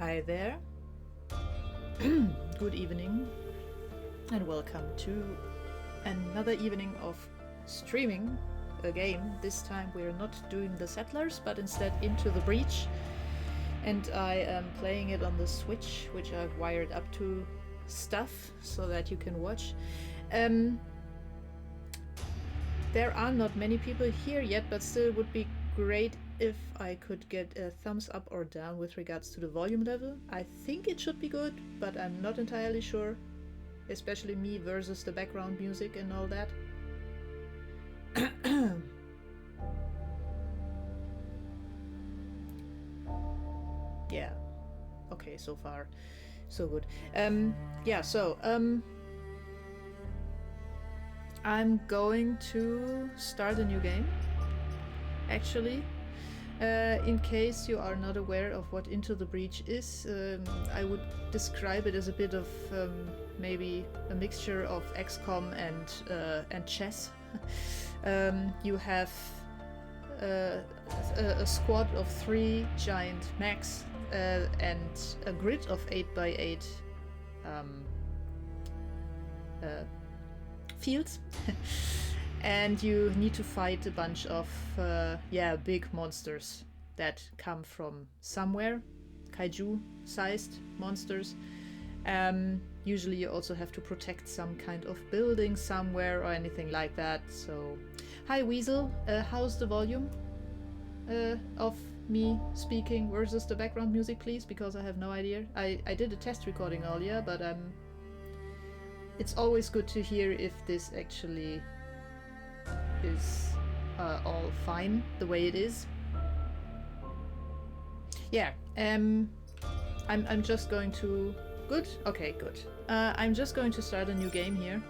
Hi there. Good evening, and welcome to another evening of streaming a game. This time we're not doing the Settlers, but instead Into the Breach. And I am playing it on the Switch, which I've wired up to stuff so that you can watch. There are not many people here yet, but still it would be great if I could get a thumbs up or down with regards to the volume level. I think it should be good, but I'm not entirely sure, especially me versus the background music and all that. Yeah, okay, so far so good. I'm going to start a new game, actually. In case you are not aware of what Into the Breach is, I would describe it as a bit of maybe a mixture of XCOM and chess. You have a squad of 3 giant mechs and a grid of 8x8 fields. And you need to fight a bunch of big monsters that come from somewhere, kaiju-sized monsters. Usually you also have to protect some kind of building somewhere or anything like that. So, hi Weasel, how's the volume of me speaking versus the background music, please? Because I have no idea. I did a test recording earlier, but it's always good to hear if this actually is all fine the way it is. Yeah, I'm just going to... Good? Okay, good. I'm just going to start a new game here.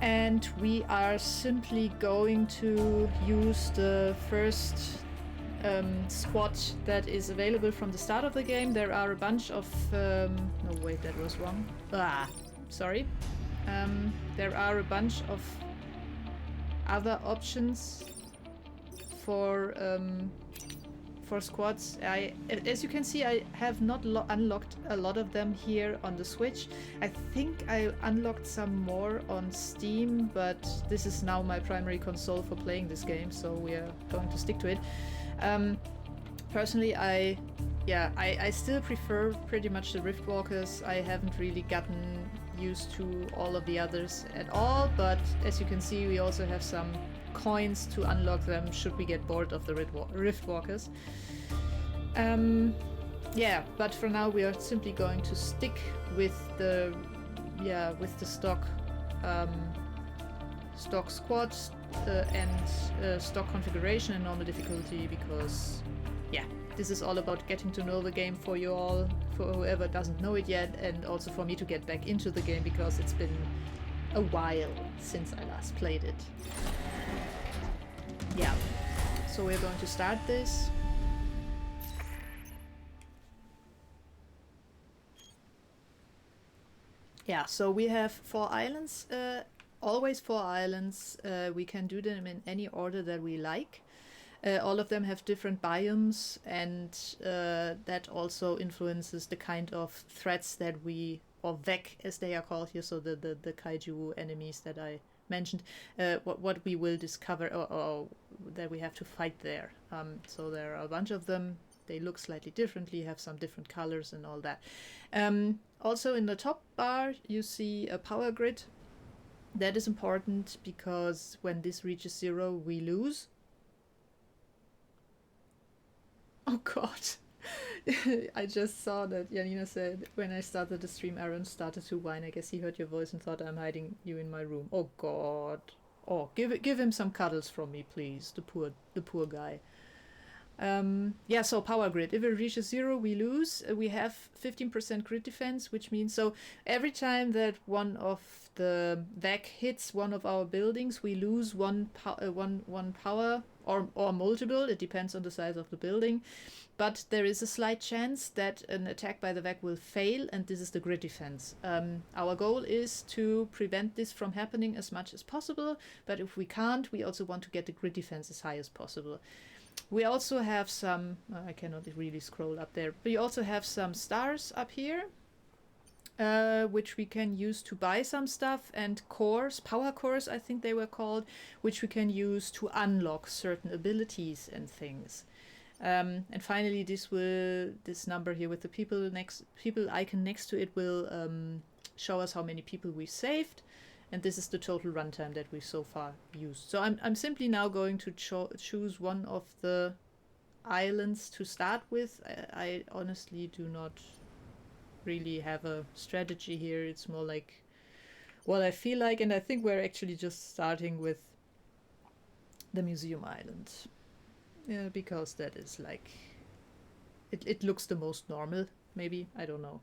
And we are simply going to use the first squad that is available from the start of the game. There are a bunch of... no, wait, that was wrong. Sorry. There are a bunch of other options for squads. As you can see, I have not unlocked a lot of them here on the Switch. I think I unlocked some more on Steam, but this is now my primary console for playing this game, so we are going to stick to it. Personally, I still prefer pretty much the Riftwalkers. I haven't really gotten used to all of the others at all, but as you can see, we also have some coins to unlock them should we get bored of the Riftwalkers. But for now we are simply going to stick with the stock squad and stock configuration and normal difficulty, because this is all about getting to know the game for you all, for whoever doesn't know it yet, and also for me to get back into the game because it's been a while since I last played it. Yeah, so we're going to start this. Yeah, so we have 4 islands, always 4 islands. We can do them in any order that we like. All of them have different biomes, and that also influences the kind of threats that we, or VEC as they are called here, so the kaiju enemies that I mentioned, what we will discover or that we have to fight there. So there are a bunch of them. They look slightly differently, have some different colors and all that. Also in the top bar you see a power grid. That is important because when this reaches 0 we lose. Oh god. I just saw that Janina said when I started the stream, Aaron started to whine. I guess he heard your voice and thought I'm hiding you in my room. Oh god. Oh, give him some cuddles from me, please. The poor guy. So power grid. If it reaches 0, we lose. We have 15% grid defense, which means so every time that one of the VEC hits one of our buildings, we lose one power or multiple. It depends on the size of the building. But there is a slight chance that an attack by the VEC will fail, and this is the grid defense. Our goal is to prevent this from happening as much as possible, but if we can't, we also want to get the grid defense as high as possible. We also have some, I cannot really scroll up there, but we also have some stars up here, which we can use to buy some stuff, and cores, power cores I think they were called, which we can use to unlock certain abilities and things. And finally, this number here with the people icon next to it will show us how many people we saved, and this is the total runtime that we so far used. So I'm simply now going to choose one of the islands to start with. I honestly do not really have a strategy here. It's more like what I feel like, and I think we're actually just starting with the museum island. Yeah, because that is like it looks the most normal, maybe, I don't know.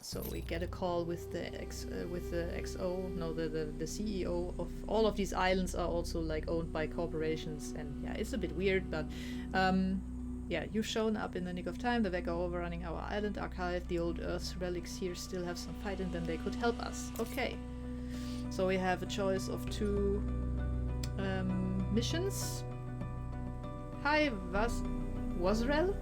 So we get a call with the XO. No, the CEO of all of these islands are also like owned by corporations, and yeah, it's a bit weird, but yeah, you've shown up in the nick of time. The Vec are overrunning our island archive. The old Earth relics here still have some fight in them. They could help us. Okay, so we have a choice of 2 missions. Hi, Wasrel?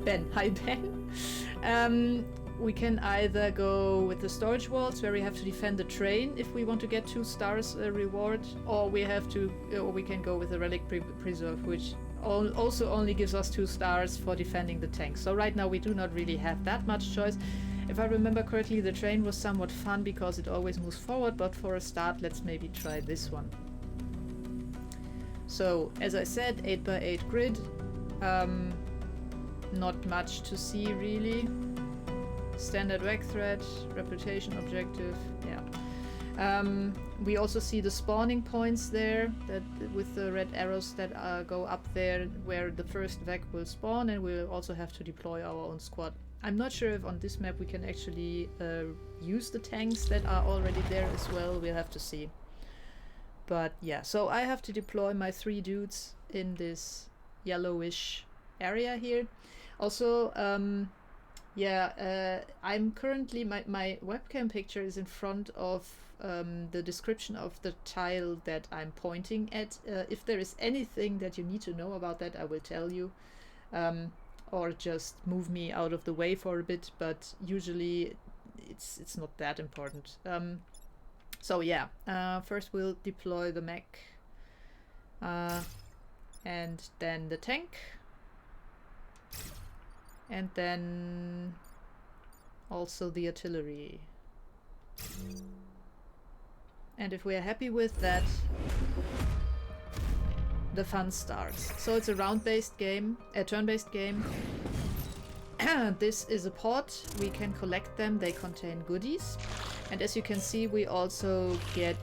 Ben. Hi, Ben. We can either go with the storage vaults, where we have to defend the train if we want to get 2 stars reward, or we can go with the relic preserve, which also only gives us 2 stars for defending the tank. So right now we do not really have that much choice. If I remember correctly, the train was somewhat fun because it always moves forward, but for a start, let's maybe try this one. So, as I said, 8x8 grid. Not much to see really. Standard Vec threat, reputation objective, yeah. We also see the spawning points there, that with the red arrows that go up there, where the first Vec will spawn, and we'll also have to deploy our own squad. I'm not sure if on this map we can actually use the tanks that are already there as well. We'll have to see. But yeah, so I have to deploy my 3 dudes in this yellowish area here. Also, I'm currently, my webcam picture is in front of the description of the tile that I'm pointing at. If there is anything that you need to know about that, I will tell you. Or just move me out of the way for a bit, but usually it's not that important. So yeah, first we'll deploy the mech, and then the tank, and then also the artillery. And if we are happy with that, the fun starts. So it's a round-based game, a turn-based game. This is a pod. We can collect them. They contain goodies. And as you can see, we also get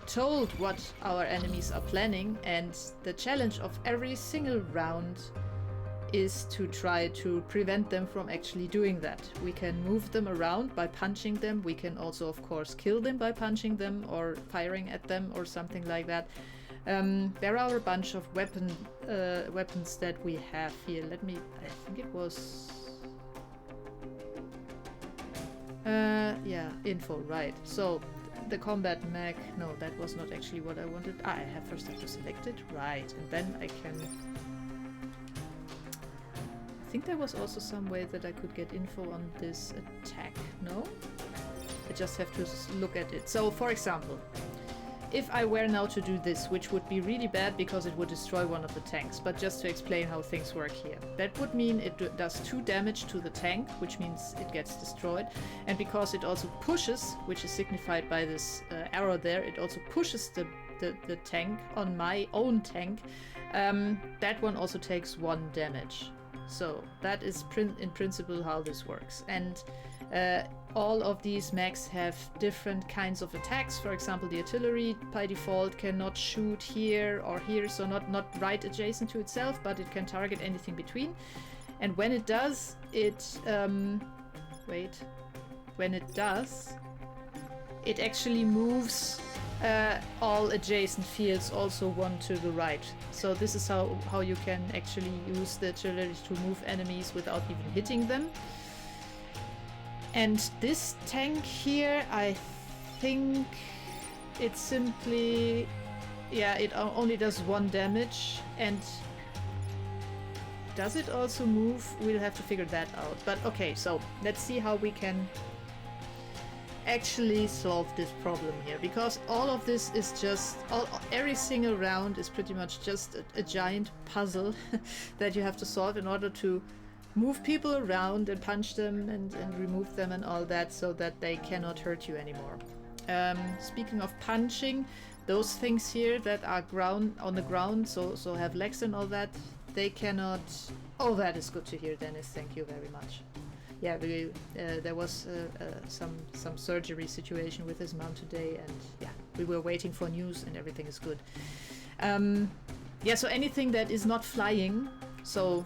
told what our enemies are planning. And the challenge of every single round is to try to prevent them from actually doing that. We can move them around by punching them. We can also, of course, kill them by punching them or firing at them or something like that. There are a bunch of weapons that we have here. I think it was... yeah, info, right. So, the combat mech, no, that was not actually what I wanted. I first have to select it, right, and then I can... I think there was also some way that I could get info on this attack, no? I just have to look at it. So, for example, if I were now to do this, which would be really bad because it would destroy one of the tanks, but just to explain how things work here. That would mean it does 2 damage to the tank, which means it gets destroyed. And because it also pushes, which is signified by this arrow there, it also pushes the tank on my own tank. That one also takes 1 damage. So that is in principle how this works. And all of these mechs have different kinds of attacks. For example, the artillery by default cannot shoot here or here, so not right adjacent to itself, but it can target anything between. And when it does, it actually moves all adjacent fields, also one to the right. So this is how you can actually use the artillery to move enemies without even hitting them. And this tank here, I think it simply Yeah, it only does 1 damage, and does it also move? We'll have to figure that out. But okay, so let's see how we can actually solve this problem here, because all of this is just every single round is pretty much just a giant puzzle that you have to solve in order to move people around and punch them and remove them and all that, so that they cannot hurt you anymore. Speaking of punching, those things here that are on the ground, so have legs and all that, they cannot. Oh, that is good to hear, Dennis. Thank you very much. Yeah, there was some surgery situation with his mom today, and yeah, we were waiting for news, and everything is good. Yeah, so anything that is not flying, so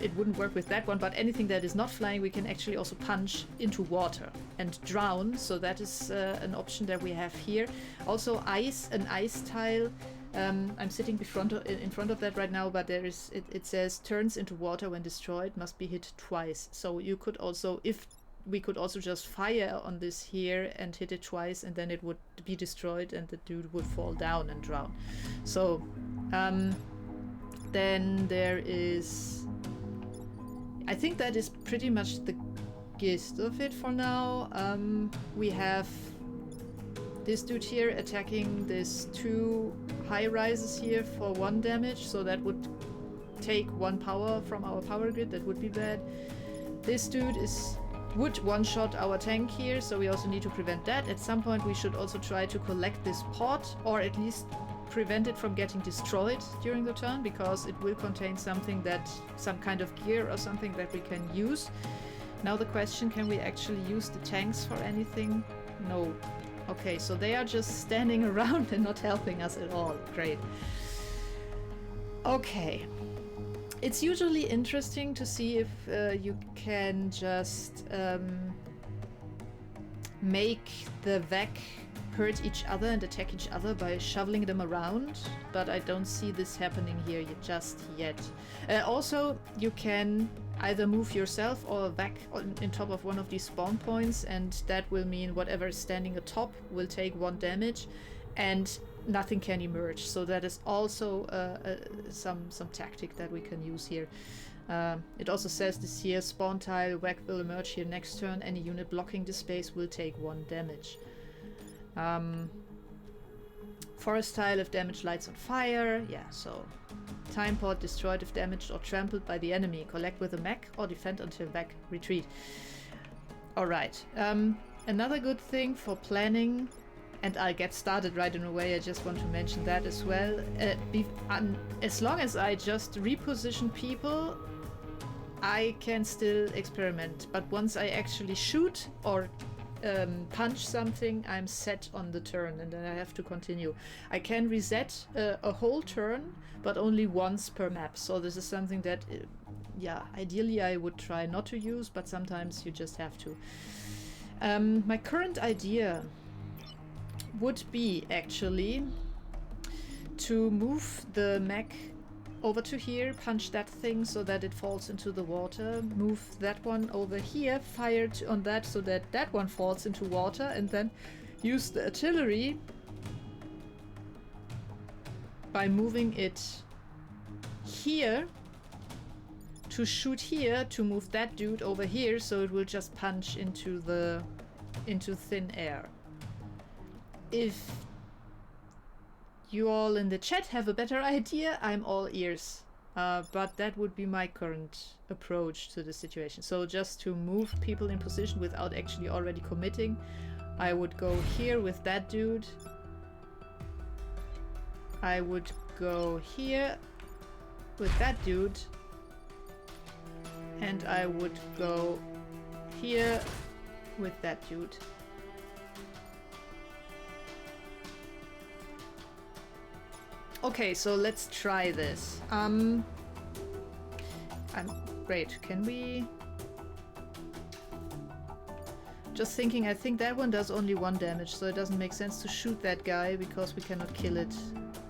it wouldn't work with that one, but anything that is not flying, we can actually also punch into water and drown. So that is an option that we have here. Also, an ice tile. I'm sitting in front of that right now, but there is it says turns into water when destroyed, must be hit twice. So you could also, if we could also just fire on this here and hit it twice, and then it would be destroyed and the dude would fall down and drown. So then there is, I think that is pretty much the gist of it for now. We have this dude here attacking these 2 high rises here for 1 damage, so that would take 1 power from our power grid. That would be bad. This dude would one-shot our tank here, so we also need to prevent that. At some point we should also try to collect this pot, or at least prevent it from getting destroyed during the turn, because it will contain some kind of gear or something that we can use. Now the question, can we actually use the tanks for anything? No. Okay, so they are just standing around and not helping us at all. Great. Okay. It's usually interesting to see if you can just make the Vec hurt each other and attack each other by shoveling them around, but I don't see this happening here just yet. Also, you can either move yourself or Vec on top of one of these spawn points, and that will mean whatever is standing atop will take 1 damage and nothing can emerge. So that is also some tactic that we can use here. It also says this here, spawn tile, Vec will emerge here next turn. Any unit blocking this space will take 1 damage. Forest tile, if damaged, lights on fire. Yeah, so time pod destroyed if damaged or trampled by the enemy. Collect with a mech or defend until Vec retreat. Alright. Another good thing for planning, and I'll get started right in a way, I just want to mention that as well. As long as I just reposition people, I can still experiment. But once I actually shoot or punch something, I'm set on the turn, and then I have to continue. I can reset a whole turn, but only once per map. So this is something that, yeah, ideally I would try not to use, but sometimes you just have to. My current idea would be actually to move the mech over to here, punch that thing so that it falls into the water, move that one over here, fire on that so that that one falls into water, and then use the artillery by moving it here to shoot here to move that dude over here, so it will just punch into thin air. If you all in the chat have a better idea, I'm all ears. But that would be my current approach to the situation. So just to move people in position without actually already committing, I would go here with that dude. I would go here with that dude. And I would go here with that dude. Okay, so let's try this. Great, can we... Just thinking, I think that one does only 1 damage, so it doesn't make sense to shoot that guy because we cannot kill it.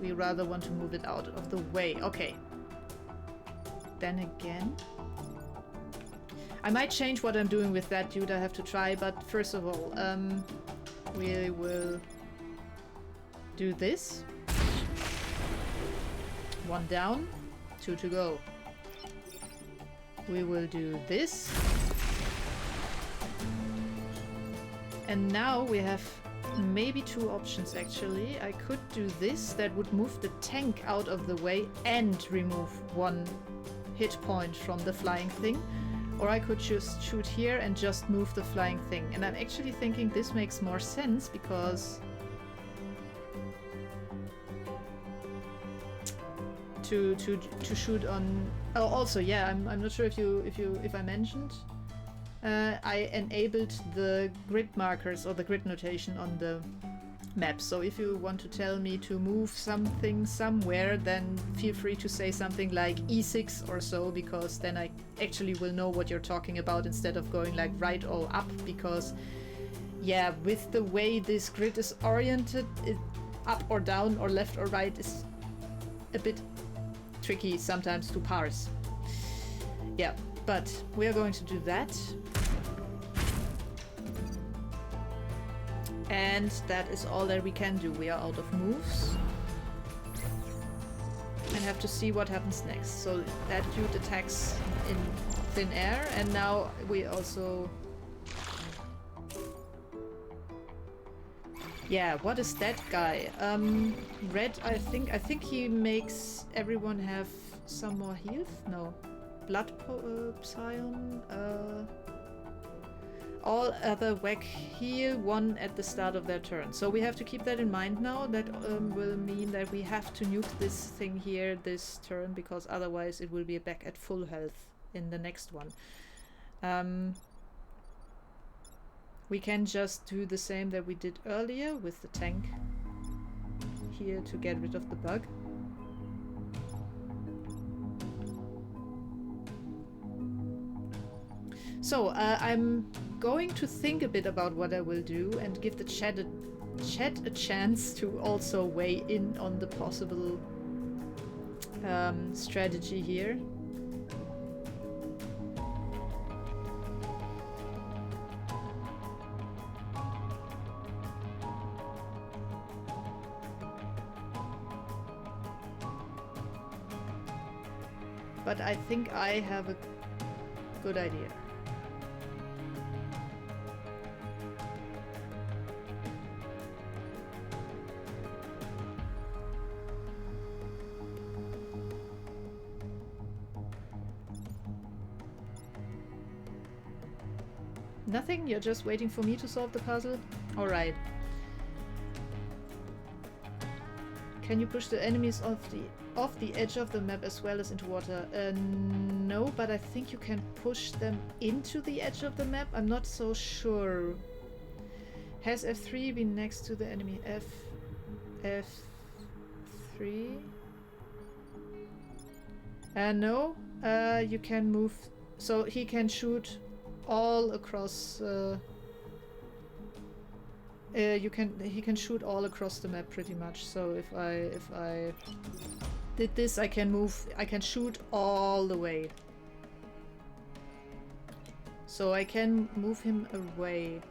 We rather want to move it out of the way. Okay. Then again... I might change what I'm doing with that dude, I have to try, but first of all, we will do this. 1 down, 2 to go. We will do this. And now we have maybe 2 options actually. I could do this, that would move the tank out of the way and remove 1 hit point from the flying thing. Or I could just shoot here and just move the flying thing. And I'm actually thinking this makes more sense because to shoot on. Oh, also, yeah, I'm not sure if I mentioned. I enabled the grid markers or the grid notation on the map. So if you want to tell me to move something somewhere, then feel free to say something like E6 or so, because then I actually will know what you're talking about instead of going like right or up, because yeah, with the way this grid is oriented, up or down or left or right is a bit tricky sometimes to parse. Yeah, but we are going to do that. And that is all that we can do. We are out of moves. And have to see what happens next. So that dude attacks in thin air, and now we also... Yeah, what is that guy? Red, I think he makes everyone have some more health? No. Blood Psion? All other whack heal 1 at the start of their turn. So we have to keep that in mind now. That will mean that we have to nuke this thing here this turn, because otherwise it will be back at full health in the next one. We can just do the same that we did earlier with the tank here to get rid of the bug. So I'm going to think a bit about what I will do and give the chat a chance to also weigh in on the possible strategy here. But I think I have a good idea. Nothing? You're just waiting for me to solve the puzzle? Alright. Can you push the enemies off the edge of the map as well as into water? No, but I think you can push them into the edge of the map. I'm not so sure. Has F3 been next to the enemy? F3? No. You can move... So he can shoot all across... he can shoot all across the map pretty much. So if I did this, I can shoot all the way. So I can move him away.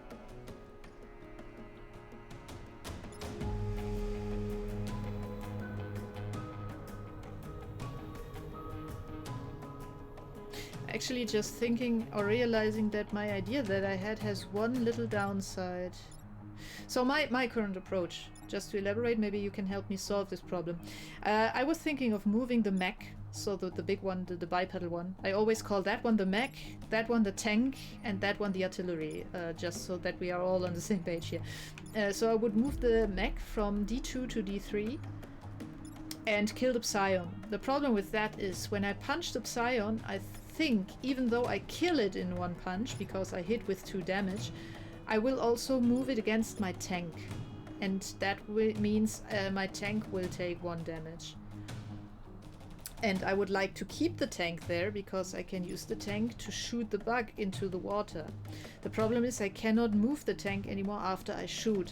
Actually, just thinking or realizing that my idea that I had has one little downside. So my current approach, just to elaborate, maybe you can help me solve this problem. I was thinking of moving the mech, so the big one, the bipedal one. I always call that one the mech, that one the tank, and that one the artillery, just so that we are all on the same page here. So I would move the mech from D2 to D3 and kill the Psion. The problem with that is when I punch the Psion, I think, even though I kill it in one punch, because I hit with 2 damage, I will also move it against my tank, and that means my tank will take 1 damage. And I would like to keep the tank there, because I can use the tank to shoot the bug into the water. The problem is I cannot move the tank anymore after I shoot.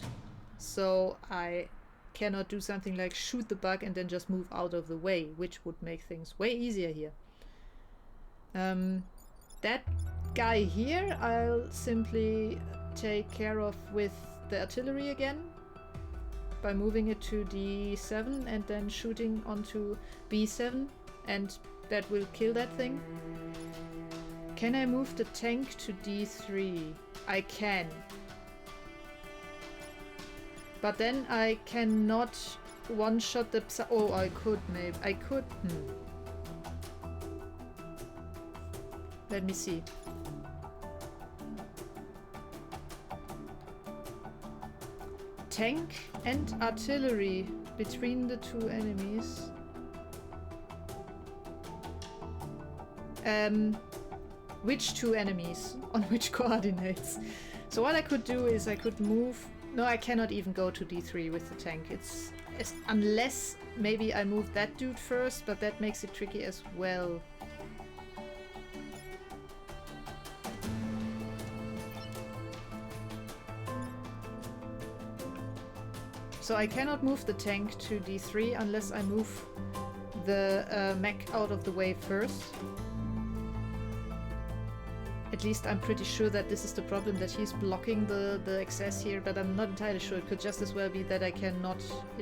So I cannot do something like shoot the bug and then just move out of the way, which would make things way easier here. That guy here I'll simply take care of with the artillery again. by moving it to D7 and then shooting onto B7, and that will kill that thing. Can I move the tank to D3? I can. But then I cannot one-shot the Psy- Oh, I could maybe. I could. Let me see. Tank and artillery between the two enemies. Which two enemies? On which coordinates? So what I could do is I could move... No, I cannot even go to D3 with the tank. It's unless maybe I move that dude first, but that makes it tricky as well. So I cannot move the tank to D3 unless I move the mech out of the way first. At least I'm pretty sure that this is the problem, that he's blocking the access here, but I'm not entirely sure. It could just as well be that I cannot...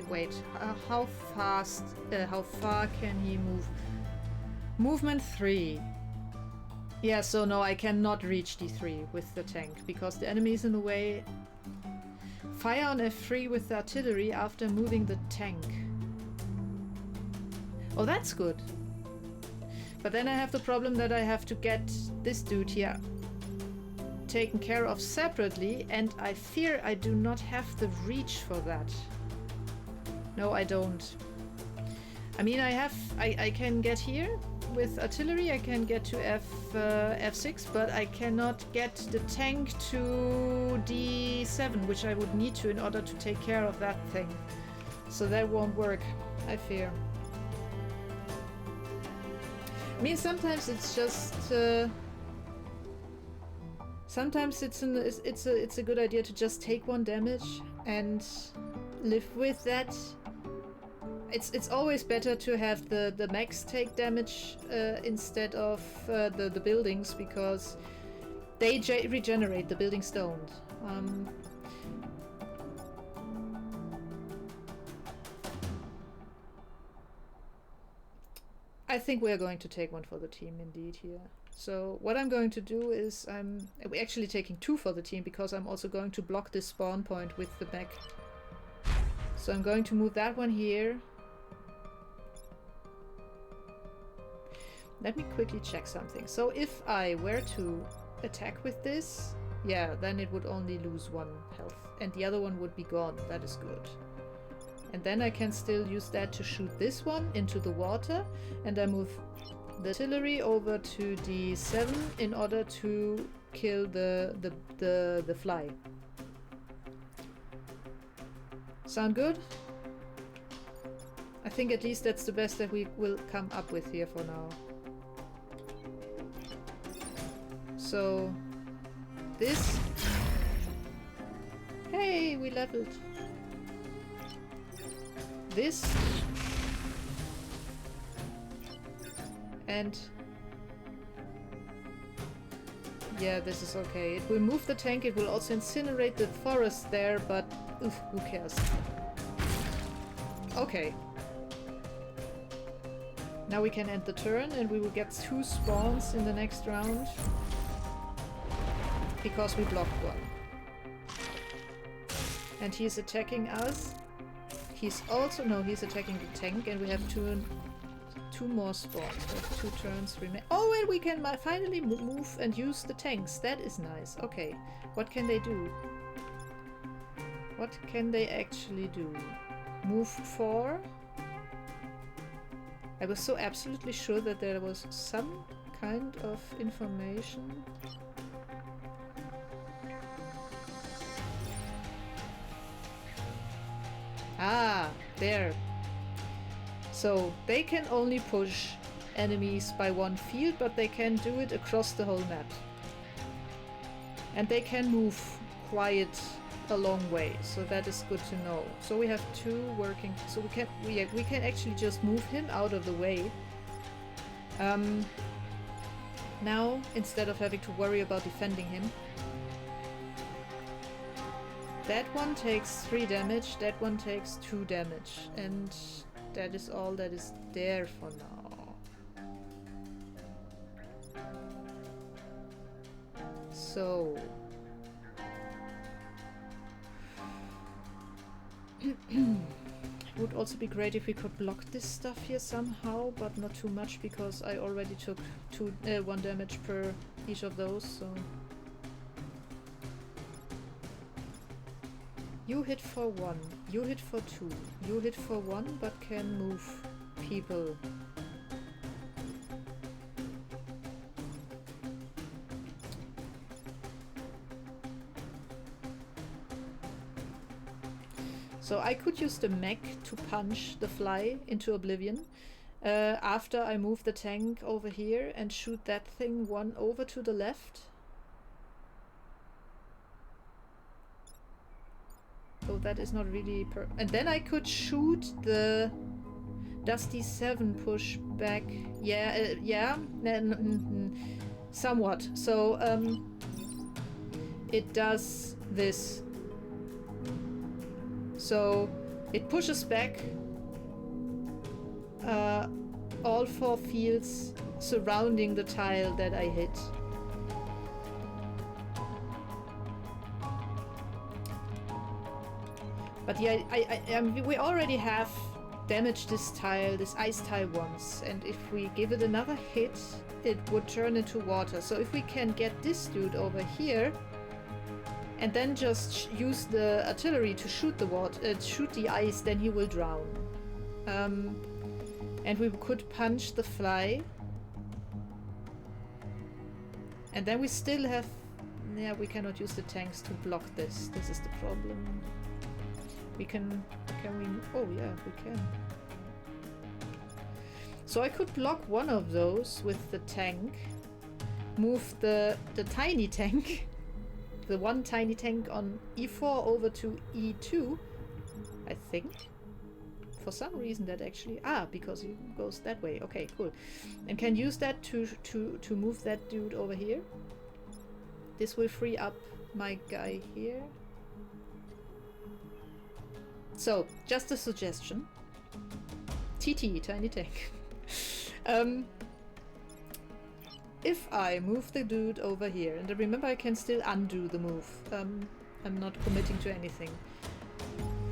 Wait, how far can he move? Movement 3. Yeah, so no, I cannot reach D3 with the tank, because the enemy is in the way. Fire on F3 with the artillery after moving the tank. Oh, that's good. But then I have the problem that I have to get this dude here taken care of separately, and I fear I do not have the reach for that. No, I don't. I mean, I can get here with artillery, I can get to F6, but I cannot get the tank to D7, which I would need to in order to take care of that thing. So that won't work, I fear. I mean, sometimes it's just... sometimes it's a good idea to just take one damage and live with that. It's always better to have the mechs take damage instead of the buildings, because they regenerate, the buildings don't. I think we're going to take one for the team indeed here. So what I'm going to do is we're actually taking 2 for the team, because I'm also going to block this spawn point with the mech. So I'm going to move that one here. Let me quickly check something. So if I were to attack with this, yeah, then it would only lose 1 health. And the other one would be gone. That is good. And then I can still use that to shoot this one into the water. And I move the artillery over to D7 in order to kill the fly. Sound good? I think at least that's the best that we will come up with here for now. So this... Hey, we leveled. This. And... yeah, this is okay. It will move the tank, it will also incinerate the forest there, but oof, who cares? Okay. Now we can end the turn and we will get 2 spawns in the next round. Because we blocked 1. And he's attacking us. He's also... no, he's attacking the tank, and we have two more spawns. We have 2 turns remain. Oh, and we can finally move and use the tanks. That is nice. Okay, what can they do? What can they actually do? Move 4. I was so absolutely sure that there was some kind of information. Ah, there. So they can only push enemies by 1 field, but they can do it across the whole map. And they can move quite a long way, so that is good to know. So we have 2 working, so we can actually just move him out of the way. Now, instead of having to worry about defending him. That one takes 3 damage, that one takes 2 damage, and that is all that is there for now. So... It would also be great if we could block this stuff here somehow, but not too much because I already took 1 damage per each of those, so... You hit for 1, you hit for 2, you hit for 1 but can move people. So I could use the mech to punch the fly into oblivion after I move the tank over here and shoot that thing one over to the left. Oh, that is not really and then I could shoot the Dusty 7 push back. Yeah, somewhat. So it does this. So it pushes back all 4 fields surrounding the tile that I hit. But yeah, we already have damaged this tile, this ice tile once, and if we give it another hit, it would turn into water. So if we can get this dude over here, and then just use the artillery to shoot the water, shoot the ice, then he will drown. And we could punch the fly, and then we still have. Yeah, we cannot use the tanks to block this. This is the problem. We can we? Oh yeah, we can. So I could block one of those with the tank. Move the tiny tank. The one tiny tank on E4 over to E2, I think. For some reason that actually... because he goes that way. Okay, cool. And can use that to move that dude over here. This will free up my guy here. So, just a suggestion. TT, tiny tank. If I move the dude over here, and remember I can still undo the move. I'm not committing to anything.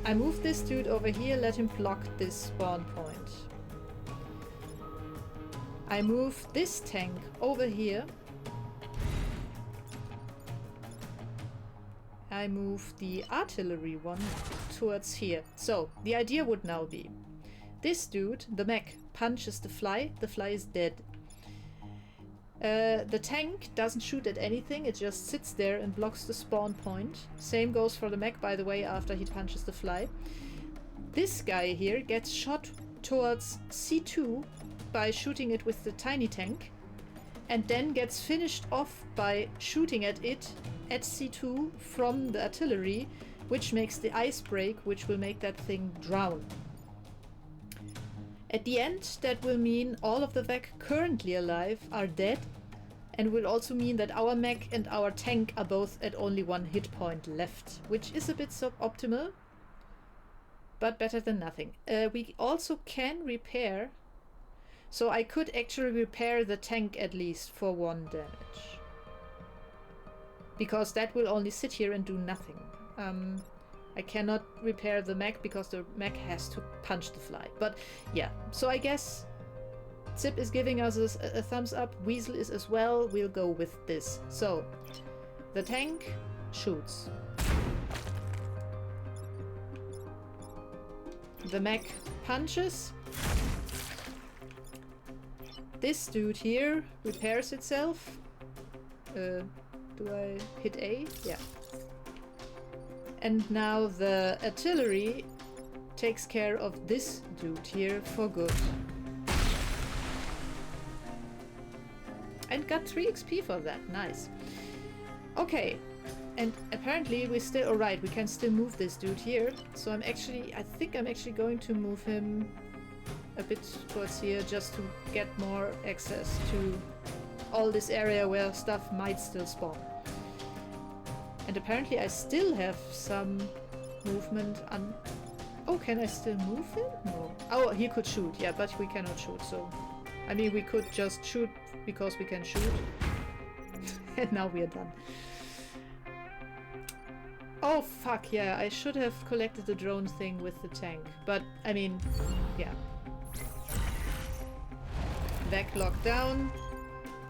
I move this dude over here, let him block this spawn point. I move this tank over here. I move the artillery one towards here. So, the idea would now be, this dude, the mech, punches the fly is dead. The tank doesn't shoot at anything, it just sits there and blocks the spawn point. Same goes for the mech, by the way, after he punches the fly. This guy here gets shot towards C2 by shooting it with the tiny tank, and then gets finished off by shooting at it at C2 from the artillery, which makes the ice break, which will make that thing drown. At the end, that will mean all of the mech currently alive are dead, and will also mean that our mech and our tank are both at only 1 hit point left, which is a bit suboptimal, but better than nothing. We also can repair, so I could actually repair the tank at least for 1 damage. Because that will only sit here and do nothing. I cannot repair the mech because the mech has to punch the fly. But yeah, so I guess Zip is giving us a thumbs up, Weasel is as well, we'll go with this. So, the tank shoots. The mech punches. This dude here repairs itself. Do I hit A? Yeah. And now the artillery takes care of this dude here for good. And got 3 XP for that. Nice. Okay. And apparently we still... Alright, we can still move this dude here. So I think I'm actually going to move him a bit towards here just to get more access to all this area where stuff might still spawn. And apparently I still have some movement on... Oh, can I still move him? No. Oh, he could shoot, yeah, but we cannot shoot, so... I mean, we could just shoot because we can shoot. And now we are done. Oh, fuck, yeah, I should have collected the drone thing with the tank. But, I mean, yeah. Vec locked down.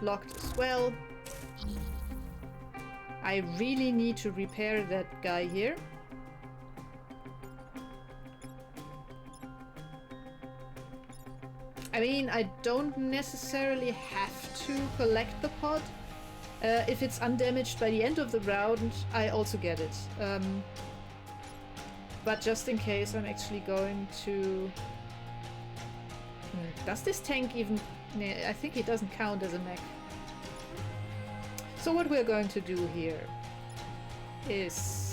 Blocked as well. I really need to repair that guy here. I mean, I don't necessarily have to collect the pod. If it's undamaged by the end of the round, I also get it. But just in case, I'm actually going to... Does this tank even... I think it doesn't count as a mech. So what we're going to do here is...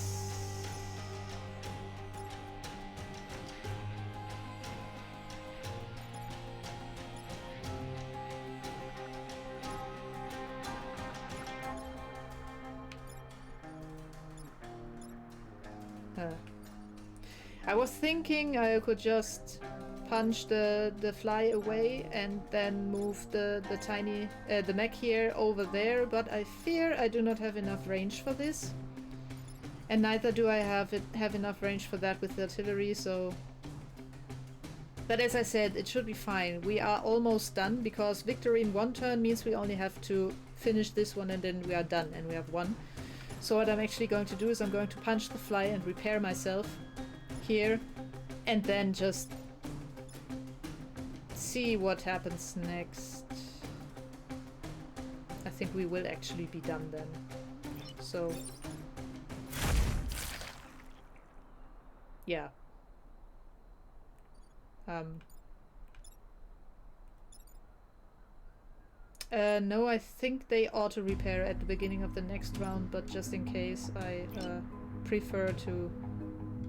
I was thinking I could just punch the fly away and then move the mech here over there, but I fear I do not have enough range for this. And neither do I have enough range for that with the artillery, so... But as I said, it should be fine. We are almost done, because victory in one turn means we only have to finish this one and then we are done and we have won. So what I'm actually going to do is I'm going to punch the fly and repair myself here, and then just see what happens next. I think we will actually be done then. So yeah. No, I think they auto repair at the beginning of the next round, but just in case, I prefer to...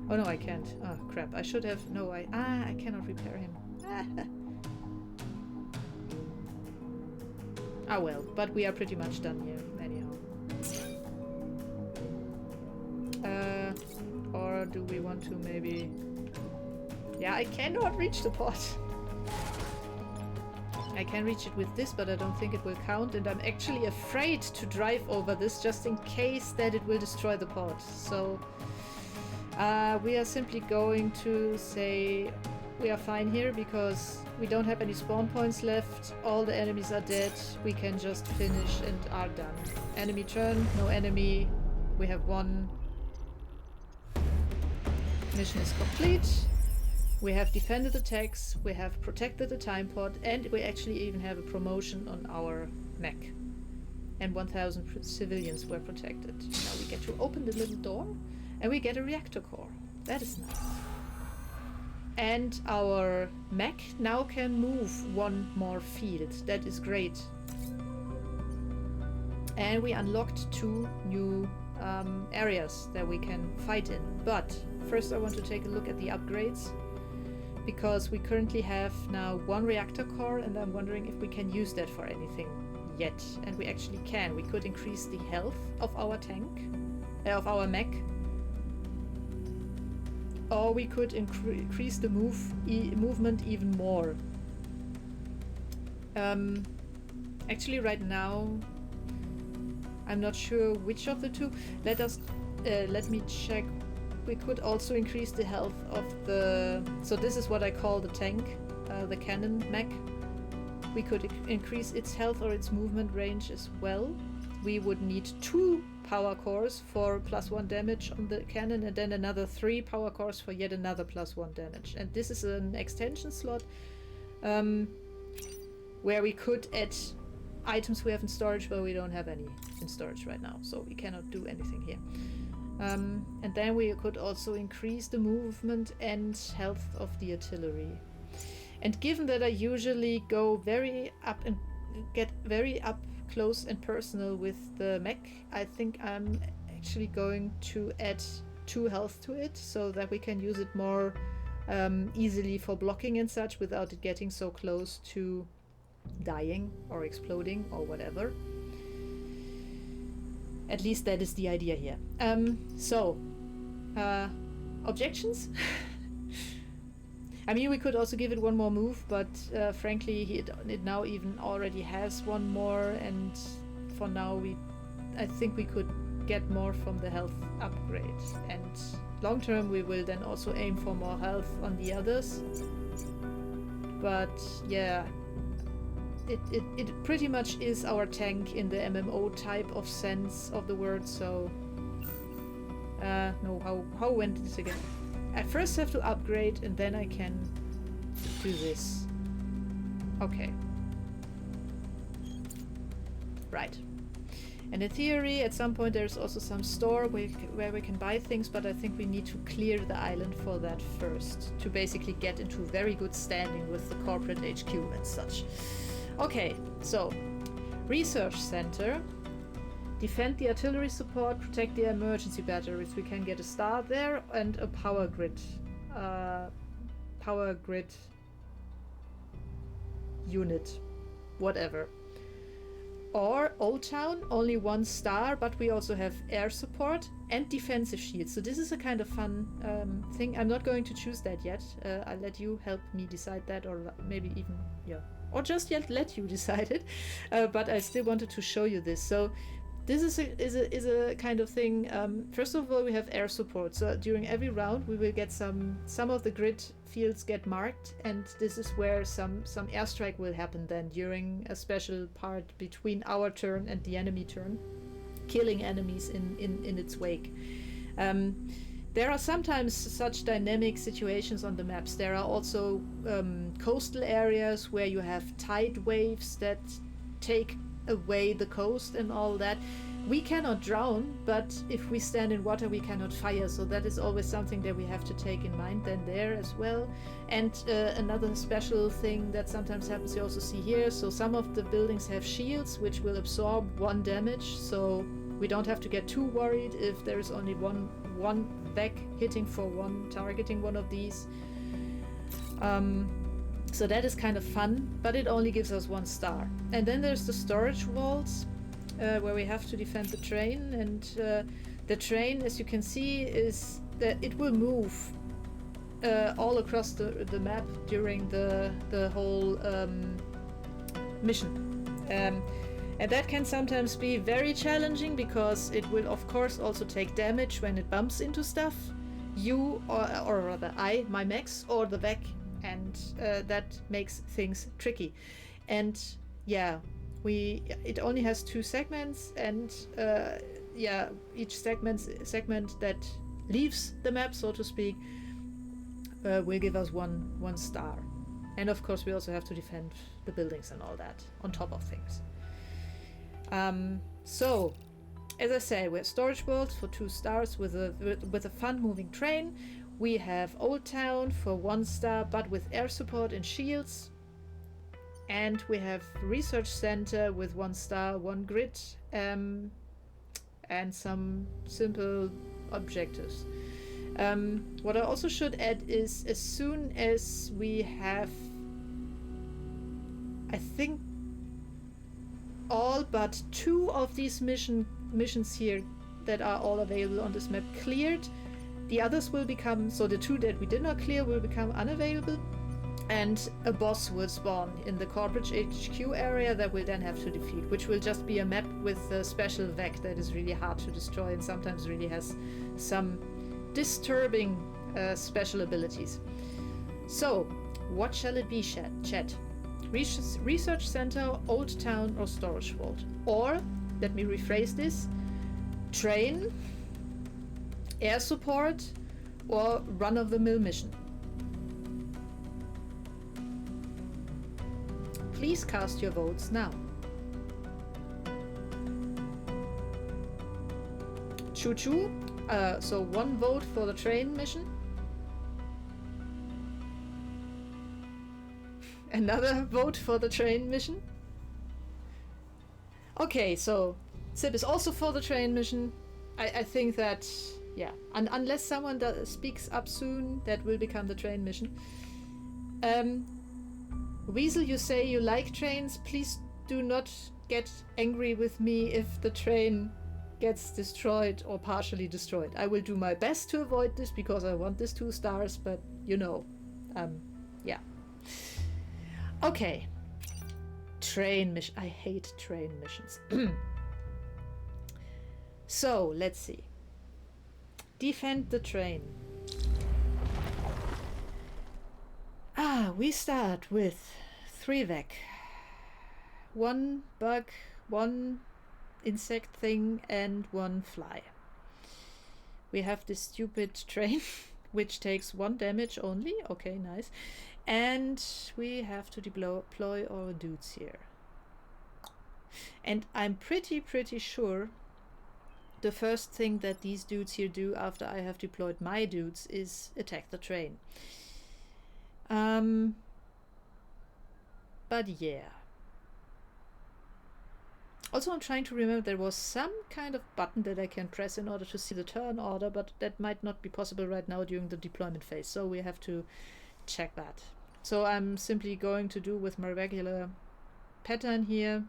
Oh no, I can't. Oh crap, I should have... No, I cannot repair him. Ah well, but we are pretty much done here, anyhow. Or do we want to maybe... Yeah, I cannot reach the pot. I can reach it with this, but I don't think it will count, and I'm actually afraid to drive over this just in case that it will destroy the pod. So we are simply going to say we are fine here because we don't have any spawn points left, all the enemies are dead, we can just finish and are done. Enemy turn, no enemy, we have won. Mission is complete. We have defended attacks, we have protected the time pod, and we actually even have a promotion on our mech. And 1000 civilians were protected. Now we get to open the little door, and we get a reactor core. That is nice. And our mech now can move one more field. That is great. And we unlocked 2 new areas that we can fight in. But first I want to take a look at the upgrades, because we currently have now 1 reactor core, and I'm wondering if we can use that for anything yet. And we actually can. We could increase the health of our tank, of our mech, or we could increase the movement even more. Actually right now I'm not sure which of the 2. Let me check. We could also increase the health of the... So this is what I call the tank, the cannon mech. We could increase its health or its movement range as well. We would need 2 power cores for +1 damage on the cannon, and then another 3 power cores for yet another +1 damage. And this is an extension slot where we could add items we have in storage, but we don't have any in storage right now, so we cannot do anything here. And then we could also increase the movement and health of the artillery. And given that I usually go very up and get very up close and personal with the mech, I think I'm actually going to add 2 health to it, so that we can use it more easily for blocking and such, without it getting so close to dying or exploding or whatever. At least that is the idea here. Objections? I mean, we could also give it one more move, but frankly, it now even already has one more, and for now, I think we could get more from the health upgrade. And long term, we will then also aim for more health on the others. But yeah, it pretty much is our tank in the MMO type of sense of the word. So no, how went this again? I first have to upgrade and then I can do this. Okay. Right. And in theory, at some point there's also some store where we can buy things, but I think we need to clear the island for that first, to basically get into very good standing with the corporate HQ and such. Okay, so research center. Defend the artillery support, protect the emergency batteries. We can get a star there, and a power grid. Power grid unit. Whatever. Or Old Town, only 1 star, but we also have air support and defensive shields. So this is a kind of fun thing. I'm not going to choose that yet. I'll let you help me decide that, or maybe even, yeah. Or just yet let you decide it. But I still wanted to show you this. So this is a kind of thing. First of all, we have air support. So during every round, we will get some of the grid fields get marked, and this is where some airstrike will happen then during a special part between our turn and the enemy turn, killing enemies in its wake. There are sometimes such dynamic situations on the maps. There are also coastal areas where you have tide waves that take away the coast and all that. We cannot drown, but if we stand in water, we cannot fire. So that is always something that we have to take in mind then there as well. And another special thing that sometimes happens, you also see here. So some of the buildings have shields, which will absorb 1 damage. So we don't have to get too worried if there is only one back hitting for one, targeting one of these. So that is kind of fun, but it only gives us 1 star. And then there's the storage vaults, where we have to defend the train. And the train, as you can see, is that it will move all across the map during the whole mission. And that can sometimes be very challenging, because it will of course also take damage when it bumps into stuff. You, or rather I, my mechs, or the Vec, and that makes things tricky. And yeah, it only has 2 segments, and yeah, each segment that leaves the map, so to speak, will give us one star. And of course we also have to defend the buildings and all that on top of things. So as I say, we have storage vaults for 2 stars with a fun moving train. We have Old Town for 1 star, but with air support and shields. And we have Research Center with 1 star, 1 grid, and some simple objectives. What I also should add is, as soon as we have, I think, all but 2 of these missions here that are all available on this map cleared, the others will become, so the 2 that we did not clear will become unavailable, and a boss will spawn in the corporate HQ area that we'll then have to defeat, which will just be a map with a special Vec that is really hard to destroy and sometimes really has some disturbing special abilities. So, what shall it be, chat? Research Center, Old Town, or Storage Vault? Or, let me rephrase this, train, air support, or run-of-the-mill mission? Please cast your votes now. Choo-choo. So 1 vote for the train mission. Another vote for the train mission. Okay, so Sip is also for the train mission. I think that, yeah, unless someone speaks up soon, that will become the train mission. Weasel, you say you like trains. Please do not get angry with me if the train gets destroyed or partially destroyed. I will do my best to avoid this because I want this 2 stars, but you know, yeah. Okay. Train mission. I hate train missions. So, let's see. Defend the train. We start with 3 Vec. 1 bug, 1 insect thing, and 1 fly. We have this stupid train, which takes 1 damage only. Okay, nice. And we have to deploy our dudes here. And I'm pretty sure the first thing that these dudes here do after I have deployed my dudes is attack the train. But yeah. Also, I'm trying to remember there was some kind of button that I can press in order to see the turn order, but that might not be possible right now during the deployment phase, so we have to check that. So I'm simply going to do with my regular pattern here.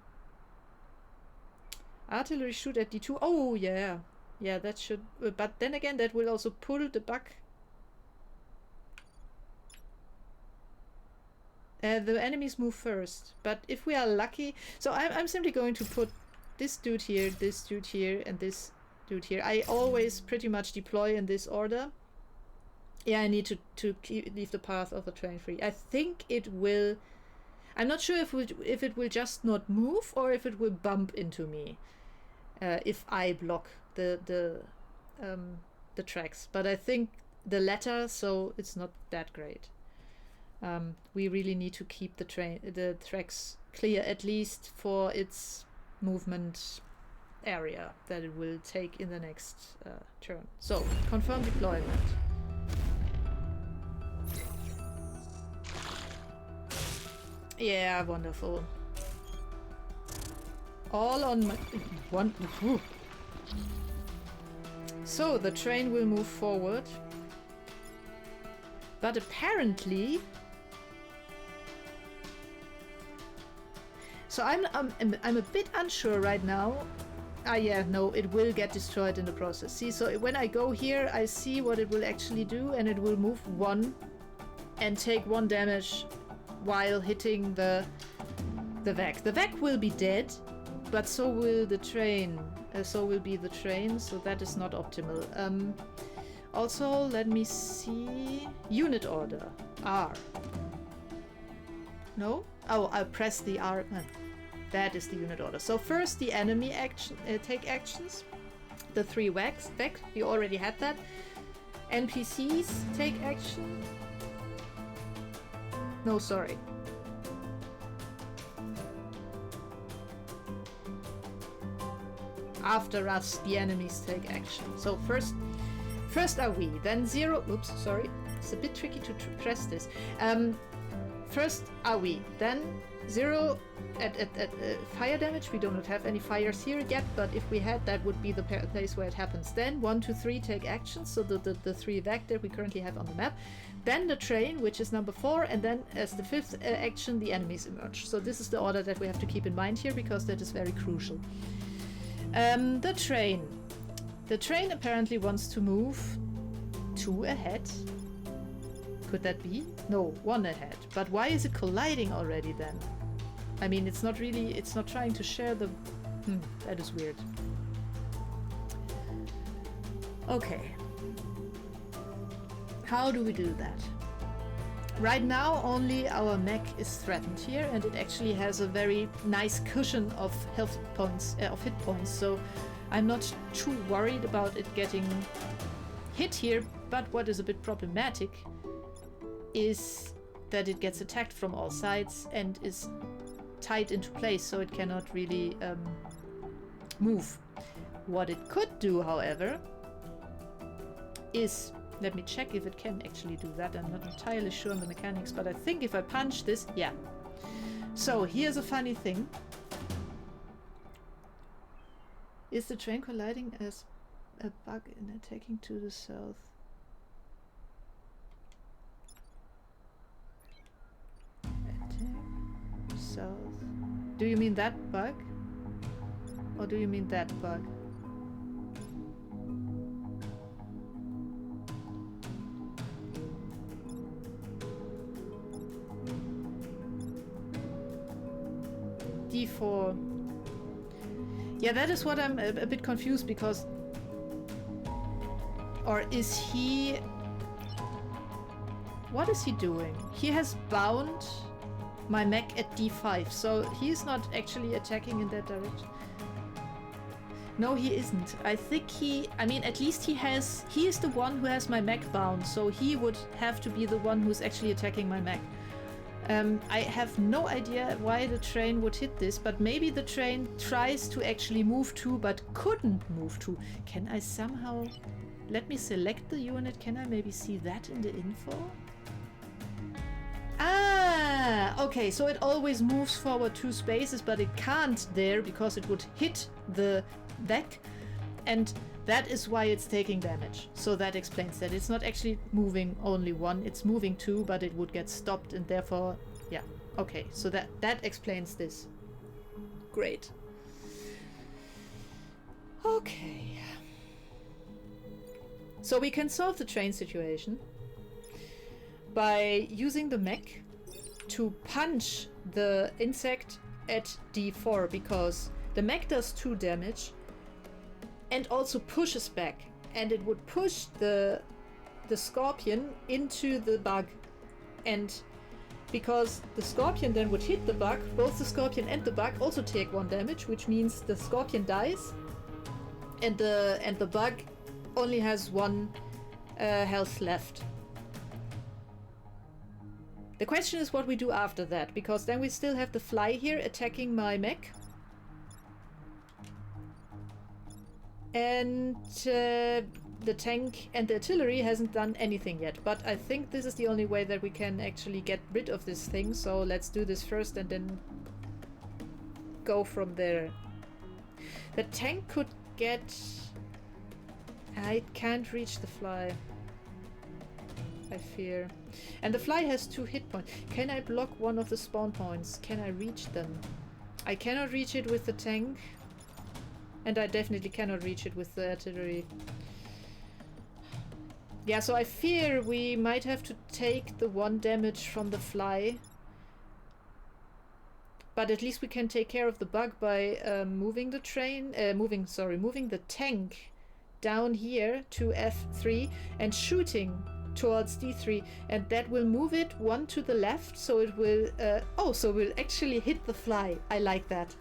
Artillery shoot at D2. Oh, yeah. Yeah, that should... but then again, that will also pull the bug. The enemies move first, but if we are lucky... So I'm simply going to put this dude here, and this dude here. I always pretty much deploy in this order. Yeah, I need to leave the path of the train free. I think it will... I'm not sure if it will just not move or if it will bump into me if I block the tracks. But I think the latter, so it's not that great. We really need to keep the tracks clear, at least for its movement area that it will take in the next turn. So, confirm deployment. Yeah, wonderful. All on my... one... Whew. So, the train will move forward. But apparently... So I'm a bit unsure right now. Yeah, no, it will get destroyed in the process. See, so when I go here, I see what it will actually do, and it will move 1 and take 1 damage while hitting the Vec. The Vec will be dead, but so will the train. So will be the train, so that is not optimal. Also, let me see... Unit order. R. No? Oh, I'll press the R. That is the unit order. So first the enemy action, take actions. The 3 Vecs. We already had that. NPCs take action. No, sorry. After us, the enemies take action. So first are we, then 0. Oops, sorry. It's a bit tricky to press this. First are we, then 0 at fire damage. We do not have any fires here yet, but if we had, that would be the place where it happens. Then 1, 2, 3 take action, so the 3 Vec that we currently have on the map. Then the train, which is number 4, and then as the 5th action, the enemies emerge. So this is the order that we have to keep in mind here, because that is very crucial. The train. The train apparently wants to move 2 ahead. Could that be? No, 1 ahead. But why is it colliding already then? I mean, it's not trying to share the... that is weird. Okay. How do we do that? Right now, only our mech is threatened here, and it actually has a very nice cushion of health points, of hit points, so I'm not too worried about it getting hit here, but what is a bit problematic is that it gets attacked from all sides and is tied into place, so it cannot really move. What it could do, however, is... Let me check if it can actually do that. I'm not entirely sure on the mechanics, but I think if I punch this... Yeah. So, here's a funny thing. Is the train colliding as a bug in attacking to the south? Attack south. Do you mean that bug? Or do you mean that bug? d4. Yeah, that is what I'm a bit confused because... Or is he... What is he doing? He has bound my mech at d5, so he is not actually attacking in that direction. No, he isn't. I think he... I mean, at least he has... He is the one who has my mech bound, so he would have to be the one who's actually attacking my mech. I have no idea why the train would hit this, but maybe the train tries to actually move to, but couldn't move to. Can I somehow... Let me select the unit. Can I maybe see that in the info? Ah, okay, so it always moves forward 2 spaces, but it can't there because it would hit the deck, and that is why it's taking damage. So that explains that. It's not actually moving only 1, it's moving 2, but it would get stopped, and therefore, yeah, okay, so that explains this. Great. Okay. So we can solve the train situation by using the mech to punch the insect at d4, because the mech does 2 damage and also pushes back, and it would push the scorpion into the bug, and because the scorpion then would hit the bug, both the scorpion and the bug also take 1 damage, which means the scorpion dies and the bug only has 1 health left. The question is what we do after that, because then we still have the fly here attacking my mech. And the tank and the artillery hasn't done anything yet. But I think this is the only way that we can actually get rid of this thing. So let's do this first and then go from there. The tank could get... I can't reach the fly, I fear. And the fly has 2 hit points. Can I block one of the spawn points? Can I reach them? I cannot reach it with the tank. And I definitely cannot reach it with the artillery. Yeah, so I fear we might have to take the 1 damage from the fly. But at least we can take care of the bug by moving the train... moving the tank down here to F3 and shooting towards D3, and that will move it 1 to the left, so it will so we'll actually hit the fly. I like that.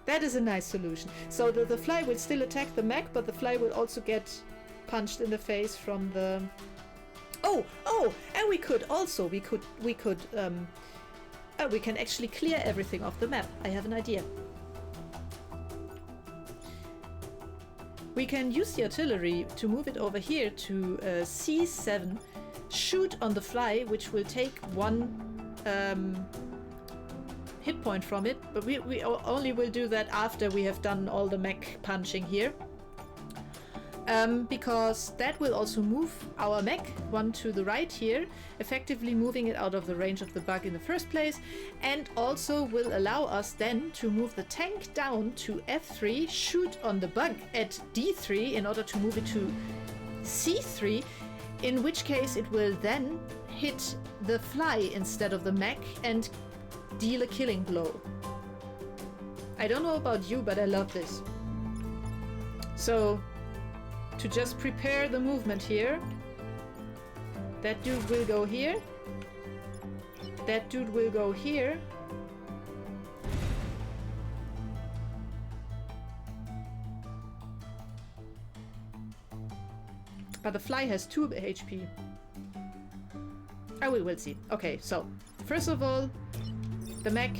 That is a nice solution. So the fly will still attack the mech, but the fly will also get punched in the face from the... and we can actually clear everything off the map. I have an idea. We can use the artillery to move it over here to C7, shoot on the fly, which will take 1 hit point from it, but we only will do that after we have done all the mech punching here. Because that will also move our mech 1 to the right here, effectively moving it out of the range of the bug in the first place, and also will allow us then to move the tank down to F3, shoot on the bug at D3 in order to move it to C3, in which case it will then hit the fly instead of the mech and deal a killing blow. I don't know about you, but I love this. So, to just prepare the movement here, that dude will go here, that dude will go here, but the fly has 2 HP. We will see. Okay, so first of all, the mech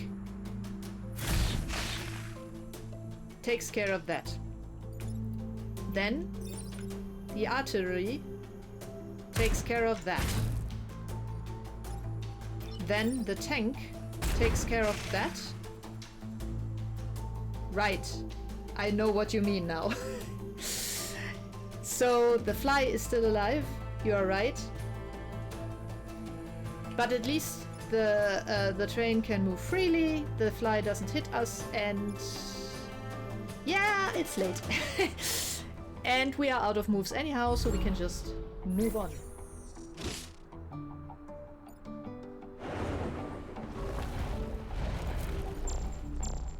takes care of that. Then the artillery takes care of that. Then the tank takes care of that. Right. I know what you mean now. So the fly is still alive. You are right. But at least the train can move freely. The fly doesn't hit us, and yeah, it's late. And we are out of moves anyhow, so we can just move on.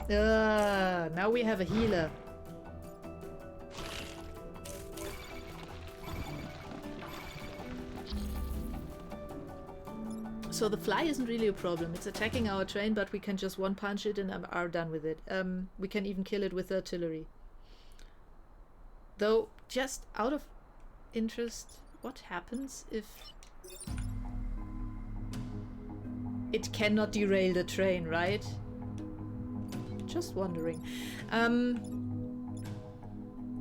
Now we have a healer. So the fly isn't really a problem. It's attacking our train, but we can just one punch it and are done with it. We can even kill it with artillery. Though, just out of interest, what happens if it cannot derail the train, right? Just wondering.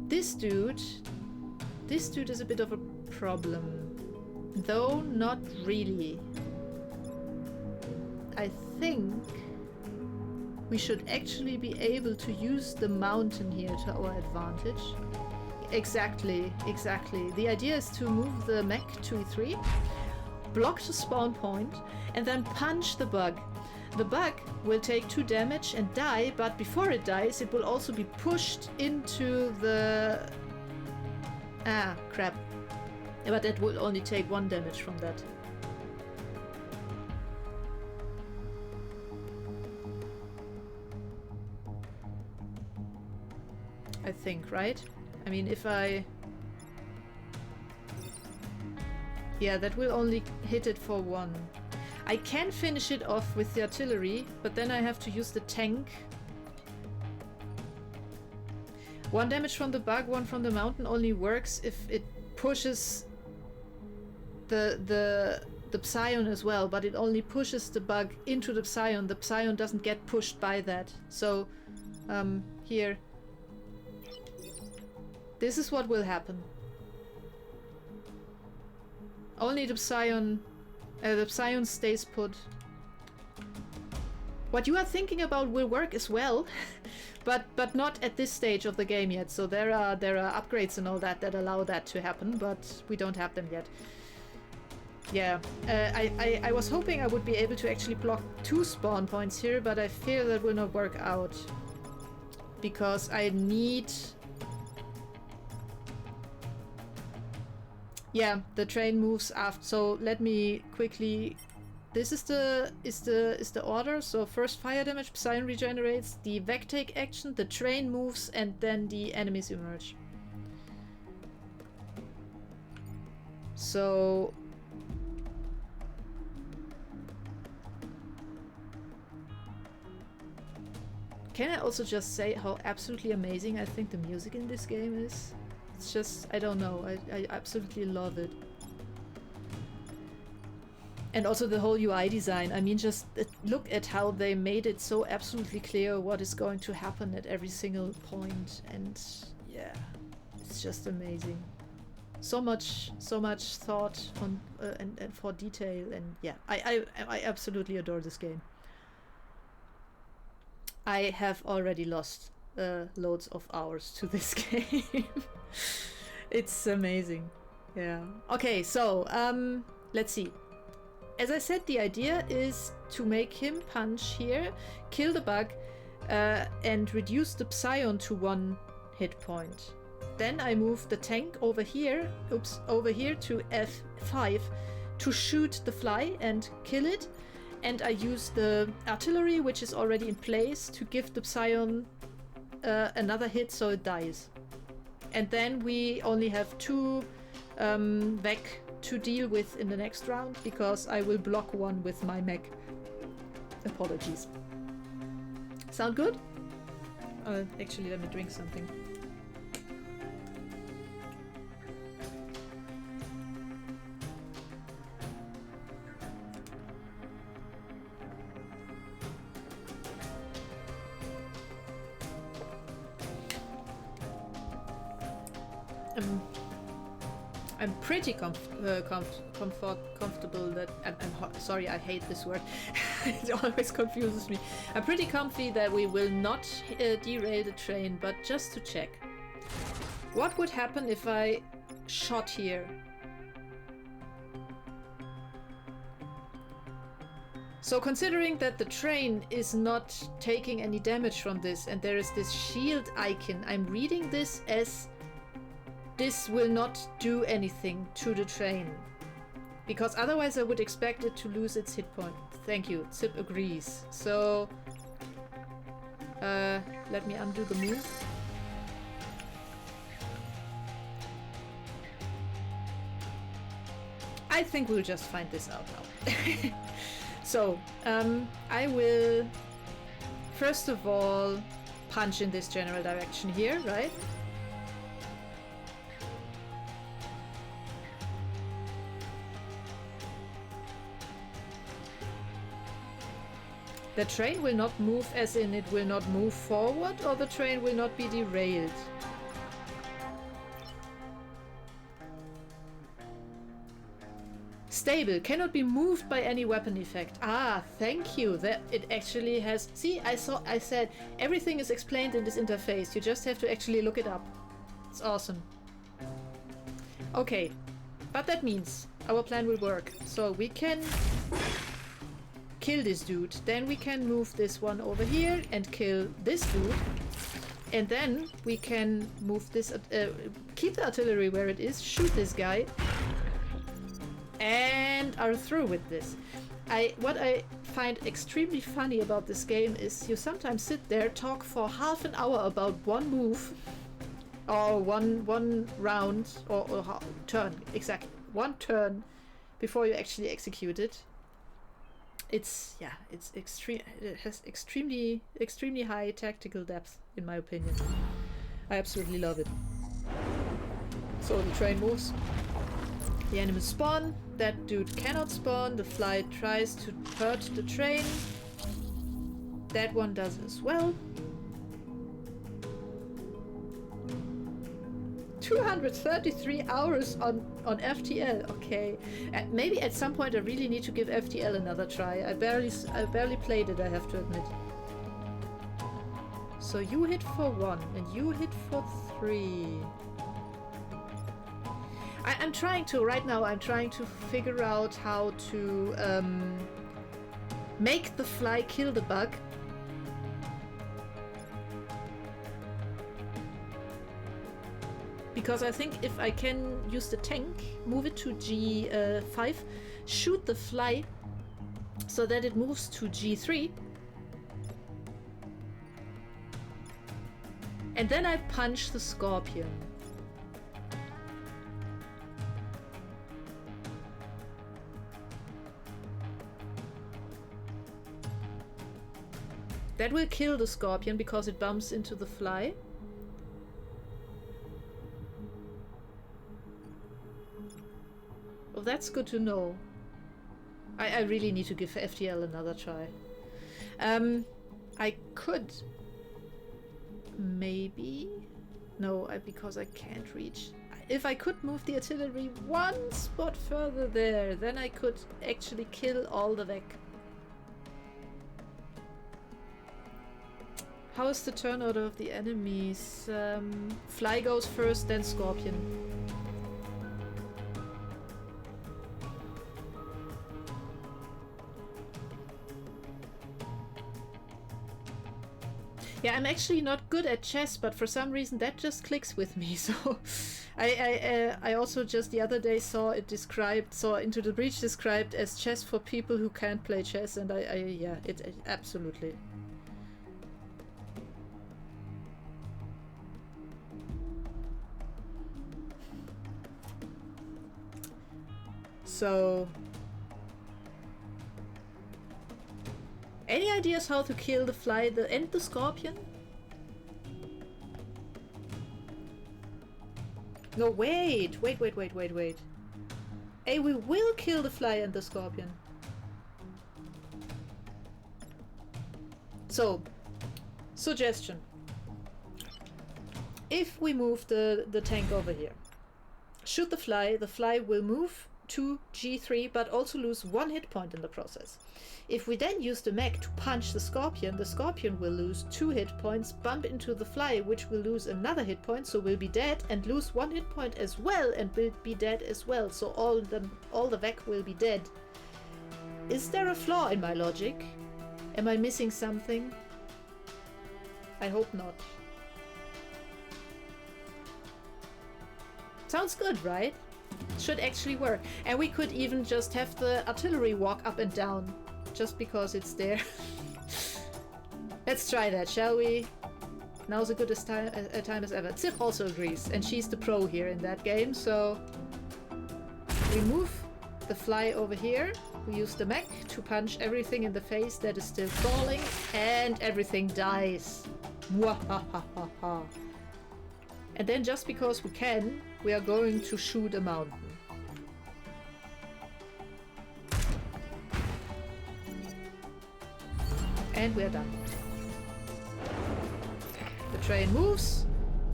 This dude is a bit of a problem, though not really. I think we should actually be able to use the mountain here to our advantage. Exactly. The idea is to move the mech to E3, block the spawn point, and then punch the bug. The bug will take 2 damage and die, but before it dies, it will also be pushed into the... Ah, crap. But it will only take 1 damage from that. I think, right? I mean, if I... Yeah, that will only hit it for 1. I can finish it off with the artillery, but then I have to use the tank. 1 damage from the bug, 1 from the mountain only works if it pushes the Psion as well, but it only pushes the bug into the Psion. The Psion doesn't get pushed by that. So, here. This is what will happen. Only the Psion stays put. What you are thinking about will work as well, but not at this stage of the game yet. So there are upgrades and all that allow that to happen, but we don't have them yet. Yeah, I was hoping I would be able to actually block 2 spawn points here, but I fear that will not work out because I need... Yeah, the train moves after. So let me quickly. This is the order. So first fire damage, Psion regenerates, the Vec take action, the train moves, and then the enemies emerge. So can I also just say how absolutely amazing I think the music in this game is? It's just, I don't know, I absolutely love it. And also the whole UI design. I mean, just look at how they made it so absolutely clear what is going to happen at every single point. And yeah, it's just amazing. So much thought on and for detail. And yeah, I absolutely adore this game. I have already lost loads of hours to this game. It's amazing. Yeah. Okay, so let's see. As I said, the idea is to make him punch here, kill the bug, and reduce the Psion to 1 hit point. Then I move the tank over here to F5 to shoot the fly and kill it. And I use the artillery, which is already in place, to give the Psion another hit so it dies. And then we only have 2 Vec to deal with in the next round, because I will block 1 with my mech. Apologies. Sound good? Actually, let me drink something. I'm pretty comfortable that sorry, I hate this word. It always confuses me. I'm pretty comfy that we will not derail the train, but just to check. What would happen if I shot here? So considering that the train is not taking any damage from this and there is this shield icon, I'm reading this as this will not do anything to the train. Because otherwise I would expect it to lose its hit point. Thank you. Zip agrees. So Let me undo the move. I think we'll just find this out now. So, I will first of all punch in this general direction here, right? The train will not move as in it will not move forward, or the train will not be derailed? Stable, cannot be moved by any weapon effect. Ah, thank you. That it actually has... See, I said everything is explained in this interface. You just have to actually look it up. It's awesome. Okay, but that means our plan will work. So we can kill this dude. Then we can move this one over here and kill this dude. And then we can move this... keep the artillery where it is, shoot this guy, and are through with this. What I find extremely funny about this game is you sometimes sit there, talk for half an hour about one move, or one round, or turn, exactly, one turn, before you actually execute it. It's, yeah, it's extreme. It has extremely high tactical depth, in my opinion. I absolutely love it. So the train moves. The enemies spawn. That dude cannot spawn. The fly tries to hurt the train. That one does as well. 233 hours on FTL. Okay, maybe at some point I really need to give FTL another try. I barely played it, I have to admit. So you hit for 1 and you hit for 3. I'm trying to figure out how to make the fly kill the bug. Because I think if I can use the tank, move it to G5, shoot the fly so that it moves to G3, and then I punch the scorpion. That will kill the scorpion because it bumps into the fly. Well, that's good to know. I really need to give FTL another try. I could... maybe... No, because I can't reach. If I could move the artillery one spot further there, then I could actually kill all the Vek. How is the turn order of the enemies? Fly goes first, then Scorpion. Yeah, I'm actually not good at chess, but for some reason that just clicks with me. So I also just the other day saw Into the Breach described as chess for people who can't play chess, and yeah, it absolutely. So, any ideas how to kill the fly and the scorpion? No, wait. Hey, we will kill the fly and the scorpion. So, suggestion. If we move the tank over here, shoot the fly will move to G3 but also lose 1 hit point in the process. If we then use the mech to punch the scorpion will lose 2 hit points, bump into the fly, which will lose another hit point, so will be dead, and lose 1 hit point as well, and will be dead as well. So all the Vek will be dead. Is there a flaw in my logic? Am I missing something? I hope not. Sounds good, right? Should actually work. And we could even just have the artillery walk up and down, just because it's there. Let's try that, shall we? Now's a good time as ever. Zip also agrees, and she's the pro here in that game, so... We move the fly over here. We use the mech to punch everything in the face that is still crawling, and everything dies. Mwahahaha. And then just because we can, we are going to shoot a mountain. And we're done. The train moves,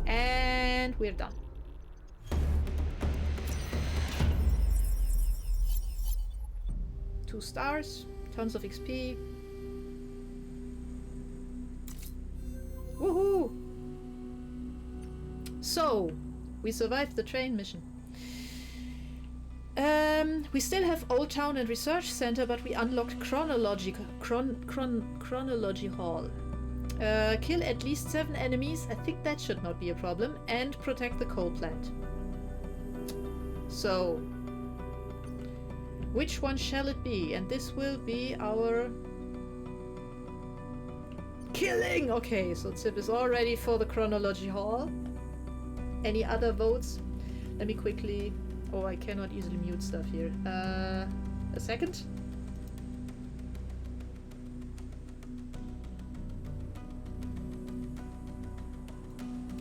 and we're done. Two stars, tons of XP. Woohoo! So, we survived the train mission. We still have Old Town and Research Center, but we unlocked Chronology Hall. Kill at least 7 enemies, I think that should not be a problem, and protect the coal plant. So, which one shall it be? And this will be our... Killing! Okay, so Zip is all ready for the Chronology Hall. Any other votes? Let me quickly... Oh, I cannot easily mute stuff here. A second.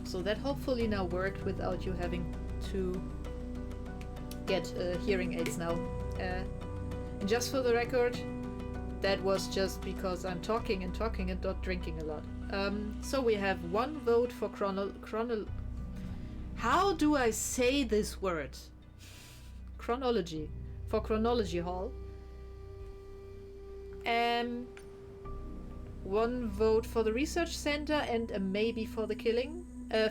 So that hopefully now worked without you having to get hearing aids now. And just for the record, that was just because I'm talking and not drinking a lot. So we have one vote for How do I say this word? Chronology. For Chronology Hall. One vote for the Research Center and a maybe for the killing.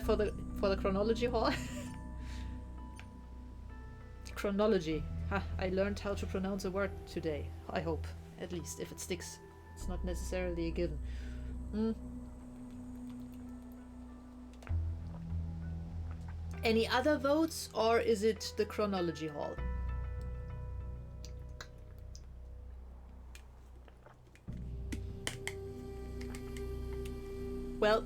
For the Chronology Hall. Chronology. Ha, I learned how to pronounce a word today. I hope. At least, if it sticks. It's not necessarily a given. Any other votes, or is it the Chronology Hall? Well,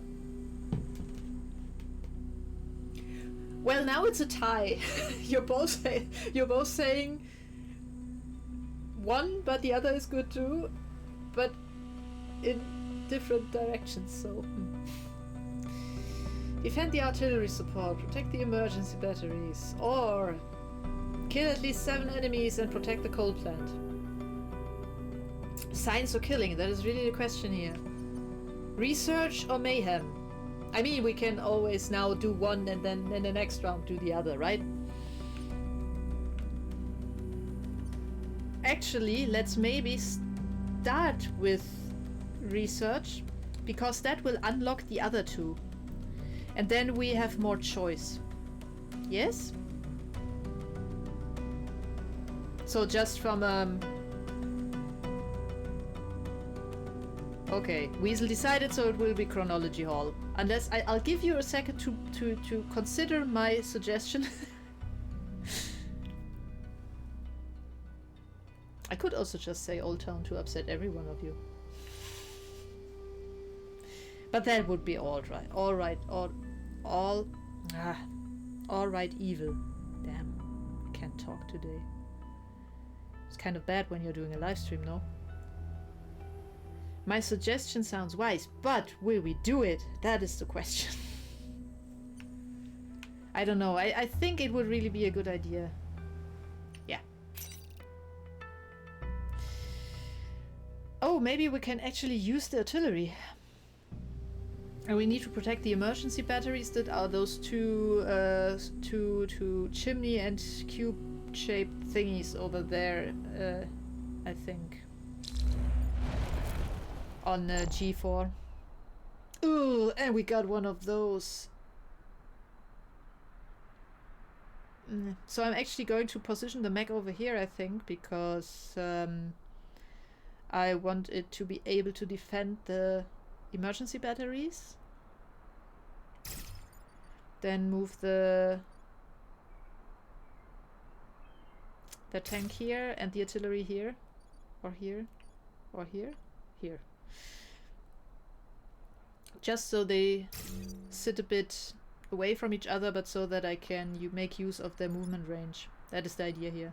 now it's a tie. You're both saying one, but the other is good too, but in different directions. So defend the artillery support, protect the emergency batteries, or kill at least 7 enemies and protect the coal plant. Science or killing? That is really the question here. Research or mayhem? I mean, we can always now do one and then in the next round do the other, right? Actually, let's maybe start with research, because that will unlock the other two. And then we have more choice. Yes? So just from okay, Weasel decided, so it will be Chronology Hall. Unless I'll give you a second to consider my suggestion. I could also just say Old Town to upset every one of you. But that would be all right, all right, evil. Damn, I can't talk today. It's kind of bad when you're doing a live stream, no? My suggestion sounds wise, but will we do it? That is the question. I don't know. I think it would really be a good idea. Yeah. Oh, maybe we can actually use the artillery. And we need to protect the emergency batteries that are those two chimney and cube-shaped thingies over there, I think. On G4. Ooh, and we got one of those. So I'm actually going to position the mech over here, I think, because I want it to be able to defend the emergency batteries. Then move the tank here and the artillery here. Or here. Or here. Here. Just so they sit a bit away from each other, but so that I can make use of their movement range. That is the idea here.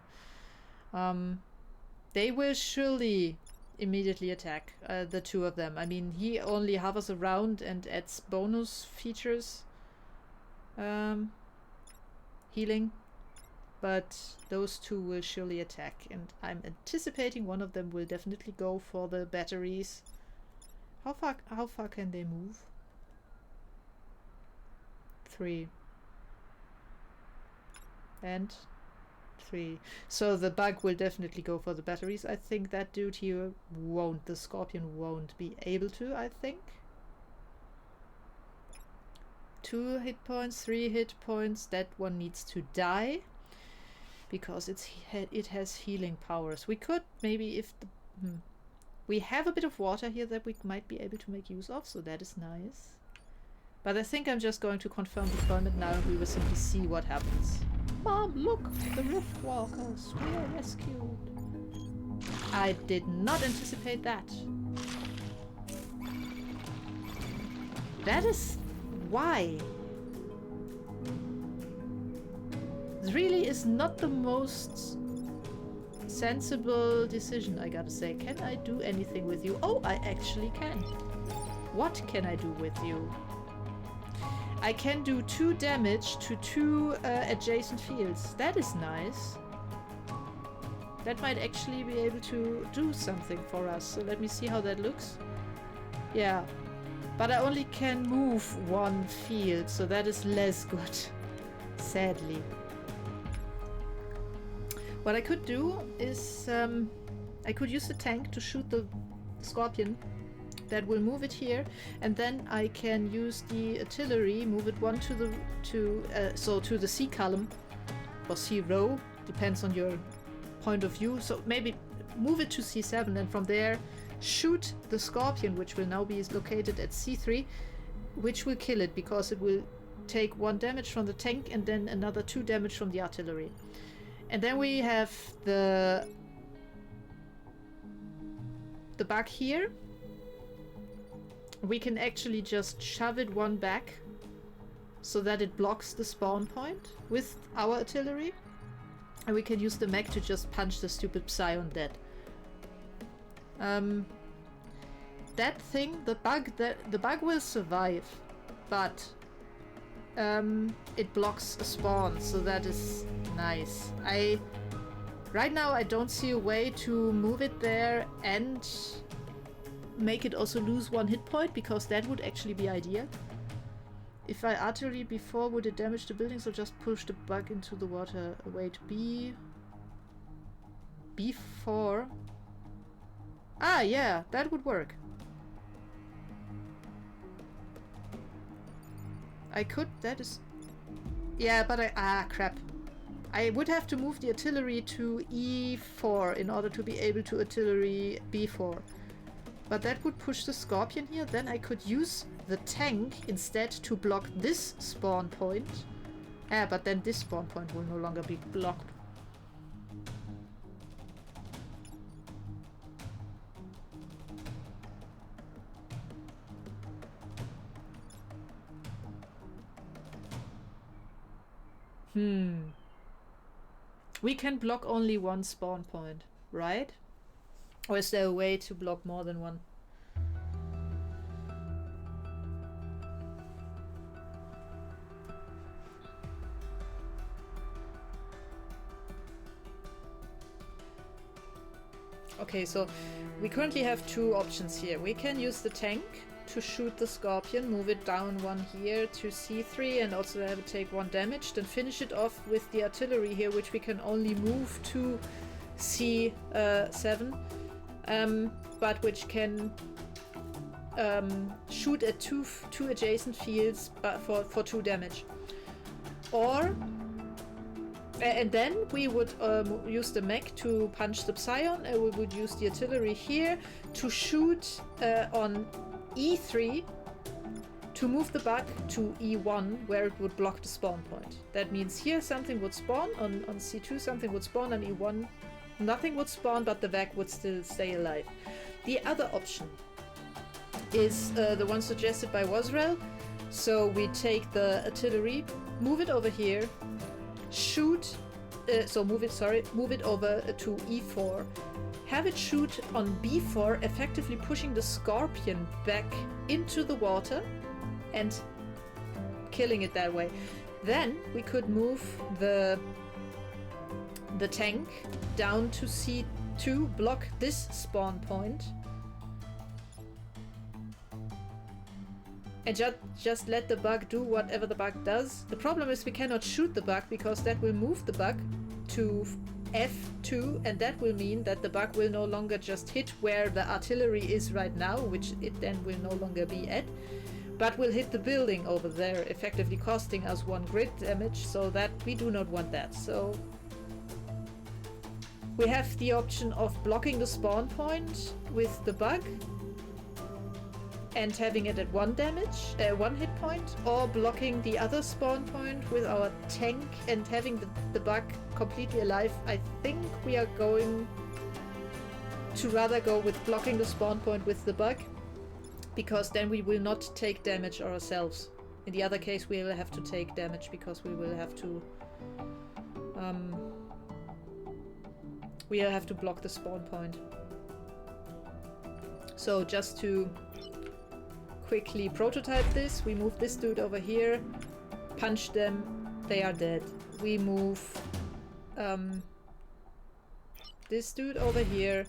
They will surely immediately attack, the two of them. I mean, he only hovers around and adds bonus features. Healing. But those two will surely attack, and I'm anticipating one of them will definitely go for the batteries. How far can they move? 3. And 3. So the bug will definitely go for the batteries. I think that dude here won't. The scorpion won't be able to, I think. 2 hit points, 3 hit points. That one needs to die. Because it has healing powers. We could maybe, if the... We have a bit of water here that we might be able to make use of, so that is nice. But I think I'm just going to confirm deployment now, and we will simply see what happens. Mom, look! The Rift Walkers! We are rescued! I did not anticipate that. That is... why? This really is not the most sensible decision, I gotta say. Can I do anything with you? Oh, I actually can. What can I do with you? I can do 2 damage to 2 adjacent fields. That is nice. That might actually be able to do something for us. So let me see how that looks. Yeah. But I only can move 1 field, so that is less good. Sadly. What I could do is I could use the tank to shoot the scorpion. That will move it here, and then I can use the artillery, move it 1 to the C column or C row, depends on your point of view. So maybe move it to C7, and from there shoot the scorpion, which will now be located at C3, which will kill it because it will take 1 damage from the tank and then another 2 damage from the artillery. And then we have the bug here. We can actually just shove it 1 back so that it blocks the spawn point with our artillery. And we can use the mech to just punch the stupid Psion dead. That thing, the bug will survive, but it blocks a spawn, so that is nice. Right now I don't see a way to move it there and make it also lose 1 hit point, because that would actually be ideal. If I artillery before, would it damage the buildings or just push the bug into the water? Wait, B4. Ah, yeah, that would work. I could, that is... Yeah, but crap. I would have to move the artillery to E4 in order to be able to artillery B4. But that would push the scorpion here. Then I could use the tank instead to block this spawn point. But then this spawn point will no longer be blocked. We can block only 1 spawn point, right? Or is there a way to block more than 1? Okay, so we currently have 2 options here. We can use the tank to shoot the scorpion, move it down 1 here to C3 and also have it take 1 damage, then finish it off with the artillery here, which we can only move to C7, but which can shoot at two adjacent fields for 2 damage. Or and then we would use the mech to punch the Psion, and we would use the artillery here to shoot on E3 to move the bug to E1, where it would block the spawn point. That means here something would spawn, on C2 something would spawn, on E1 nothing would spawn, but the Vec would still stay alive. The other option is the one suggested by Wazrel. So we take the artillery, move it over here, shoot, move it over to E4, have it shoot on B4, effectively pushing the Scorpion back into the water and killing it that way. Then we could move the tank down to C2, block this spawn point, and just let the bug do whatever the bug does. The problem is we cannot shoot the bug because that will move the bug to F2, and that will mean that the bug will no longer just hit where the artillery is right now, which it then will no longer be at, but will hit the building over there, effectively costing us 1 grid damage, so that we do not want that. So we have the option of blocking the spawn point with the bug and having it at 1 hit point, or blocking the other spawn point with our tank and having the bug completely alive. I think we are going to rather go with blocking the spawn point with the bug, because then we will not take damage ourselves. In the other case, we will have to take damage because we will have to block the spawn point. So just to quickly prototype this, we move this dude over here, punch them, they are dead. We move this dude over here,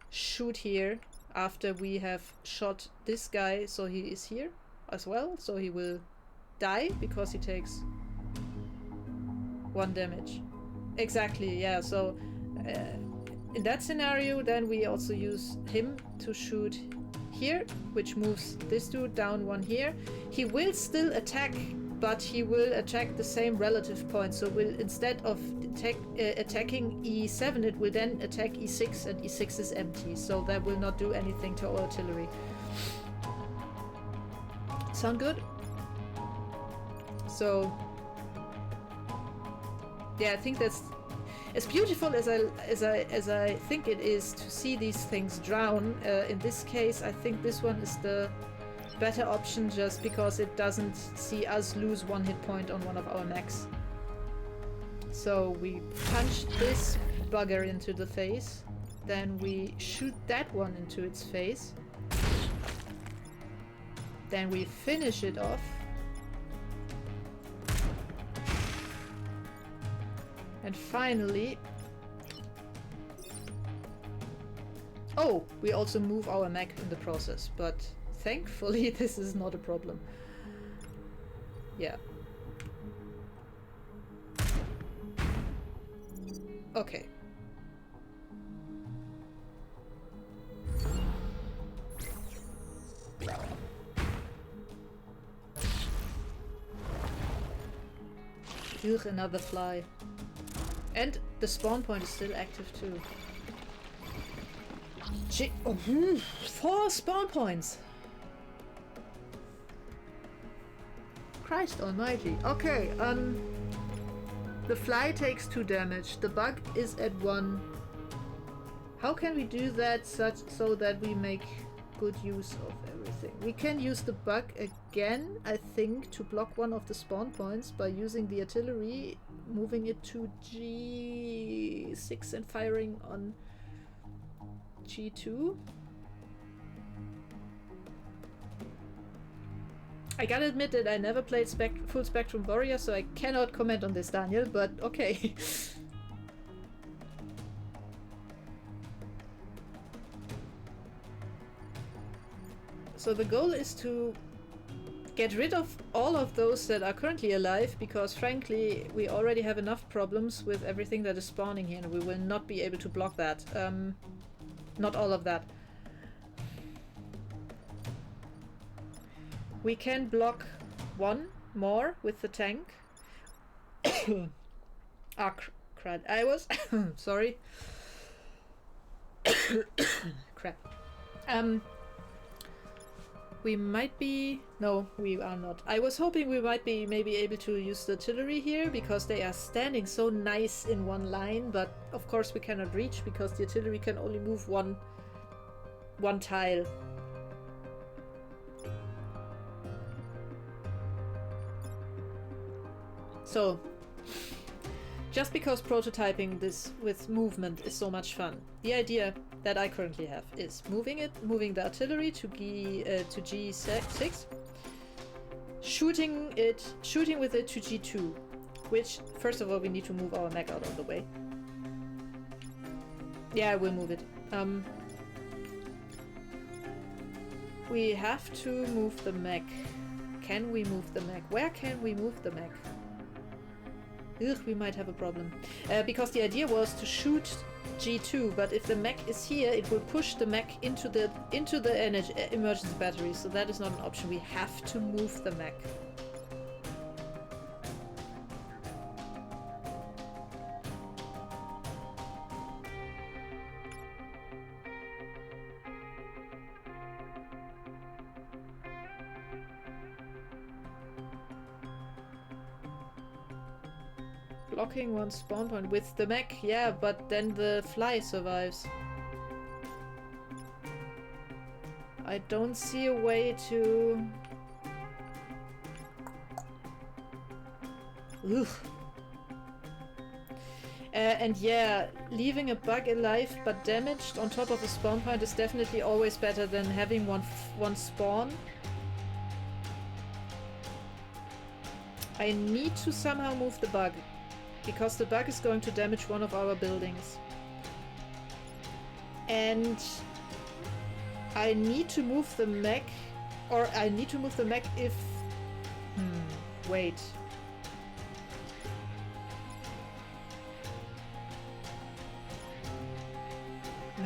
shoot here after we have shot this guy, so he is here as well, so he will die because he takes 1 damage. Exactly, yeah, so in that scenario then we also use him to shoot here, which moves this dude down 1 here. He will still attack, but he will attack the same relative point, so will, instead of attacking E7, it will then attack E6, and E6 is empty, so that will not do anything to our artillery. Sound good? So yeah, I think that's as beautiful as I think it is to see these things drown. In this case, I think this one is the better option, just because it doesn't see us lose 1 hit point on one of our mechs. So we punch this bugger into the face, then we shoot that one into its face, then we finish it off, and finally, oh, we also move our mech in the process, but thankfully this is not a problem. Yeah. Okay. Ugh, another fly. And the spawn point is still active too. 4 spawn points! Christ almighty. Okay, the fly takes 2 damage. The bug is at 1. How can we do that so that we make good use of everything? We can use the bug again, I think, to block one of the spawn points by using the artillery, moving it to G6 and firing on G2. I gotta admit that I never played Full Spectrum Warrior, so I cannot comment on this, Daniel, but okay. So the goal is to get rid of all of those that are currently alive, because frankly we already have enough problems with everything that is spawning here, and we will not be able to block that. Not all of that. We can block 1 more with the tank. Ah, crap. I was... sorry. Crap. We might be... No, we are not. I was hoping we might be maybe able to use the artillery here, because they are standing so nice in one line, but of course we cannot reach, because the artillery can only move one tile. So, just because prototyping this with movement is so much fun, the idea that I currently have is moving the artillery to G6, shooting with it to G2, which, first of all, we need to move our mech out of the way. Yeah, I will move it. We have to move the mech. Can we move the mech? Where can we move the mech? Ugh, we might have a problem. Because the idea was to shoot G2, but if the mech is here, it will push the mech into the emergency battery, so that is not an option. We have to move the mech. Blocking one spawn point with the mech, yeah, but then the fly survives. I don't see a way to... Ugh. And yeah, leaving a bug alive but damaged on top of a spawn point is definitely always better than having one spawn. I need to somehow move the bug, because the bug is going to damage one of our buildings. And I need to move the mech, or I need to move the mech if... wait.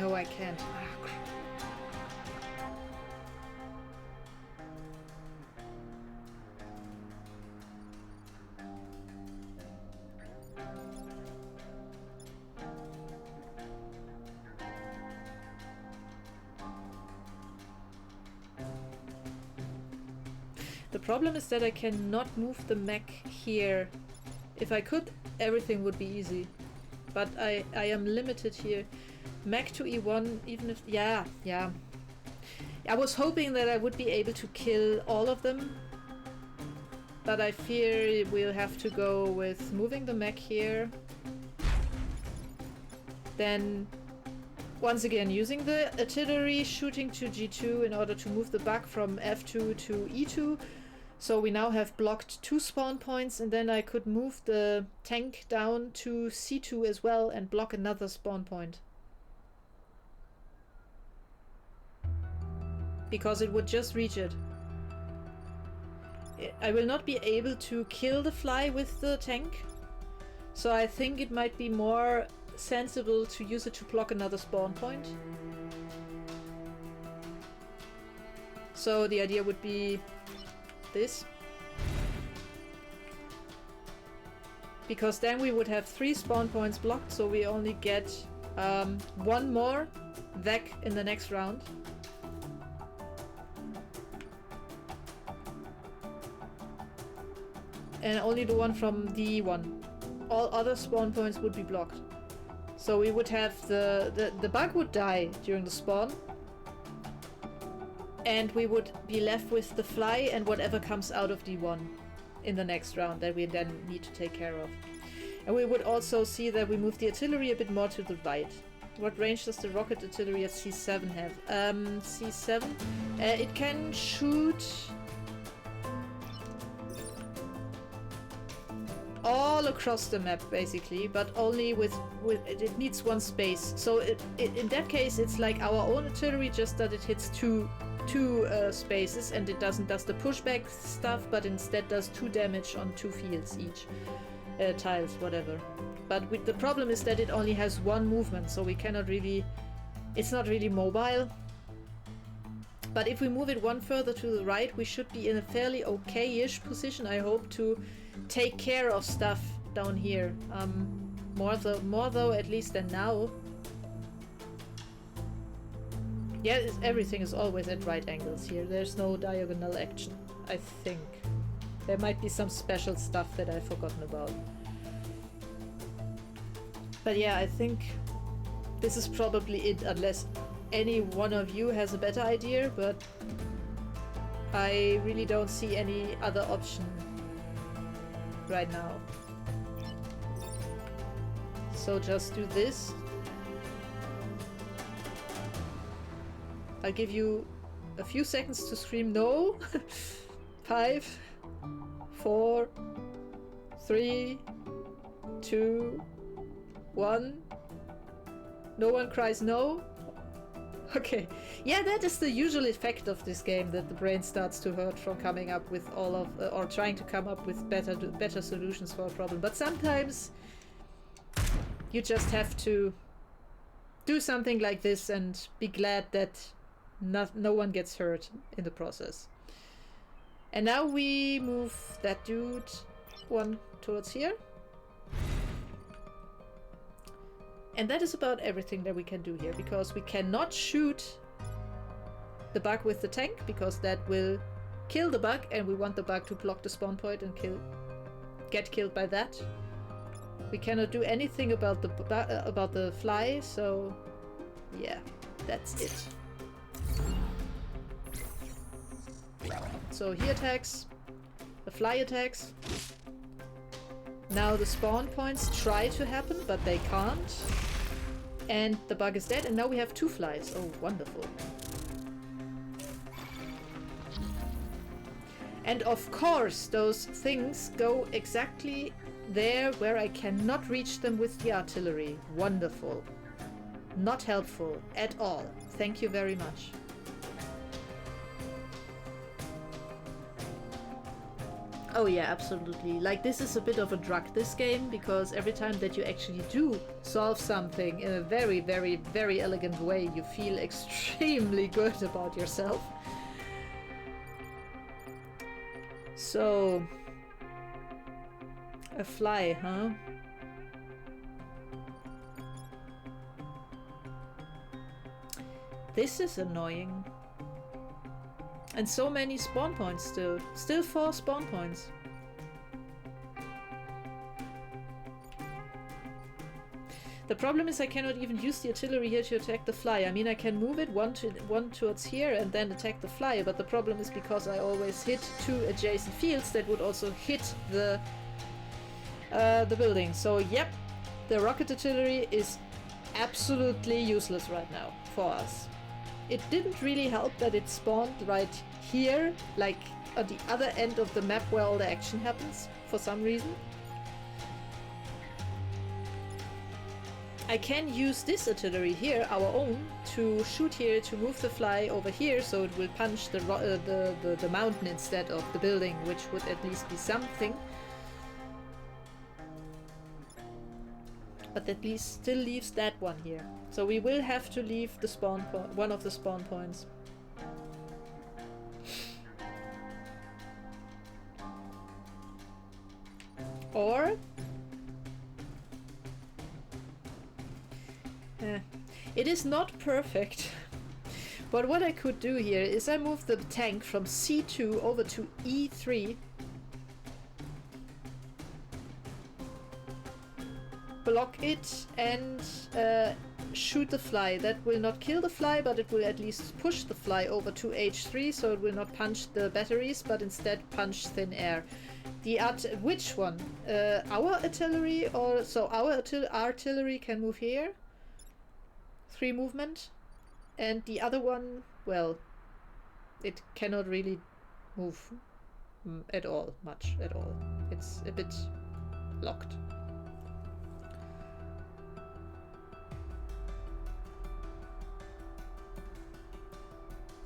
No, I can't. The problem is that I cannot move the mech here. If I could, everything would be easy. But I am limited here. Mech to E1, even if... Yeah. I was hoping that I would be able to kill all of them. But I fear we'll have to go with moving the mech here. Then, once again, using the artillery, shooting to G2 in order to move the bug from F2 to E2. So we now have blocked 2 spawn points, and then I could move the tank down to C2 as well and block another spawn point. Because it would just reach it. I will not be able to kill the fly with the tank, so I think it might be more sensible to use it to block another spawn point. So the idea would be this. Because then we would have 3 spawn points blocked, so we only get 1 more VEC in the next round. And only the one from D1. All other spawn points would be blocked. So we would have the bug would die during the spawn. And we would be left with the fly and whatever comes out of D1 in the next round that we then need to take care of. And we would also see that we move the artillery a bit more to the right. What range does the rocket artillery at C7 have? C7? It can shoot all across the map basically, but only with it needs 1 space. So in that case it's like our own artillery, just that it hits two spaces, and it doesn't does the pushback stuff, but instead does 2 damage on 2 fields each. Tiles, whatever. But the problem is that it only has 1 movement, so we cannot really... It's not really mobile. But if we move it 1 further to the right, we should be in a fairly okay-ish position, I hope, to take care of stuff down here. More though, at least than now. Yeah, everything is always at right angles here. There's no diagonal action, I think. There might be some special stuff that I've forgotten about. But yeah, I think this is probably it, unless any one of you has a better idea, but I really don't see any other option. right now. So just do this. I'll give you a few seconds to scream no. 5, 4, 3, 2, 1. No one cries no. Okay. Yeah, that is the usual effect of this game, that the brain starts to hurt from coming up with all of, or trying to come up with better solutions for a problem. But sometimes you just have to do something like this and be glad that no one gets hurt in the process. And now we move that dude one towards here. And that is about everything that we can do here, because we cannot shoot the bug with the tank, because that will kill the bug, and we want the bug to block the spawn point and get killed by that. We cannot do anything about the fly, so yeah, that's it. So he attacks, the fly attacks. Now the spawn points try to happen, but they can't. And the bug is dead, and now we have 2 flies. Oh, wonderful. And of course, those things go exactly there where I cannot reach them with the artillery. Wonderful. Not helpful at all. Thank you very much. Oh yeah, absolutely. Like, this is a bit of a drug, this game, because every time that you actually do solve something in a very, very, very elegant way, you feel extremely good about yourself. So, a fly, huh? This is annoying. And so many spawn points still. Still 4 spawn points. The problem is I cannot even use the artillery here to attack the fly. I mean, I can move it one towards here and then attack the fly, but the problem is because I always hit 2 adjacent fields that would also hit the building. So yep, the rocket artillery is absolutely useless right now for us. It didn't really help that it spawned right here, like at the other end of the map where all the action happens, for some reason. I can use this artillery here, our own, to shoot here, to move the fly over here, so it will punch the mountain instead of the building, which would at least be something. But at least still leaves that one here. So we will have to leave the spawn one of the spawn points. Or it is not perfect. But what I could do here is I move the tank from C2 over to E3. Block it and shoot the fly. That will not kill the fly, but it will at least push the fly over to H3, so it will not punch the batteries, but instead punch thin air. Which one? Our artillery, or so our artillery can move here. 3 movement. And the other one, well, it cannot really move at all, much at all. It's a bit locked.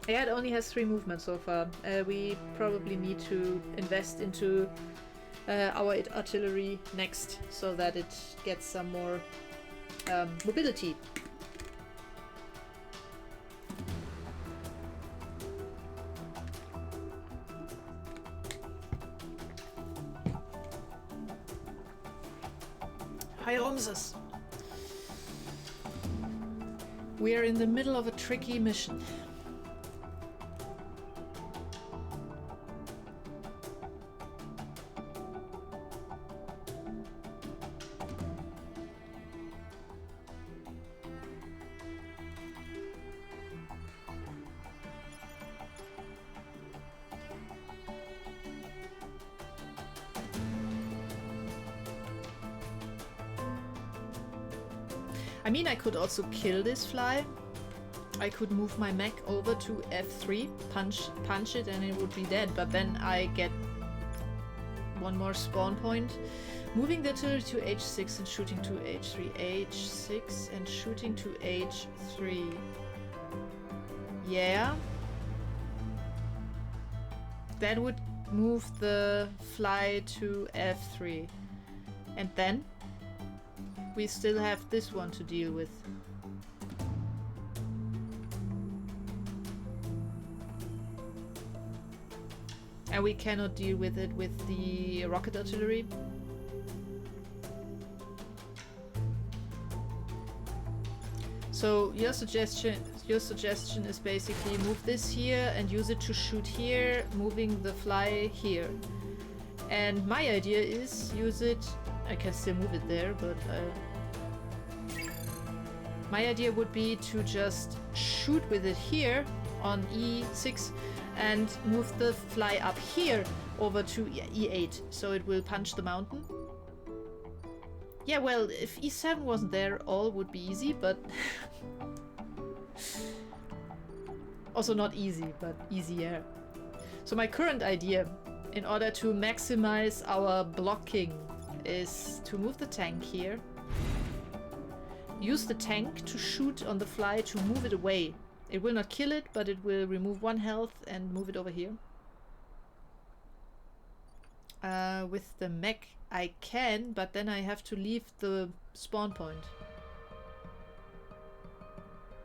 Yeah, it only has 3 movements so far. We probably need to invest into our artillery next, so that it gets some more mobility. Hi Ramses! We are in the middle of a tricky mission. I mean, I could also kill this fly. I could move my mech over to F3, punch it, and it would be dead. But then I get one more spawn point. Moving the artillery to H6 and shooting to H3. H6 and shooting to H3. Yeah. That would move the fly to F3. And then we still have this one to deal with. And we cannot deal with it with the rocket artillery. So your suggestion is basically move this here and use it to shoot here, moving the fly here. And my idea is use it. I can still move it there, but my idea would be to just shoot with it here on E6 and move the fly up here over to E8, so it will punch the mountain. Yeah, well, if E7 wasn't there, all would be easy, but also not easy, but easier. So my current idea, in order to maximize our blocking, is to move the tank here. Use the tank to shoot on the fly to move it away. It will not kill it, but it will remove 1 health and move it over here. With the mech I can, but then I have to leave the spawn point.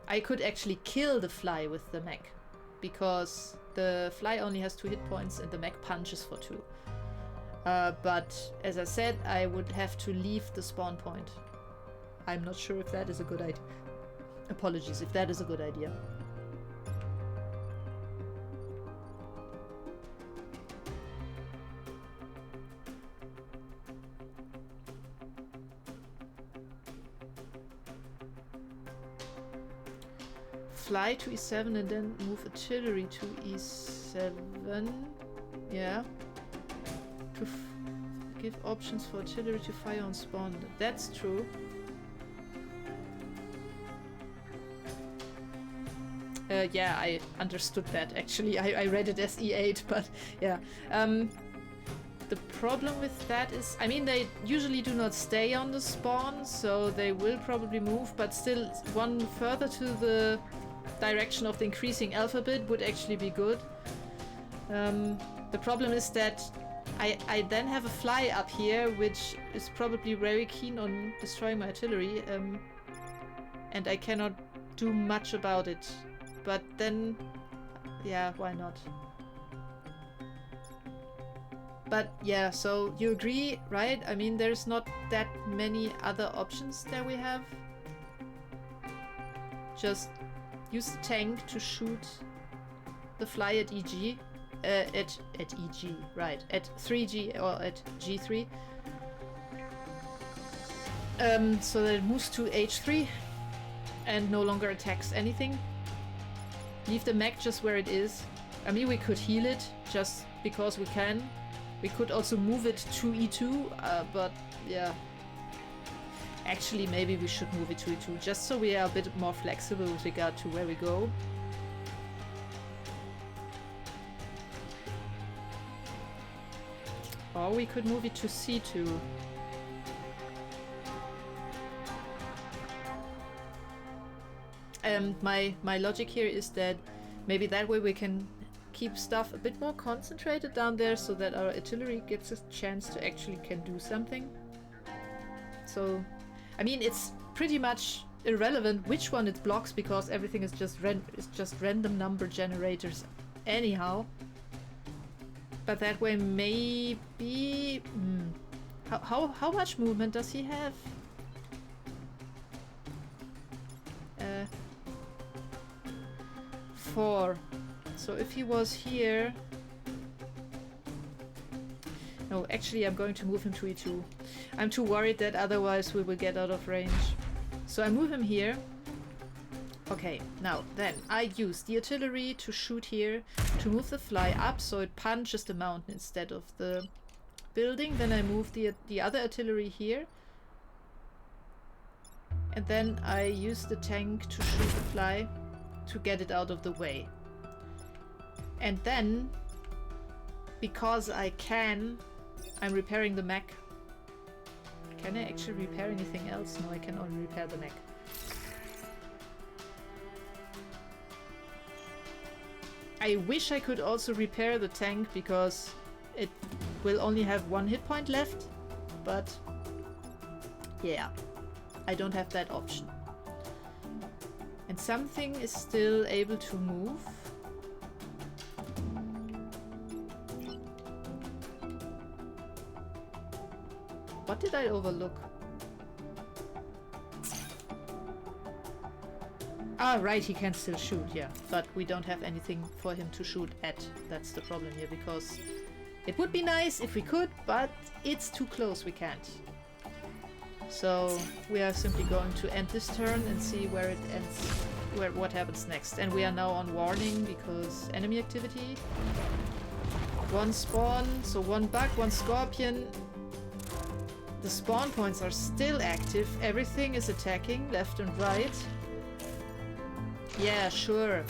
I could actually kill the fly with the mech, because the fly only has 2 hit points and the mech punches for 2. But as I said, I would have to leave the spawn point. I'm not sure if that is a good idea. Apologies if that is a good idea. Fly to E7 and then move artillery to E7. Yeah. To give options for artillery to fire on spawn. That's true. Yeah, I understood that actually. I read it as E8, but yeah. The problem with that is, I mean, they usually do not stay on the spawn, so they will probably move, but still one further to the direction of the increasing alphabet would actually be good. The problem is that I then have a fly up here, which is probably very keen on destroying my artillery, and I cannot do much about it. But then, yeah, why not? But yeah, so you agree, right? I mean, there's not that many other options that we have. Just use the tank to shoot the fly at EG. At EG, right. At 3G or at G3. So that it moves to H3 and no longer attacks anything. Leave the mech just where it is. I mean, we could heal it just because we can. We could also move it to E2, but yeah. Actually, maybe we should move it to E2, just so we are a bit more flexible with regard to where we go. Or we could move it to C2. My logic here is that maybe that way we can keep stuff a bit more concentrated down there, so that our artillery gets a chance to actually can do something. So, I mean, it's pretty much irrelevant which one it blocks, because everything is just random number generators anyhow. But that way maybe... How much movement does he have? 4. So if he was here... No, actually I'm going to move him to E2. I'm too worried that otherwise we will get out of range. So I move him here. Okay, now then I use the artillery to shoot here, to move the fly up so it punches the mountain instead of the building. Then I move the other artillery here. And then I use the tank to shoot the fly to get it out of the way. And then, because I can, I'm repairing the mech. Can I actually repair anything else? No, I can only repair the mech. I wish I could also repair the tank because it will only have 1 hit point left, but yeah, I don't have that option. And something is still able to move. What did I overlook? Ah, right, he can still shoot, yeah. But we don't have anything for him to shoot at. That's the problem here, because it would be nice if we could, but it's too close, we can't. So we are simply going to end this turn and see where it ends, what happens next. And we are now on warning because enemy activity. 1 spawn, so 1 bug, 1 scorpion. The spawn points are still active. Everything is attacking left and right. Yeah, sure.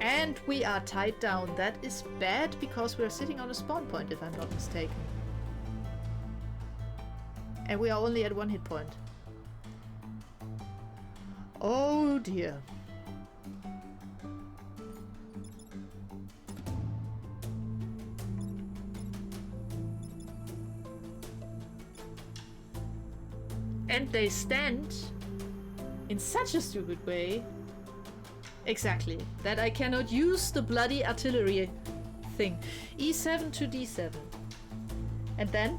And we are tied down. That is bad because we are sitting on a spawn point, if I'm not mistaken. And we are only at 1 hit point. Oh dear. And they stand in such a stupid way. Exactly. That I cannot use the bloody artillery thing. E7 to D7. And then?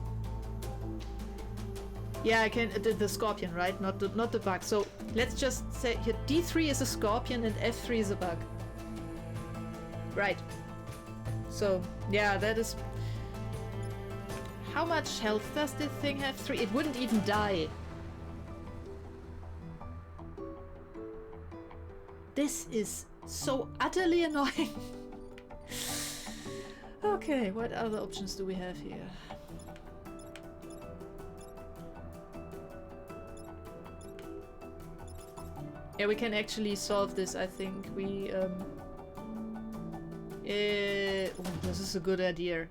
Yeah, I can. The scorpion, right? Not the bug. So let's just say here D3 is a scorpion and F3 is a bug. Right. So yeah, that is. How much health does this thing have? 3. It wouldn't even die. This is so utterly annoying. Okay, what other options do we have here? Yeah, we can actually solve this, I think. We, oh, this is a good idea.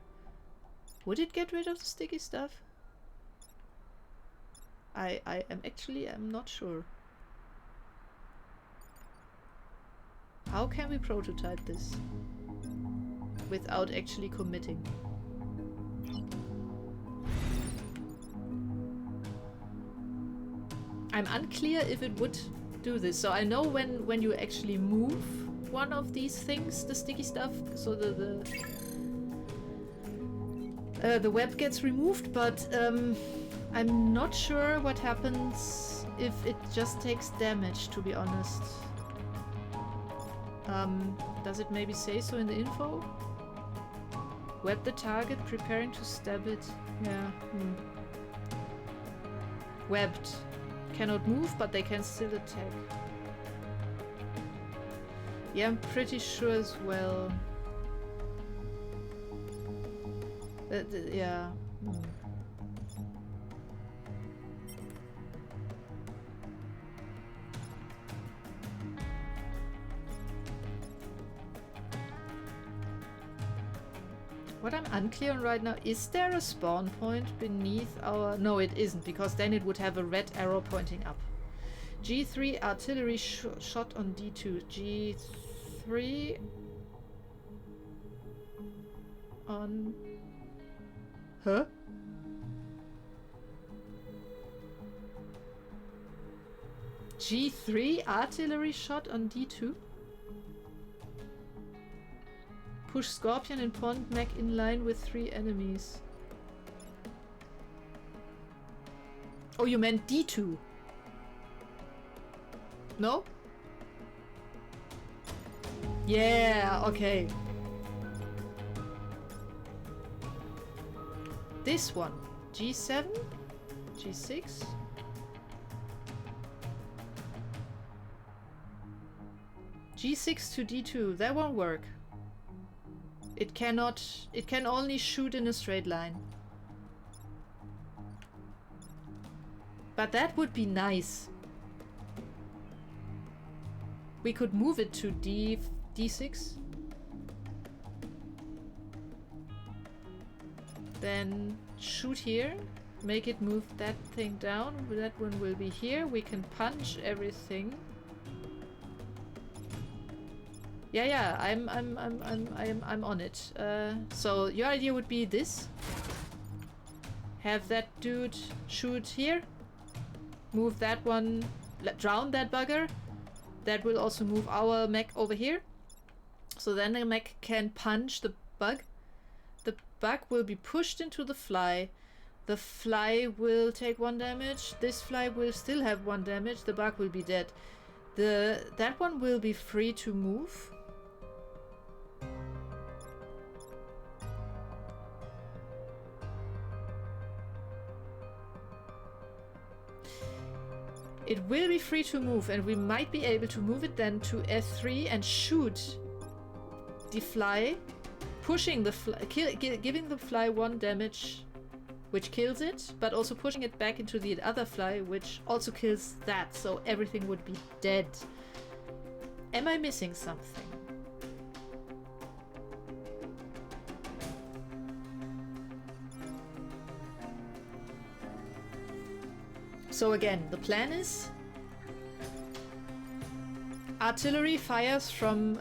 Would it get rid of the sticky stuff? I am not sure. How can we prototype this without actually committing? I'm unclear if it would do this. So I know when you actually move one of these things, the sticky stuff, so the web gets removed, but I'm not sure what happens if it just takes damage, to be honest. Does it maybe say so in the info? Web the target, preparing to stab it. Yeah. Webbed. Cannot move, but they can still attack. Yeah, I'm pretty sure as well. Yeah. What I'm unclear on right now, is there a spawn point beneath our... No, it isn't, because then it would have a red arrow pointing up. G3 artillery shot on D2. G3 on... Huh? G3 artillery shot on D2? Push Scorpion and Pond Mech in line with 3 enemies. Oh, you meant D2? No? Yeah, okay. This one. G7? G6? G6 to D2. That won't work. It cannot... It can only shoot in a straight line. But that would be nice. We could move it to D6. Then shoot here. Make it move that thing down. That one will be here. We can punch everything. Yeah, I'm on it. So your idea would be this. Have that dude shoot here. Move that one. Drown that bugger. That will also move our mech over here. So then the mech can punch the bug. The bug will be pushed into the fly. The fly will take 1 damage. This fly will still have 1 damage. The bug will be dead. That one will be free to move. It will be free to move, and we might be able to move it then to F3 and shoot the fly, pushing the fly, giving the fly 1 damage, which kills it, but also pushing it back into the other fly, which also kills that, so everything would be dead. Am I missing something? So again, the plan is artillery fires from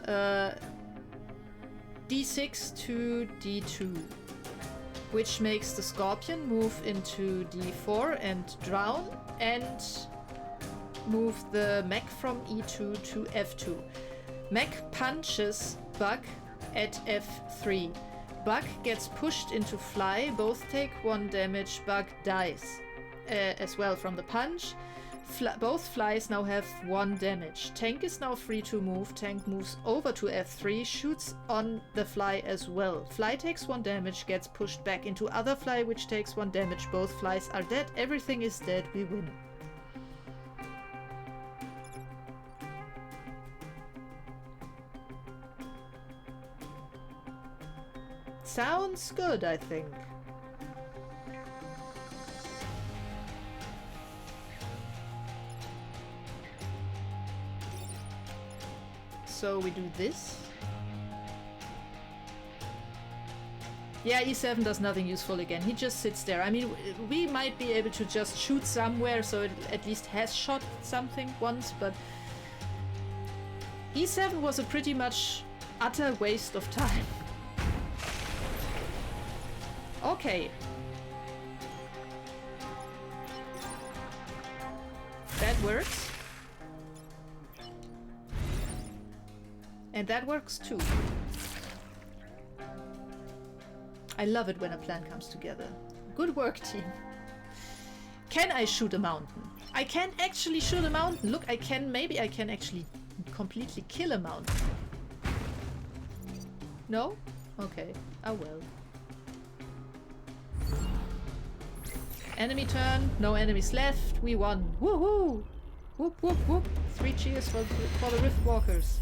D6 to D2, which makes the Scorpion move into D4 and drown, and move the mech from E2 to F2. Mech punches Bug at F3. Bug gets pushed into fly, both take 1 damage, Bug dies. As well from the punch. Both flies now have 1 damage. Tank is now free to move. Tank moves over to F3, shoots on the fly as well. Fly takes 1 damage, gets pushed back into other fly, which takes 1 damage. Both flies are dead. Everything is dead. We win. Sounds good, I think. So we do this. Yeah, E7 does nothing useful again. He just sits there. I mean, we might be able to just shoot somewhere, so it at least has shot something once, but E7 was a pretty much utter waste of time. Okay. That works. And that works too. I love it when a plan comes together. Good work, team. Can I shoot a mountain? I can actually shoot a mountain. Look, maybe I can actually completely kill a mountain. No? Okay. Oh well. Enemy turn. No enemies left. We won. Woohoo! Whoop, whoop, whoop. 3 cheers for the Riftwalkers.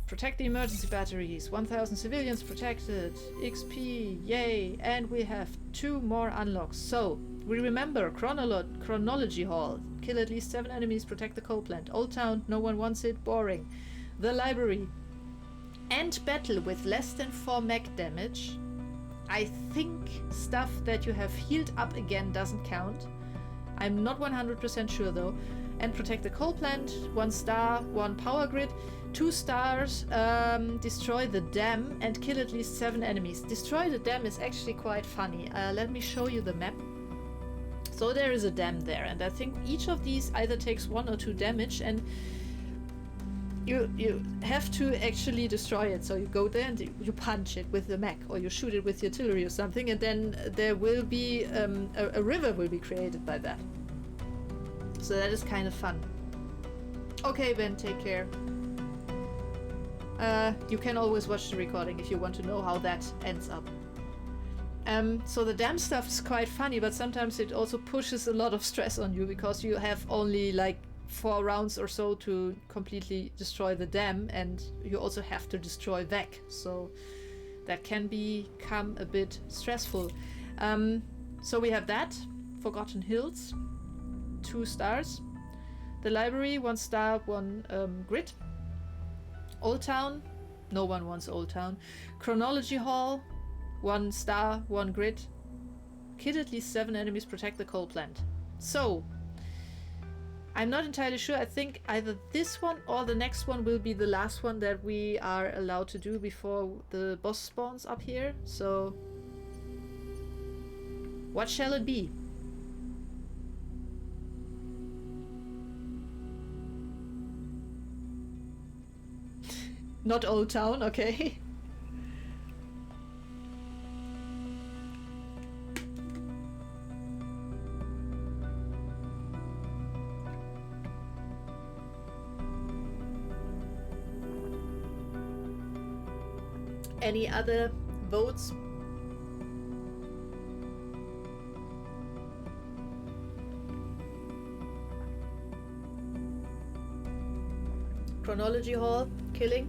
Protect the emergency batteries. 1,000 civilians protected. XP, yay! And we have 2 more unlocks. So, we remember Chronology Hall. Kill at least 7 enemies, protect the coal plant. Old Town, no one wants it, boring. The library. End battle with less than 4 mech damage. I think stuff that you have healed up again doesn't count. I'm not 100% sure though. And protect the coal plant. 1 star, 1 power grid. 2 stars, destroy the dam and kill at least 7 enemies. Destroy the dam is actually quite funny. Let me show you the map. So there is a dam there, and I think each of these either takes 1 or 2 damage, and you have to actually destroy it. So you go there and you punch it with the mech, or you shoot it with the artillery or something, and then there will be a river will be created by that. So that is kind of fun. Okay, Ben, take care. You can always watch the recording if you want to know how that ends up. So the dam stuff is quite funny, but sometimes it also pushes a lot of stress on you, because you have only like 4 rounds or so to completely destroy the dam, and you also have to destroy Vec, so that can become a bit stressful. So we have that, Forgotten Hills. 2 stars. The library, 1 star, 1 grid. Old Town, no one wants Old Town. Chronology Hall, 1 star, 1 grid. Kid at least 7 enemies, protect the coal plant. So, I'm not entirely sure. I think either this one or the next one will be the last one that we are allowed to do before the boss spawns up here. So, what shall it be? Not Old Town, okay. Any other votes? Chronology Hall, killing.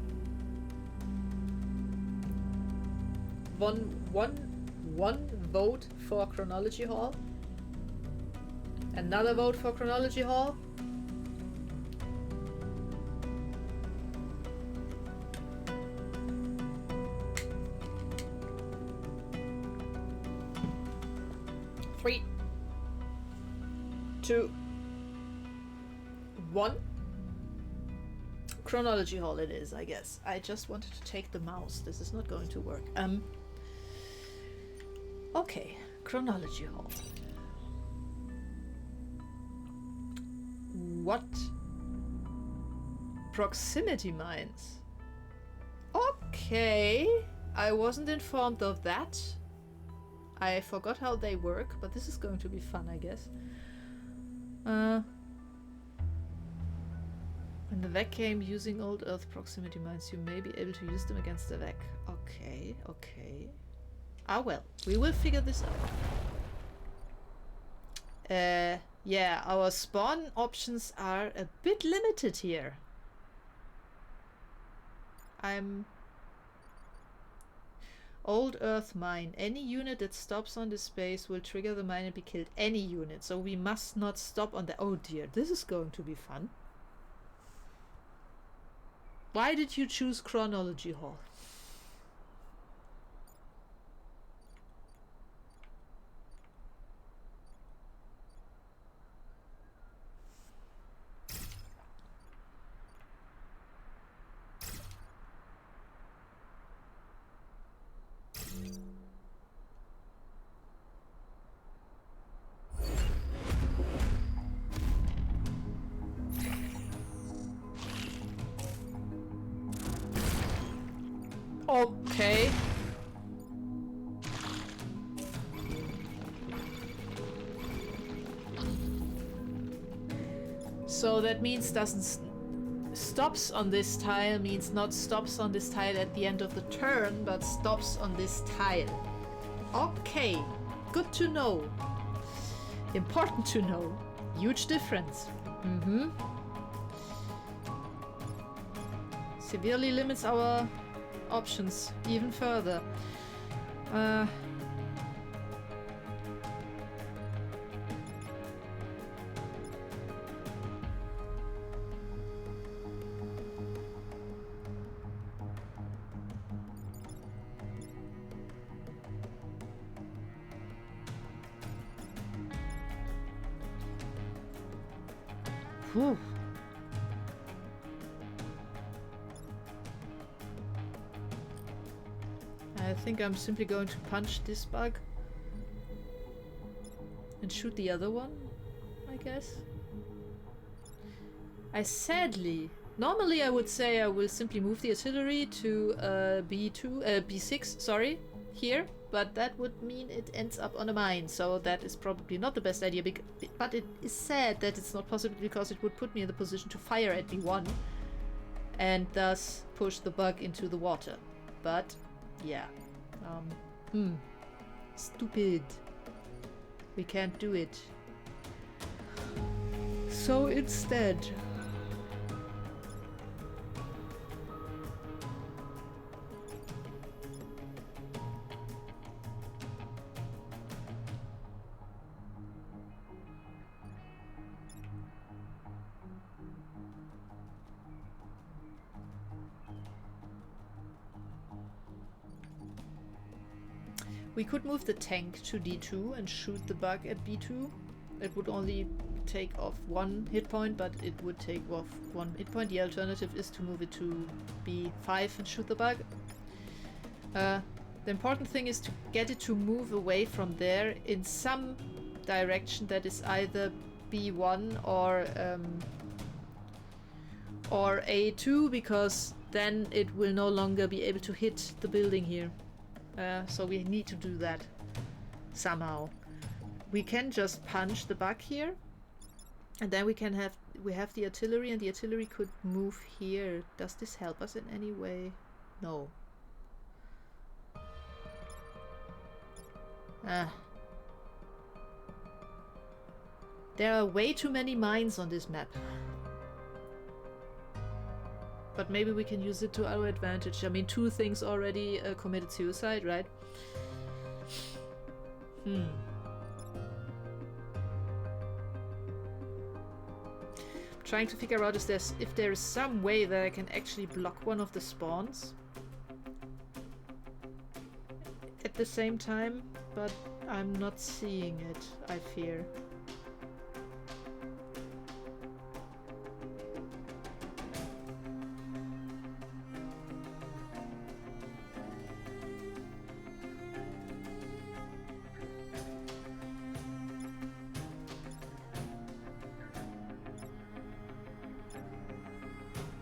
One vote for Chronology Hall. Another vote for Chronology Hall. Three, 2, 1. Chronology Hall it is, I guess. I just wanted to take the mouse. This is not going to work. Okay, Chronology Hall. What? Proximity mines. Okay, I wasn't informed of that. I forgot how they work, but this is going to be fun, I guess. When the VEC came using Old Earth proximity mines, you may be able to use them against the VEC. Okay, okay. Ah well, we will figure this out. Yeah, our spawn options are a bit limited here. Old Earth mine. Any unit that stops on this space will trigger the mine and be killed. Any unit. So we must not stop on the... Oh dear, this is going to be fun. Why did you choose Chronology Hall? Okay. So that means stops on this tile means not stops on this tile at the end of the turn, but stops on this tile. Okay, good to know. Important to know. Huge difference. Severely limits our options even further. Whew. I think I'm simply going to punch this bug and shoot the other one, I guess. Normally I would say I will simply move the artillery to B6, sorry, here, but that would mean it ends up on a mine, so that is probably not the best idea, but it is sad that it's not possible because it would put me in the position to fire at B1 and thus push the bug into the water. But yeah. Stupid. We can't do it. So instead... We could move the tank to D2 and shoot the bug at B2. It would only take off 1 hit point, but it would take off 1 hit point. The alternative is to move it to B5 and shoot the bug. The important thing is to get it to move away from there in some direction that is either B1 or A2, because then it will no longer be able to hit the building here. So we need to do that somehow. We can just punch the bug here, and then we have the artillery, and the artillery could move here. Does this help us in any way? No. There are way too many mines on this map. But maybe we can use it to our advantage. I mean, 2 things already committed suicide, right? Trying to figure out if there is some way that I can actually block one of the spawns at the same time, but I'm not seeing it, I fear.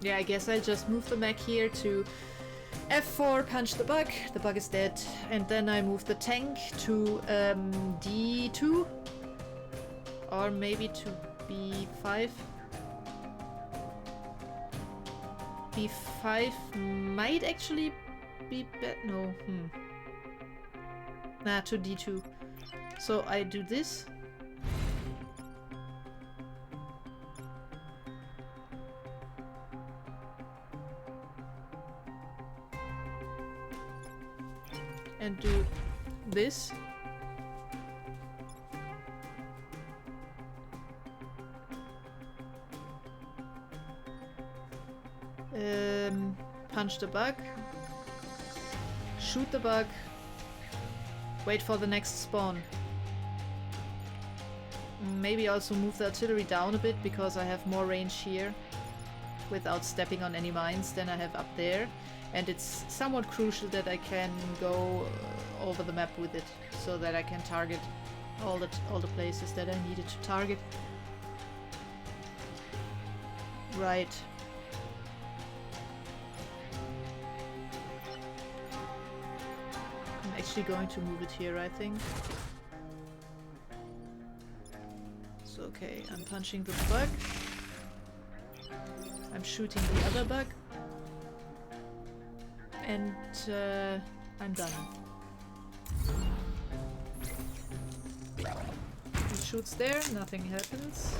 Yeah, I guess I'll just move the mech here to F4, punch the bug is dead, and then I move the tank to D2, or maybe to B5. B5 might actually be better. No, Nah, to D2. So I do this. And do this. Punch the bug. Shoot the bug. Wait for the next spawn. Maybe also move the artillery down a bit, because I have more range here without stepping on any mines than I have up there. And it's somewhat crucial that I can go over the map with it, so that I can target all the places that I needed to target. Right. I'm actually going to move it here, I think. So okay, I'm punching the bug. I'm shooting the other bug. And I'm done. He shoots there, nothing happens.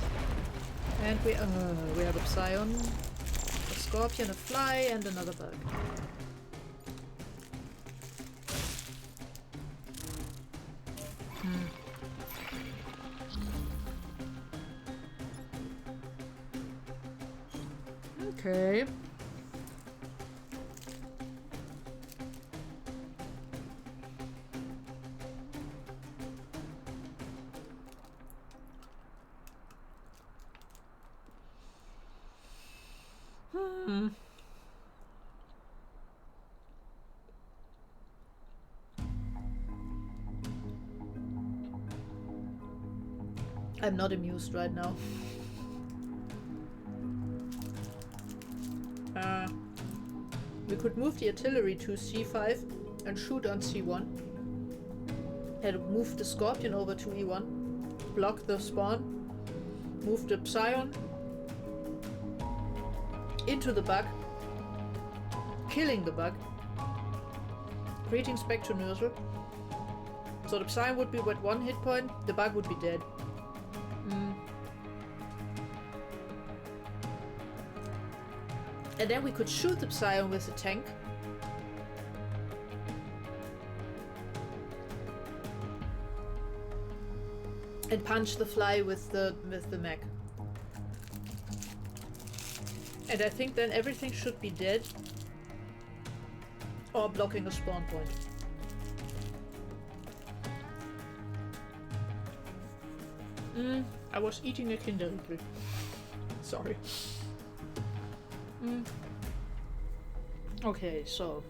And we have a Psion, a Scorpion, a Fly, and another bug. Okay. I'm not amused right now. We could move the artillery to C5 and shoot on C1. And move the Scorpion over to E1. Block the spawn. Move the Psion into the bug. Killing the bug. Greetings back to Nursel. So the Psion would be at 1 hit point, the bug would be dead. And then we could shoot the Psion with the tank. And punch the Fly with the mech. And I think then everything should be dead. Or blocking a spawn point. I was eating a Kinder Riegel. Sorry. Okay, so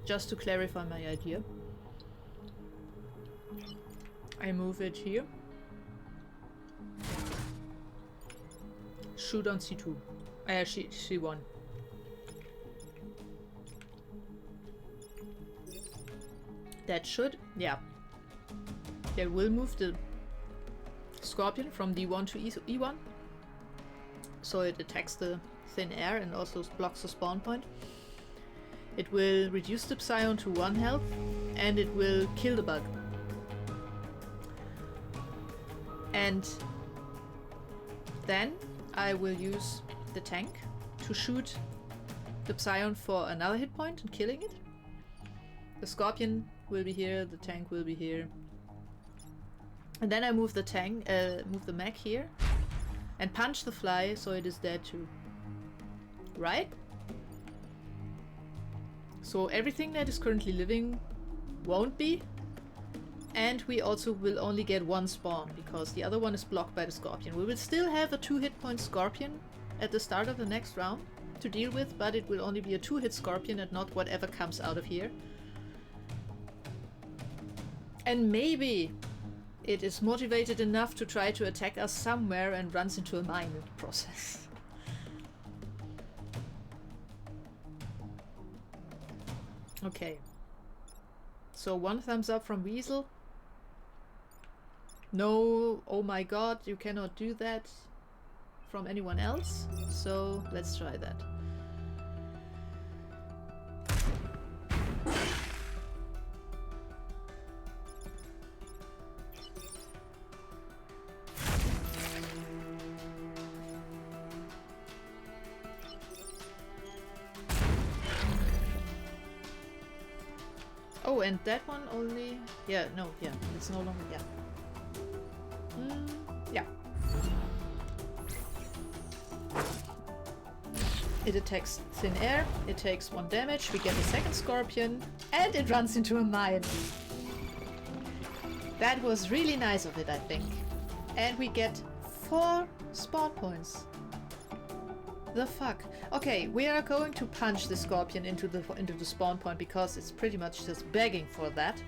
just to clarify my idea, I move it here. Shoot on C2. C1. That should, yeah. That will move the Scorpion from D1 to E1. So it attacks the thin air and also blocks the spawn point. It will reduce the Psion to 1 health and it will kill the bug. And then I will use the tank to shoot the Psion for another hit point and killing it. The Scorpion will be here, the tank will be here. And then I move the tank, move the mech here and punch the fly so it is dead too. Right? So everything that is currently living won't be. And we also will only get 1 spawn because the other one is blocked by the Scorpion. We will still have a 2-hit point Scorpion at the start of the next round to deal with, but it will only be a 2-hit Scorpion and not whatever comes out of here. And maybe it is motivated enough to try to attack us somewhere and runs into a mine in the process. Okay. So 1 thumbs up from Weasel. No, oh my god, you cannot do that from anyone else. So let's try that. Oh, and that one only... Yeah, no, yeah, it's no longer... Yeah. Yeah. It attacks thin air, it takes 1 damage, we get a second Scorpion, and it runs into a mine. That was really nice of it, I think. And we get 4 spawn points. The fuck? Okay, we are going to punch the Scorpion into the spawn point because it's pretty much just begging for that.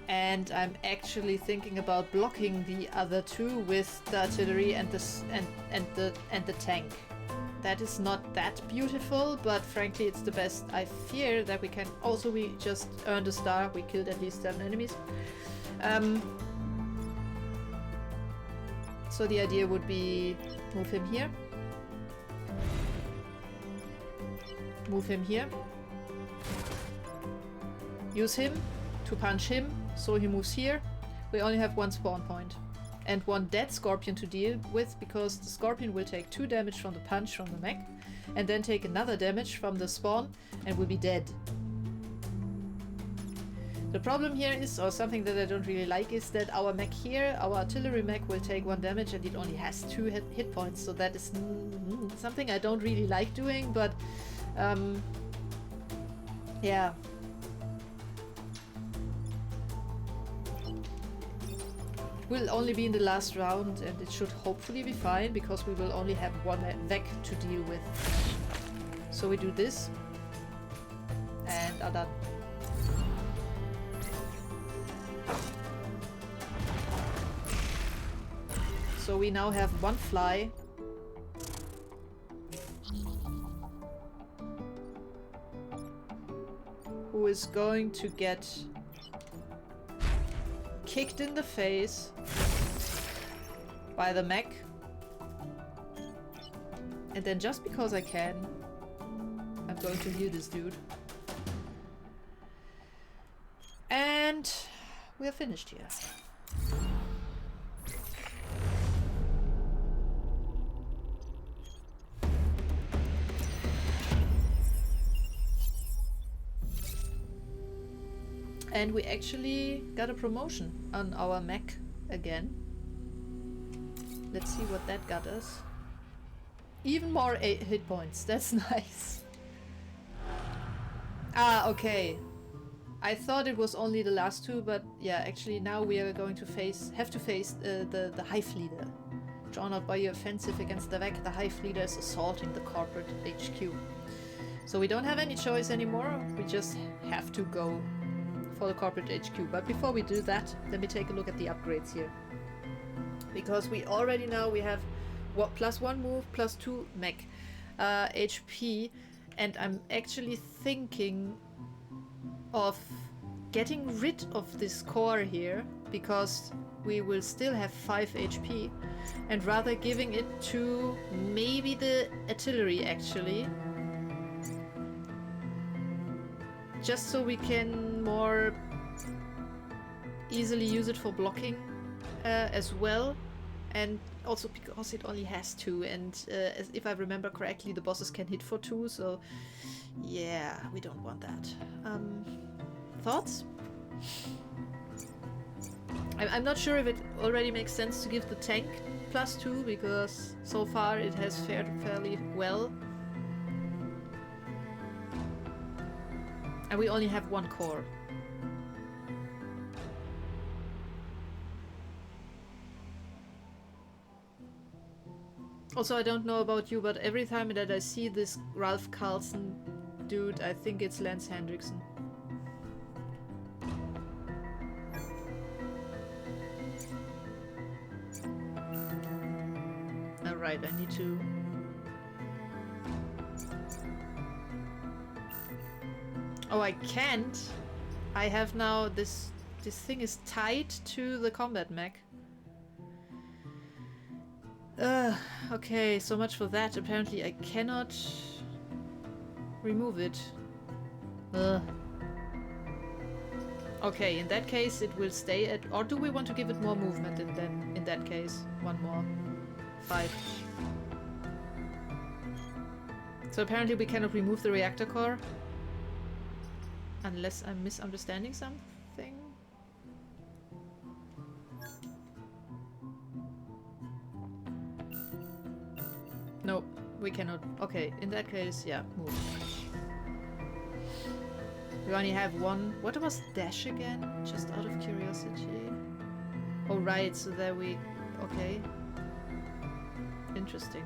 And I'm actually thinking about blocking the other 2 with the artillery and the tank. That is not that beautiful, but frankly it's the best. I fear that we can also, we just earned a star, we killed at least 7 enemies. So the idea would be move him here. Move him here. Use him to punch him, so he moves here. We only have 1 spawn point and 1 dead Scorpion to deal with because the Scorpion will take 2 damage from the punch from the mech and then take another damage from the spawn and will be dead. The problem here is, or something that I don't really like, is that our mech here, our artillery mech, will take 1 damage and it only has 2 hit points, so that is something I don't really like doing, but yeah. Will only be in the last round and it should hopefully be fine because we will only have 1 mech to deal with. So we do this and are done. So we now have 1 fly. Who is going to get kicked in the face by the mech. And then just because I can, I'm going to heal this dude. And we're finished here. And we actually got a promotion on our mech again. Let's see what that got us. Even more 8 hit points. That's nice. Ah, okay. I thought it was only the last two, but yeah, actually now we are going to have to face the Hive Leader. Drawn out by your offensive against the Vec, the Hive Leader is assaulting the corporate HQ. So we don't have any choice anymore, we just have to go for the corporate HQ. But before we do that, let me take a look at the upgrades here. Because we already know we have what, +1 move, +2 mech HP, and I'm actually thinking of getting rid of this core here, because we will still have 5 HP, and rather giving it to maybe the artillery actually, just so we can more easily use it for blocking as well, and also because it only has 2, and as if I remember correctly, the bosses can hit for 2, so yeah, we don't want that. Thoughts? I'm not sure if it already makes sense to give the tank +2, because so far it has fared fairly well. And we only have 1 core. Also, I don't know about you, but every time that I see this Ralph Carlson dude, I think it's Lance Hendrickson. Alright, I need to... Oh, I can't! I have now this thing is tied to the combat mech. Okay, so much for that. Apparently I cannot remove it. Okay, in that case it will stay at... Or do we want to give it more movement, and then in that case 1 more? 5. So apparently we cannot remove the reactor core. Unless I'm misunderstanding something? No, we cannot. Okay, in that case, yeah, move. We only have 1. What was dash again? Just out of curiosity. Oh, right, so there we... Okay. Interesting.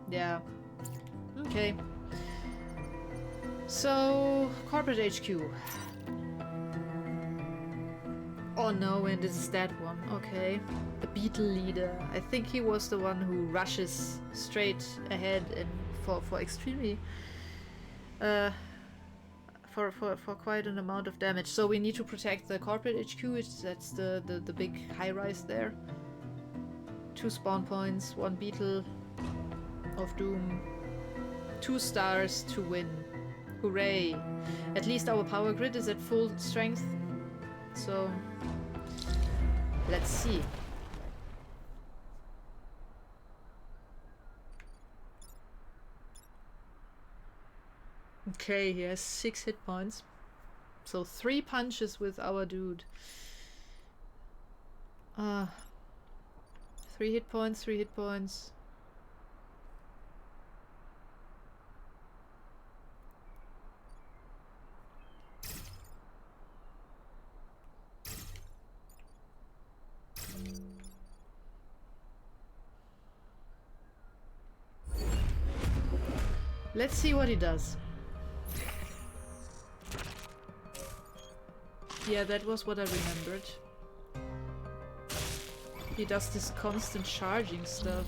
Yeah. Okay. So, corporate HQ. Oh no, and it's that one. Okay. The Beetle leader. I think he was the one who rushes straight ahead and for extremely for quite an amount of damage. So we need to protect the corporate HQ. That's the big high rise there. 2 spawn points, 1 Beetle of Doom, 2 stars to win. Hooray! At least our power grid is at full strength. So let's see. Okay, he has 6 hit points. So 3 punches with our dude. 3 hit points, 3 hit points. Let's see what he does. Yeah, that was what I remembered. He does this constant charging stuff.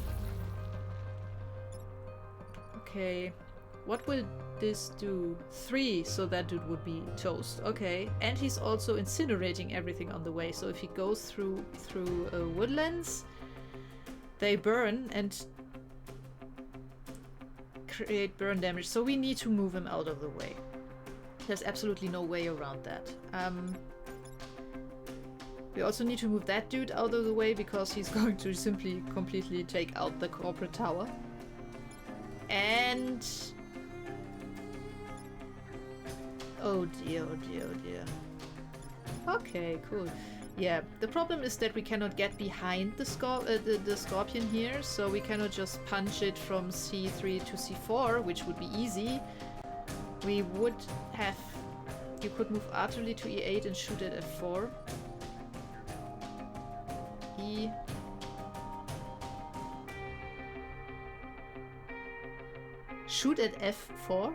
Okay. What will this do? 3, so that dude would be toast. Okay. And he's also incinerating everything on the way. So if he goes through woodlands, they burn and create burn damage. So we need to move him out of the way. There's absolutely no way around that. We also need to move that dude out of the way because he's going to simply completely take out the corporate tower. And... oh dear, oh dear, oh dear. Okay, cool. Yeah, the problem is that we cannot get behind the Scorpion here, so we cannot just punch it from C3 to C4, which would be easy. We would have... You could move artillery to E8 and shoot it at 4. E... Shoot at F4?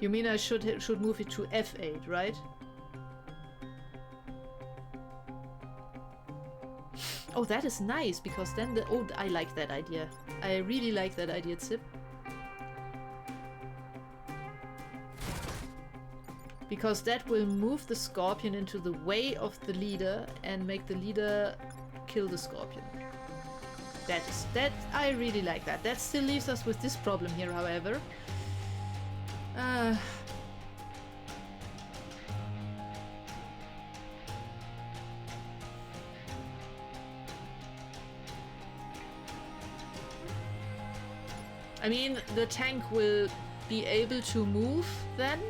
You mean I should move it to F8, right? Oh, that is nice, because then the... Oh, I like that idea. I really like that idea, Zip. Because that will move the Scorpion into the way of the leader and make the leader kill the Scorpion. That I really like that. That still leaves us with this problem here, however. I mean, the tank will be able to move then.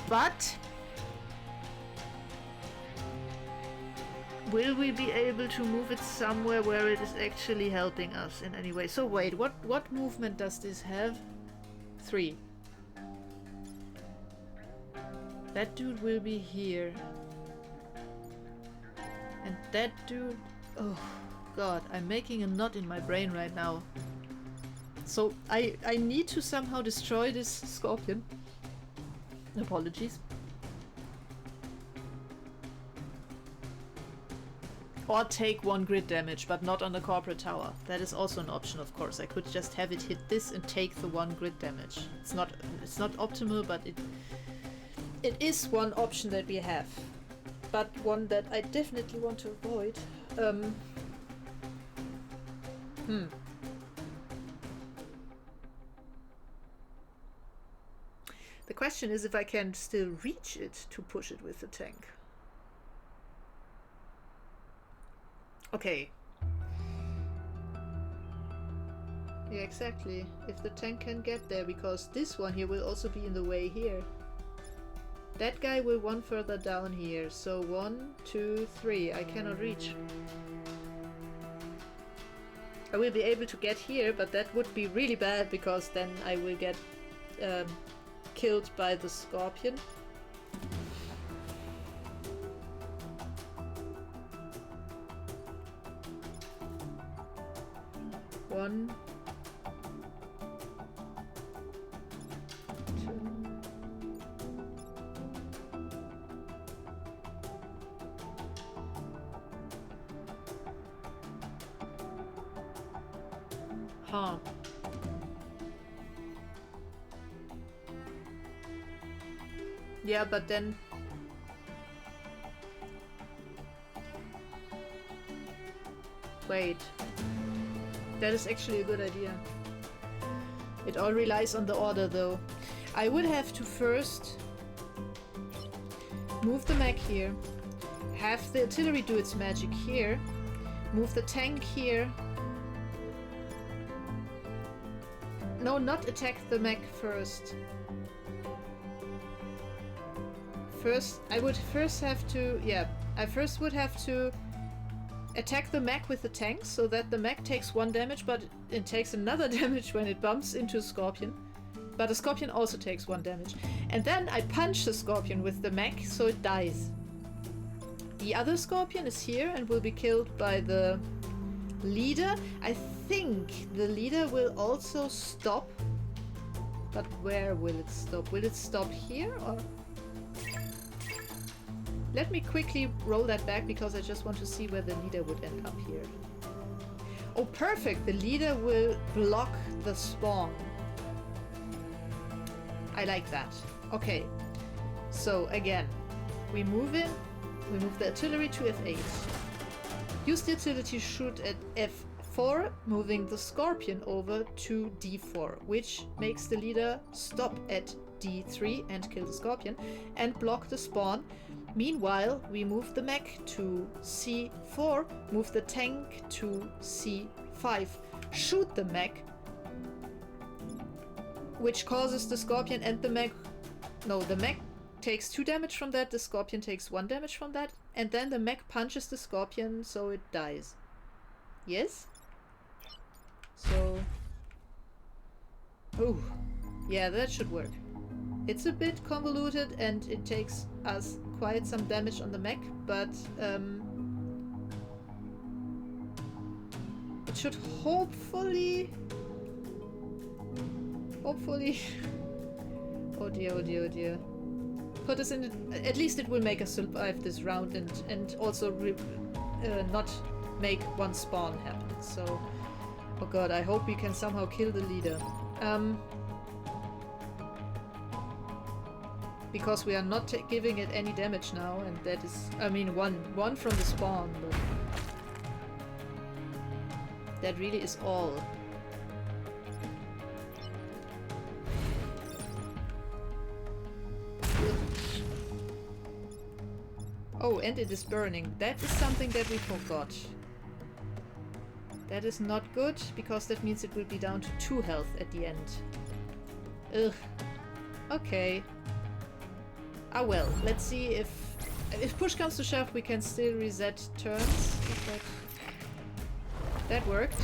But will we be able to move it somewhere where it is actually helping us in any way? So wait, what movement does this have? 3. That dude will be here. And that dude... Oh god, I'm making a knot in my brain right now. So I need to somehow destroy this Scorpion. Apologies. Or take 1 grid damage, but not on the corporate tower. That is also an option, of course. I could just have it hit this and take the 1 grid damage. It's not optimal, but it is one option that we have. But one that I definitely want to avoid. The question is if I can still reach it to push it with the tank. Okay. Yeah, exactly. If the tank can get there, because this one here will also be in the way here. That guy will one further down here. So 1, 2, 3. I cannot reach. I will be able to get here, but that would be really bad because then I will get killed by the Scorpion. One, 2. Huh. Yeah, but then... Wait. That is actually a good idea. It all relies on the order, though. I would have to first move the mech here, have the artillery do its magic here, move the tank here. No, not attack the mech first. I would first have to... Yeah, I first would have to attack the mech with the tank so that the mech takes 1 damage, but it takes another damage when it bumps into a Scorpion. But the Scorpion also takes 1 damage. And then I punch the Scorpion with the mech so it dies. The other Scorpion is here and will be killed by the leader. I think the leader will also stop. But where will it stop? Will it stop here or... Let me quickly roll that back because I just want to see where the leader would end up here. Oh, perfect! The leader will block the spawn. I like that. Okay. So, again, we move in. We move the artillery to F8. Use the artillery to shoot at F4, moving the Scorpion over to D4, which makes the leader stop at D3 and kill the Scorpion, and block the spawn. Meanwhile, we move the mech to C4, move the tank to C5, shoot the mech which causes the Scorpion and the mech... No, the mech takes 2 damage from that, the Scorpion takes 1 damage from that, and then the mech punches the Scorpion so it dies. Yes? So... Ooh. Yeah, that should work. It's a bit convoluted and it takes us quite some damage on the mech, but it should hopefully... Oh dear, oh dear, oh dear. Put us in... At least it will make us survive this round and also not make one spawn happen, so... Oh god, I hope we can somehow kill the leader. Because we are not giving it any damage now, and that is... I mean, one from the spawn, but... That really is all. Oh, and it is burning. That is something that we forgot. That is not good, because that means it will be down to 2 health at the end. Ugh. Okay. Ah well, let's see if push comes to shove we can still reset turns. That worked.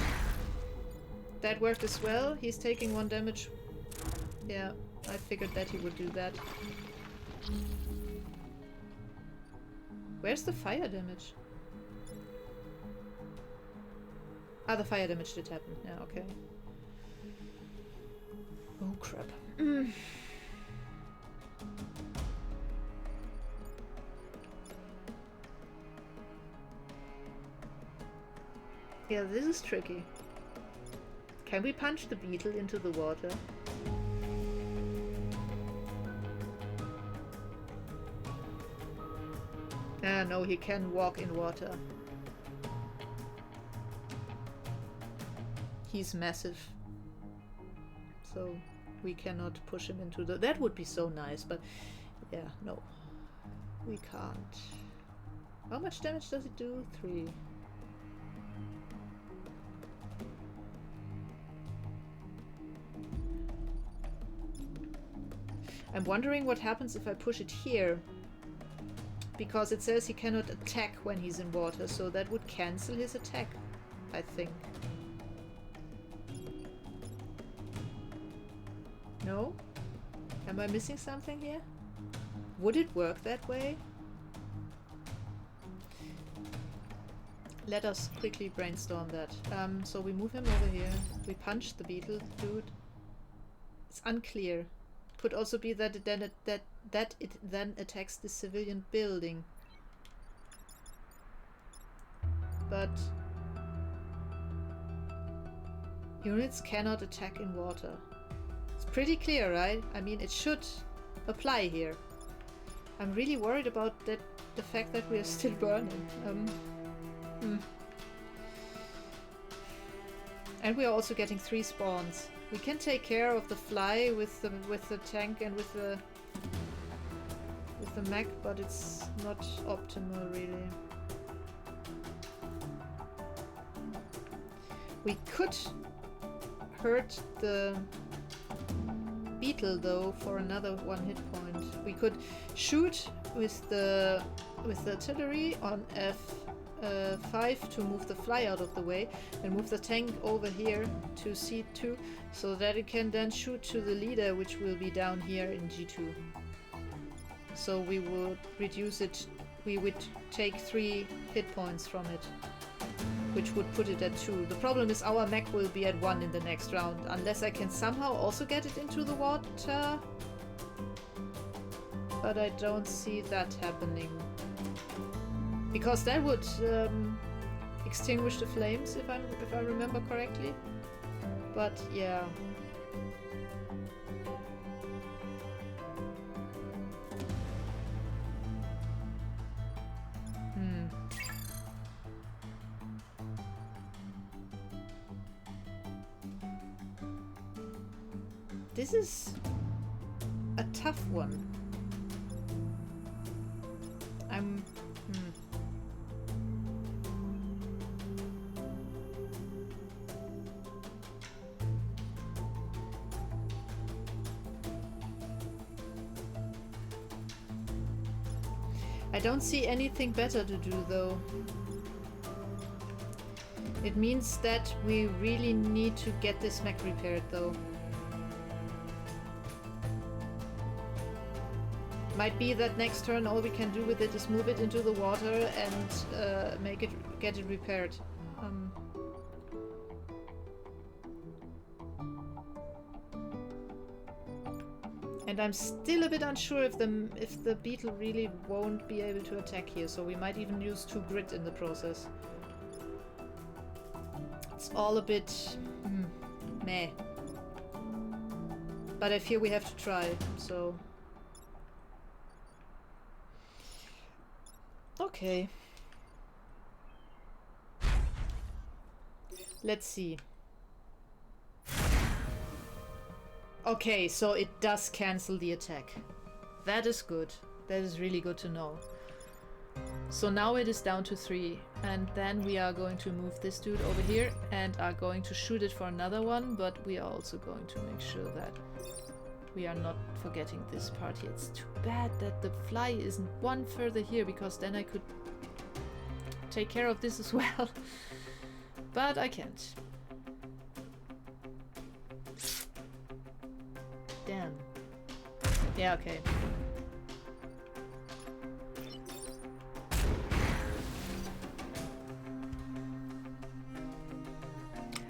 That worked as well. He's taking 1 damage. Yeah, I figured that he would do that. Where's the fire damage? Ah, the fire damage did happen. Yeah, okay. Oh crap. Yeah, this is tricky. Can we punch the beetle into the water? Ah, no, he can walk in water. He's massive. So we cannot push him into the... That would be so nice, but yeah, no. We can't. How much damage does it do? 3. I'm wondering what happens if I push it here. Because it says he cannot attack when he's in water, so that would cancel his attack, I think. No? Am I missing something here? Would it work that way? Let us quickly brainstorm that. So we move him over here. We punch the beetle dude. It's unclear. Could also be that it then attacks the civilian building. But units cannot attack in water. It's pretty clear, right? I mean, it should apply here. I'm really worried about that, the fact that we are still burning. And we are also getting 3 spawns. We can take care of the fly with the tank and with the mech, but it's not optimal really. We could hurt the beetle though for another 1 hit point. We could shoot with the artillery on F5 to move the fly out of the way, and move the tank over here to C2 so that it can then shoot to the leader, which will be down here in G2. So we would reduce it, we would take 3 hit points from it, which would put it at 2. The problem is our mech will be at 1 in the next round, unless I can somehow also get it into the water. But I don't see that happening. Because that would extinguish the flames, if I remember correctly. But yeah. This is a tough one. I don't see anything better to do though. It means that we really need to get this mech repaired though. Might be that next turn all we can do with it is move it into the water and get it repaired. And I'm still a bit unsure if the beetle really won't be able to attack here, so we might even use 2 grit in the process. It's all a bit meh. But I fear we have to try, so... Okay. Let's see. Okay, so it does cancel the attack. That is good. That is really good to know. So now it is down to 3, and then we are going to move this dude over here and are going to shoot it for another one, but we are also going to make sure that we are not forgetting this part here. It's too bad that the fly isn't one further here, because then I could take care of this as well. But I can't. Damn. Yeah, okay.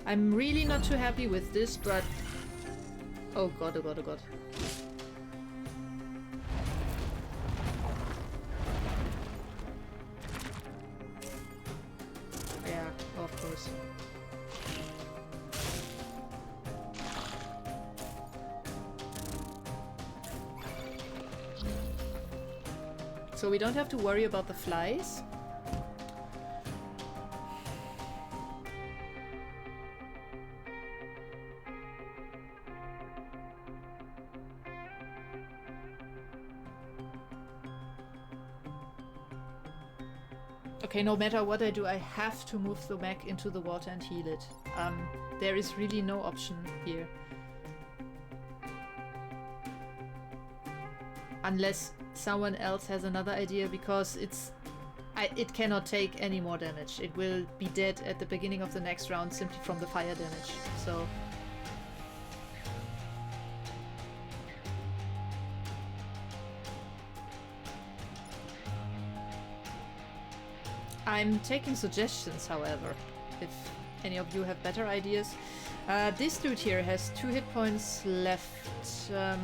I'm really not too happy with this, but... Oh god, oh god, oh god. Yeah, of course. So we don't have to worry about the flies. Okay, no matter what I do, I have to move the mech into the water and heal it. There is really no option here. Unless someone else has another idea, because it cannot take any more damage. It will be dead at the beginning of the next round simply from the fire damage. So... I'm taking suggestions, however, if any of you have better ideas. This dude here has 2 hit points left. I'm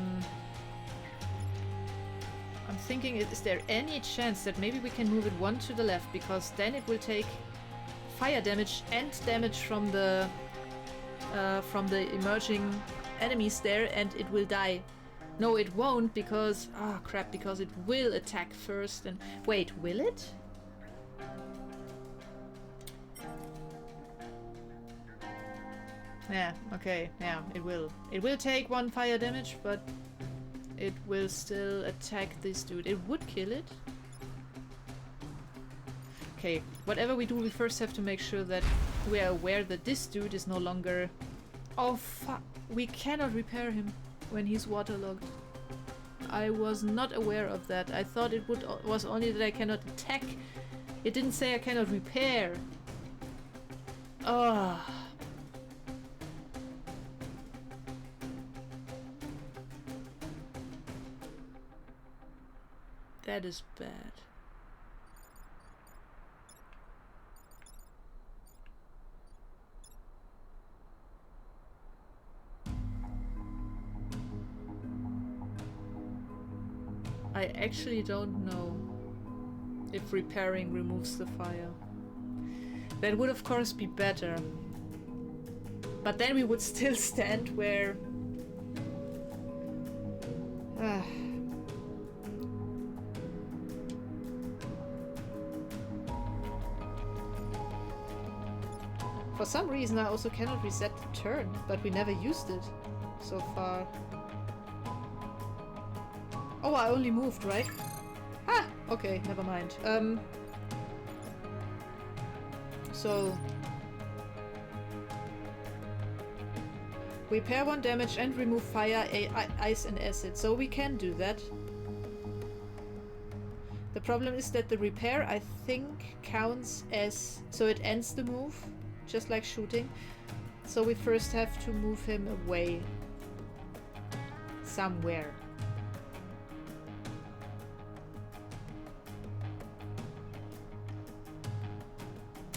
thinking, is there any chance that maybe we can move it 1 to the left, because then it will take fire damage and damage from the emerging enemies there, and it will die. No, it won't, because... Ah, crap, because it will attack first and... Wait, will it? Yeah, okay, yeah, it will. It will take 1 fire damage, but it will still attack this dude. It would kill it. Okay, whatever we do, we first have to make sure that we are aware that this dude is no longer... Oh fuck, we cannot repair him when he's waterlogged. I was not aware of that. I thought it was only that I cannot attack. It didn't say I cannot repair. Oh. That is bad. I actually don't know if repairing removes the fire. That would of course be better. But then we would still stand where... For some reason I also cannot reset the turn, but we never used it so far. Oh, I only moved, right? Ah! Okay, never mind. So... repair 1 damage and remove fire, ice and acid. So we can do that. The problem is that the repair, I think, counts as... So it ends the move, just like shooting. So we first have to move him away. Somewhere.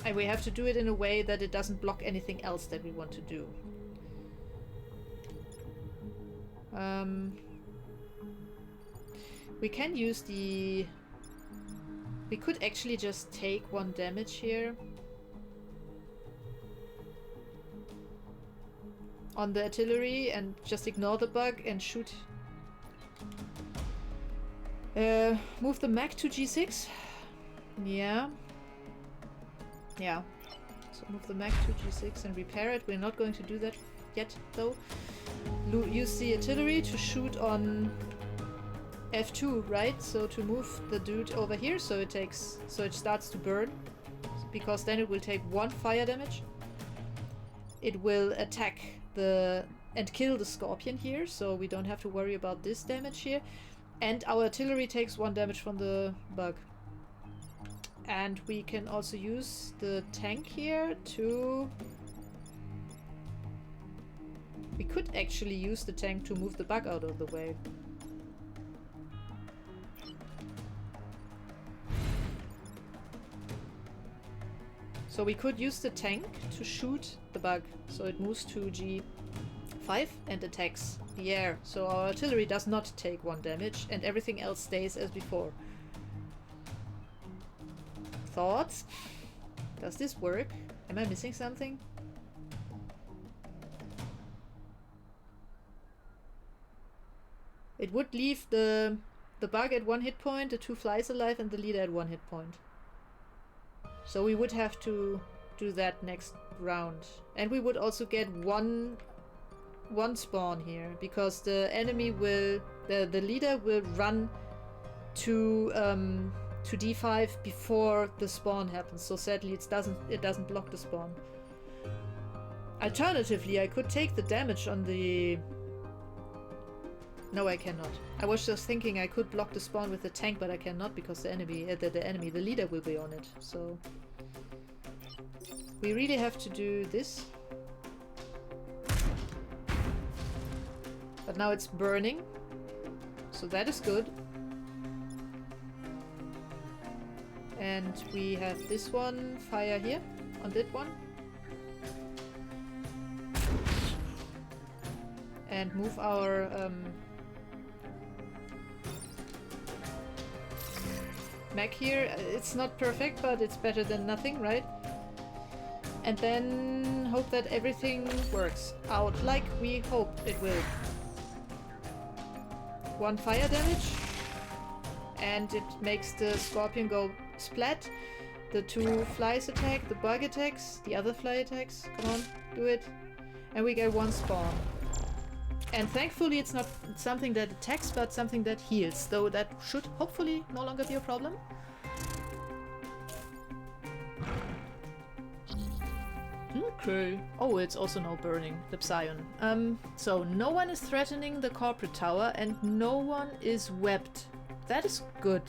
And we have to do it in a way that it doesn't block anything else that we want to do. We can use the... We could actually just take 1 damage here. On the artillery and just ignore the bug and shoot. Move the mech to G6. Yeah. Yeah. So move the mech to G6 and repair it. We're not going to do that yet, though. Use the artillery to shoot on F2, right? So to move the dude over here so it starts to burn. Because then it will take 1 fire damage. It will attack and kill the scorpion here, so we don't have to worry about this damage here. And our artillery takes 1 damage from the bug. And we can also use the tank here to... We could actually use the tank to move the bug out of the way. So we could use the tank to shoot the bug, so it moves to G5 and attacks the air. So our artillery does not take 1 damage and everything else stays as before. Thoughts? Does this work? Am I missing something? It would leave the bug at 1 hit point, the 2 flies alive, and the leader at 1 hit point. So we would have to do that next round. And we would also get one spawn here, because the enemy will... The leader will run to D5 before the spawn happens. So sadly it doesn't block the spawn. Alternatively, I could take the damage on the... No, I cannot. I was just thinking I could block the spawn with the tank, but I cannot because the leader will be on it. So we really have to do this. But now it's burning, so that is good. And we have this one fire here on that one. And move our mech here. It's not perfect, but it's better than nothing, right? And then hope that everything works out like we hope it will. 1 fire damage, and it makes the scorpion go splat. The 2 flies attack, the bug attacks, the other fly attacks. Come on, do it. And we get 1 spawn. And thankfully it's not something that attacks, but something that heals, though that should hopefully no longer be a problem. Okay. Oh, it's also now burning, the Psion. So no one is threatening the corporate tower and no one is webbed. That is good.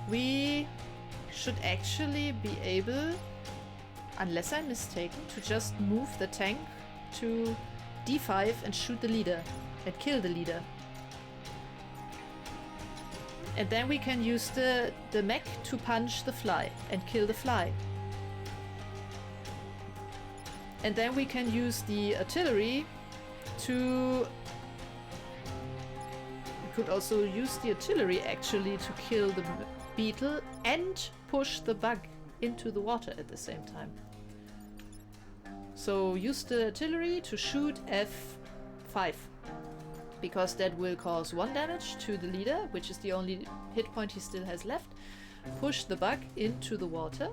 We should actually be able, unless I'm mistaken, to just move the tank to D5 and shoot the leader and kill the leader. And then we can use the mech to punch the fly and kill the fly. And then we can use the artillery to... We could also use the artillery actually to kill the beetle and push the bug into the water at the same time. So use the artillery to shoot F5. Because that will cause 1 damage to the leader, which is the only hit point he still has left. Push the bug into the water.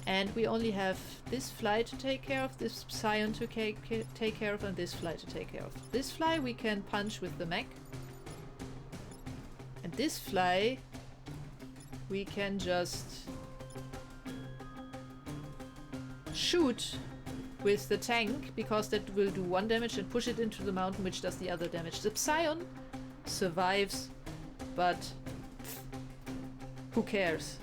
And we only have this fly to take care of, this Psion to take care of, and this fly to take care of. This fly we can punch with the mech. And this fly we can just shoot with the tank, because that will do 1 damage and push it into the mountain, which does the other damage. The Psion survives, but who cares?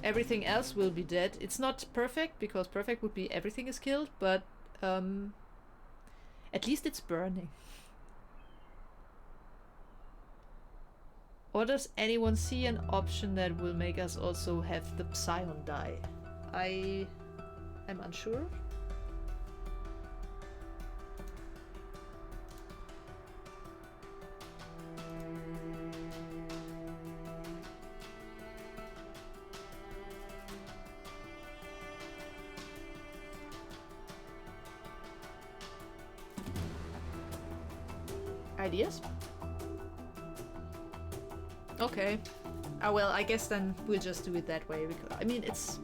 Everything else will be dead. It's not perfect, because perfect would be everything is killed, but at least it's burning. Or does anyone see an option that will make us also have the Psion die? I am unsure. Ideas? Okay. Well, I guess then we'll just do it that way. Because, I mean, it's...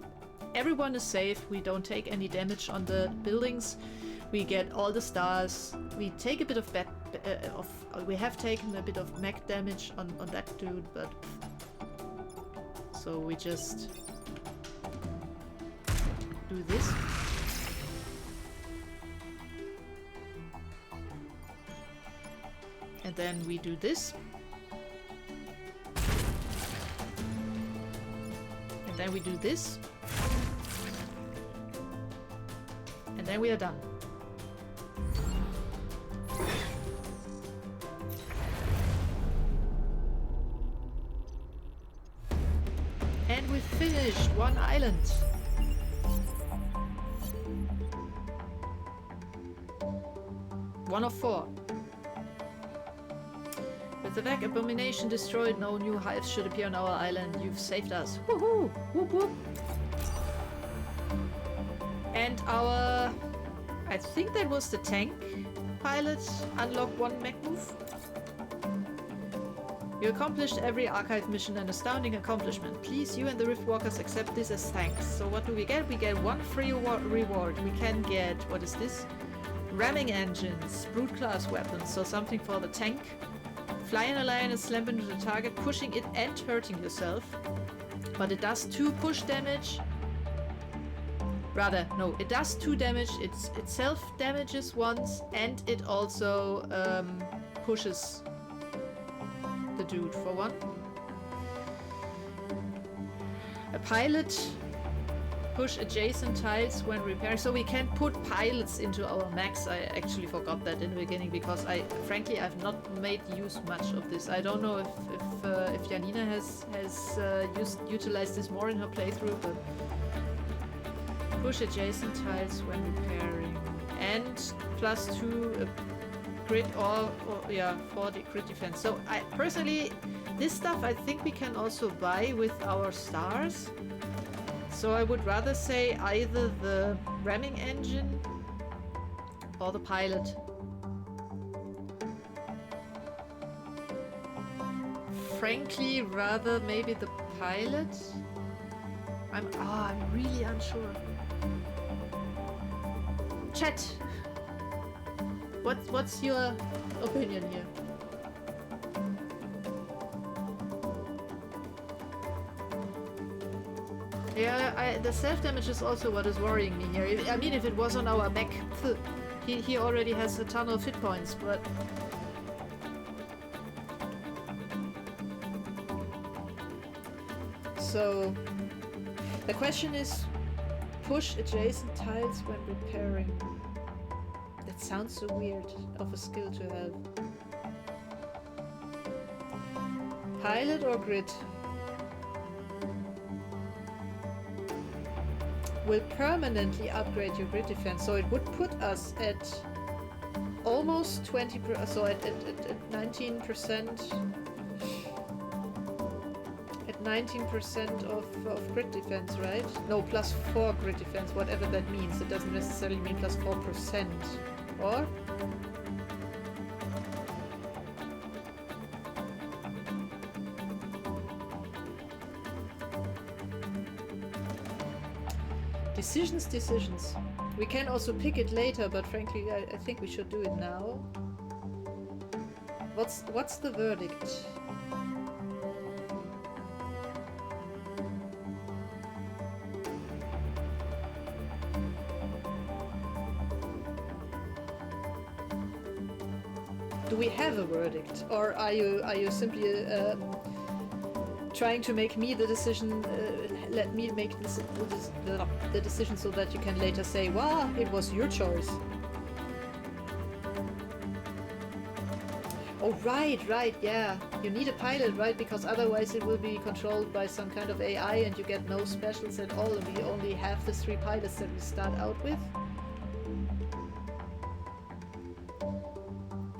Everyone is safe. We don't take any damage on the buildings. We get all the stars. We take a bit of we have taken a bit of mech damage on that dude, but... So we just... do this. And then we do this. And then we do this. And then we are done. And we finished one island. One of 4. With the Vec Abomination destroyed, no new hives should appear on our island. You've saved us. Woohoo! Whoop whoop! And our... I think that was the tank pilot. Unlock 1 mech move. You accomplished every archive mission, an astounding accomplishment. Please, you and the Riftwalkers accept this as thanks. So what do we get? We get 1 free reward. We can get... what is this? Ramming engines, brute class weapons, so something for the tank. Fly in a line and slam into the target, pushing it and hurting yourself. But it does 2 push damage. Rather, no, it does 2 damage. It self-damages once, and it also pushes the dude for 1. A pilot... Push adjacent tiles when repairing. So we can put pilots into our mechs. I actually forgot that in the beginning because frankly, I've not made use much of this. I don't know if Janina has utilized this more in her playthrough, but push adjacent tiles when repairing and +2 crit or yeah, for the crit defense. So I personally, this stuff I think we can also buy with our stars. So I would rather say either the ramming engine or the pilot. Frankly, rather maybe the pilot. I'm really unsure. Chat, what's your opinion here? Yeah, the self-damage is also what is worrying me here. I mean, if it was on our mech, he already has a ton of hit points, but... So, the question is, push adjacent tiles when repairing. That sounds so weird of a skill to have. Pilot or grid? Will permanently upgrade your grid defense, so it would put us at almost 20%, so at 19%, at 19% of grid defense, right? No, +4 grid defense, whatever that means. It doesn't necessarily mean +4%, or? Decisions. We can also pick it later, but frankly, I think we should do it now. What's the verdict? Do we have a verdict, or are you simply trying to make me the decision? Let me make the decision so that you can later say, "Well, it was your choice." Oh, right, yeah. You need a pilot, right? Because otherwise it will be controlled by some kind of AI and you get no specials at all, and we only have the 3 pilots that we start out with.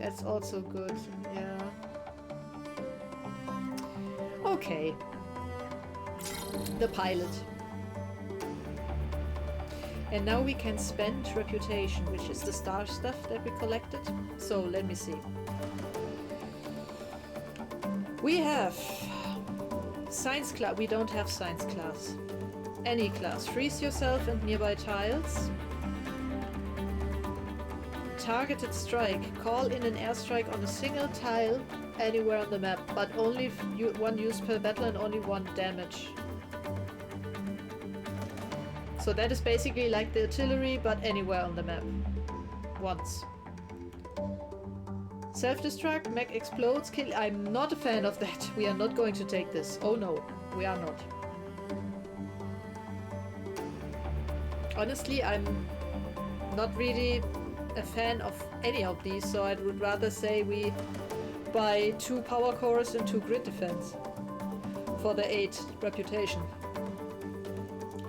That's also good, yeah. Okay. The pilot. And now we can spend reputation, which is the star stuff that we collected. So let me see. We have science class. We don't have science class. Any class. Freeze yourself and nearby tiles. Targeted strike. Call in an airstrike on a single tile anywhere on the map, but only one use per battle and only 1 damage. So that is basically like the artillery, but anywhere on the map. Once. Self-destruct, mech explodes, kill. I'm not a fan of that. We are not going to take this. Oh no, we are not. Honestly, I'm not really a fan of any of these, so I would rather say we buy 2 power cores and 2 grid defense for the 8 reputation.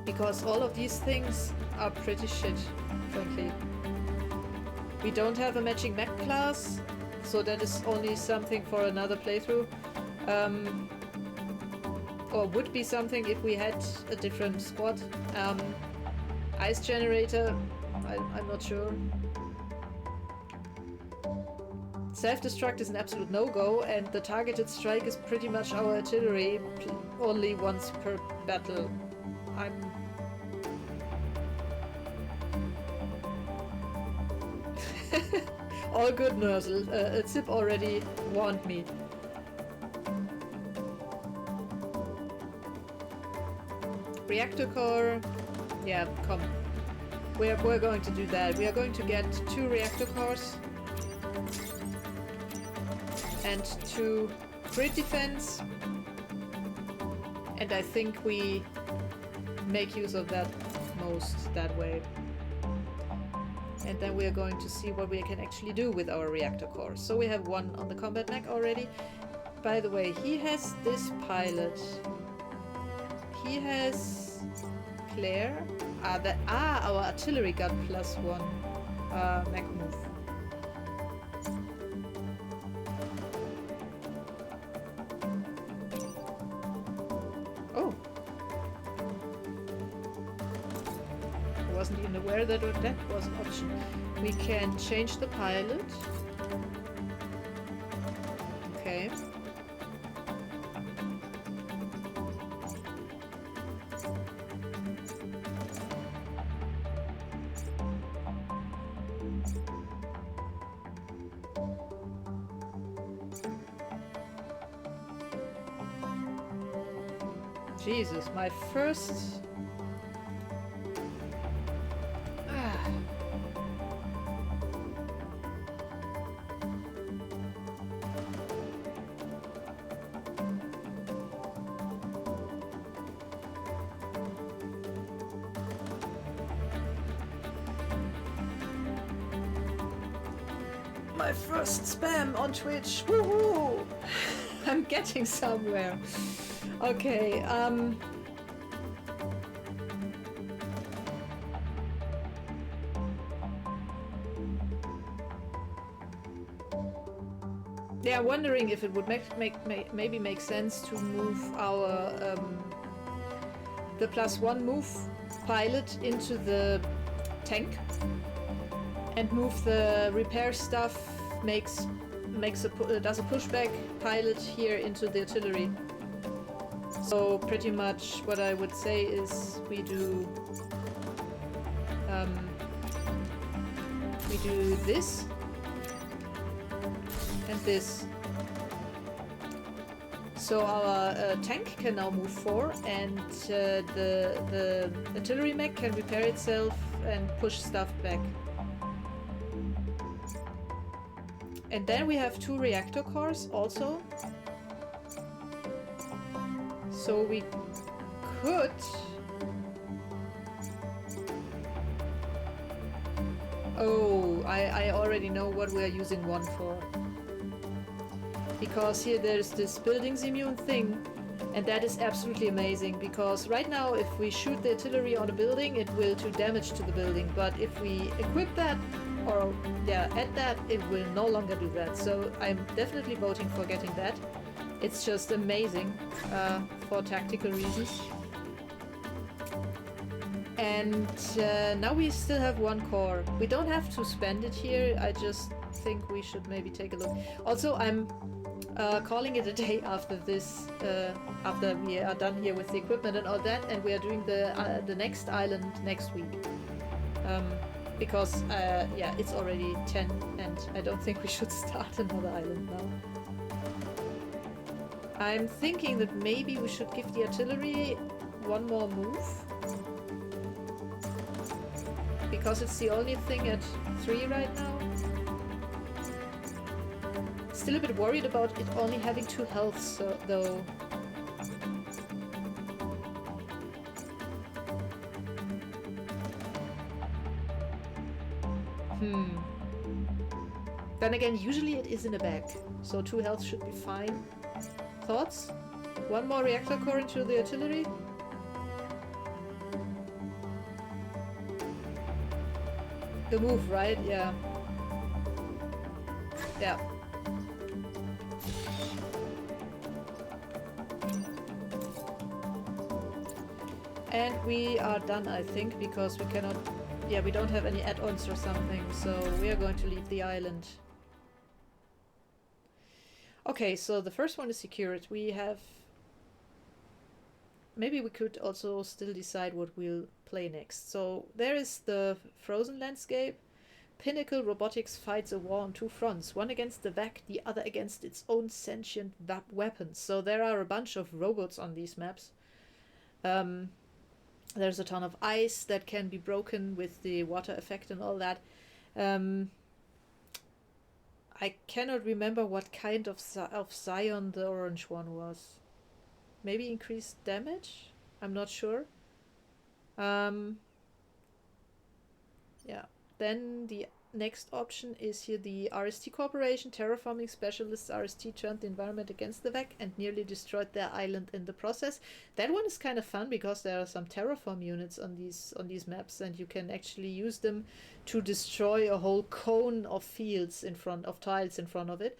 Because all of these things are pretty shit, frankly. We don't have a matching mech class, so that is only something for another playthrough. Or would be something if we had a different squad. Ice generator, I'm not sure. Self-destruct is an absolute no-go, and the targeted strike is pretty much our artillery, only once per battle. All good, Nursel. Zip already warned me. Reactor core. Yeah, come. We're going to do that. We are going to get 2 reactor cores and 2 grid defense. And I think we make use of that most that way. And then we are going to see what we can actually do with our reactor cores. So we have 1 on the combat mech already. By the way, he has this pilot. He has Claire. Our artillery got +1 mech move. Oh. Wasn't even aware that that was an option. We can change the pilot. Okay. Jesus, my first... My first spam on Twitch. Woohoo! I'm getting somewhere. Okay, yeah, wondering if it would maybe make sense to move our the +1 move pilot into the tank and move the repair stuff does a pushback pilot here into the artillery. So pretty much what I would say is we do this and this. So our tank can now move 4, and the artillery mech can repair itself and push stuff back. And then we have 2 reactor cores also. So we could... Oh, I already know what we are using one for. Because here there's this buildings immune thing, and that is absolutely amazing, because right now if we shoot the artillery on a building, it will do damage to the building, but if we equip that, or yeah, add that, it will no longer do that. So I'm definitely voting for getting that. It's just amazing for tactical reasons. And now we still have 1 core. We don't have to spend it here, I just think we should maybe take a look. Also, I'm calling it a day after this, after we are done here with the equipment and all that, and we are doing the next island next week. Because, yeah, it's already 10, and I don't think we should start another island now. I'm thinking that maybe we should give the artillery 1 more move. Because it's the only thing at 3 right now. Still a bit worried about it only having 2 healths, though. Then again, usually it is in a bag, so 2 health should be fine. Thoughts? 1 more reactor core into the artillery? The move, right? Yeah. Yeah. And we are done, I think, because we cannot... Yeah, we don't have any add-ons or something, so we are going to leave the island. Okay, so the first one is secured. We have... Maybe we could also still decide what we'll play next. So there is the frozen landscape. Pinnacle Robotics fights a war on 2 fronts, one against the VAC, the other against its own sentient weapons. So there are a bunch of robots on these maps. There's a ton of ice that can be broken with the water effect and all that. I cannot remember what kind of Scion the orange one was. Maybe increased damage? I'm not sure. Yeah. Then the next option is here the RST Corporation. Terraforming specialists RST turned the environment against the VAC and nearly destroyed their island in the process. That one is kind of fun because there are some terraform units on these maps, and you can actually use them to destroy a whole cone of fields in front of tiles in front of it.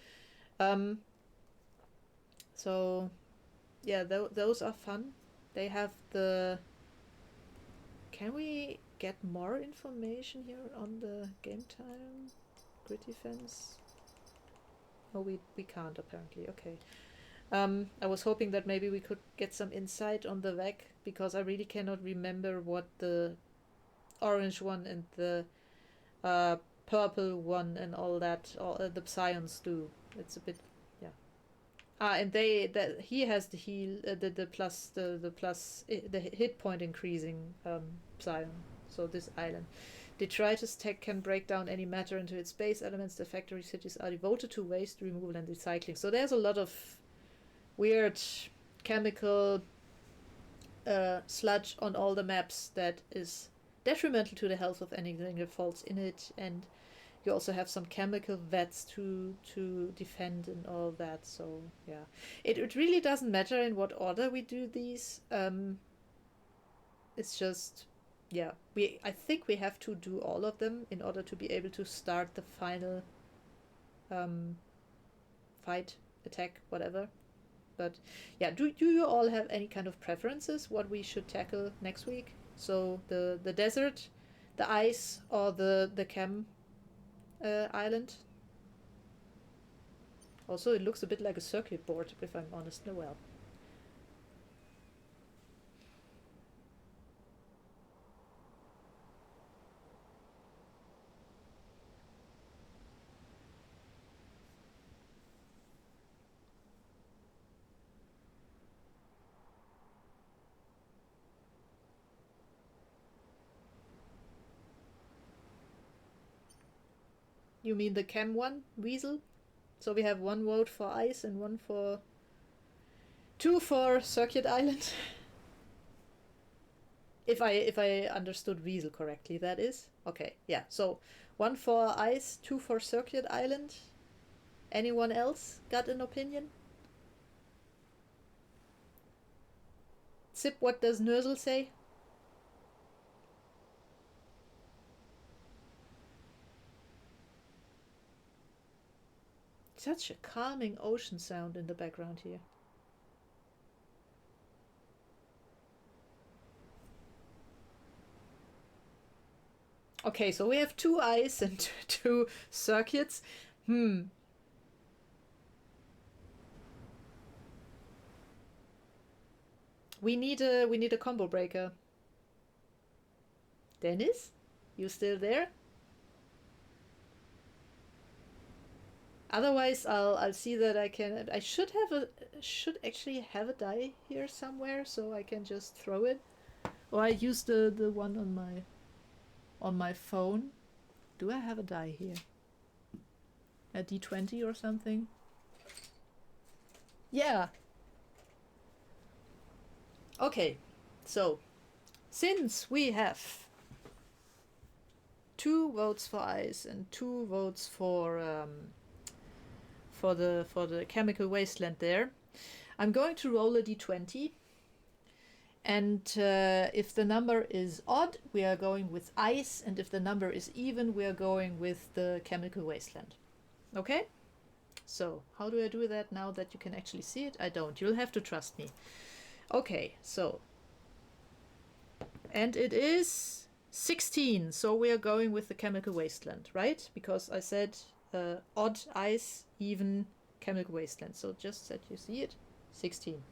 So yeah, those are fun. They have the... Can we get more information here on the game time? Grid defense? Oh, we can't apparently. Okay. I was hoping that maybe we could get some insight on the VAC, because I really cannot remember what the orange one and the purple one and all that, all the Psions do. It's a bit, yeah. And he has the heal, the hit point increasing Psion. So this island. Detritus tech can break down any matter into its base elements. The factory cities are devoted to waste removal and recycling. So there's a lot of weird chemical sludge on all the maps that is detrimental to the health of anything that falls in it. And you also have some chemical vats to defend and all that. So yeah, it really doesn't matter in what order we do these. It's just... Yeah, I think we have to do all of them in order to be able to start the final fight, attack, whatever. But yeah, do you all have any kind of preferences what we should tackle next week? So the desert, the ice, or the chem island? Also, it looks a bit like a circuit board, if I'm honest. No, well. You mean the chem one, Weasel? So we have one vote for ice and one for... two for Circuit Island. If I understood Weasel correctly, that is. Okay, yeah. So one for ice, two for Circuit Island. Anyone else got an opinion? Sip, what does Nurzel say? Such a calming ocean sound in the background here. Okay, so we have two ice and two circuits. We need a combo breaker. Dennis, you still there? Otherwise, I'll see that I can. I should actually have a die here somewhere, so I can just throw it. Or I use the one on my phone. Do I have a die here? A d20 or something? Yeah. Okay, so since we have 2 votes for ice and 2 votes for the chemical wasteland there, I'm going to roll a d20. And if the number is odd, we are going with ice, and if the number is even, we are going with the chemical wasteland. Okay? So, how do I do that now that you can actually see it? I don't. You'll have to trust me. Okay, so. And it is 16, so we are going with the chemical wasteland, right? Because I said odd ice, even chemical wasteland. So just that you see it, 16.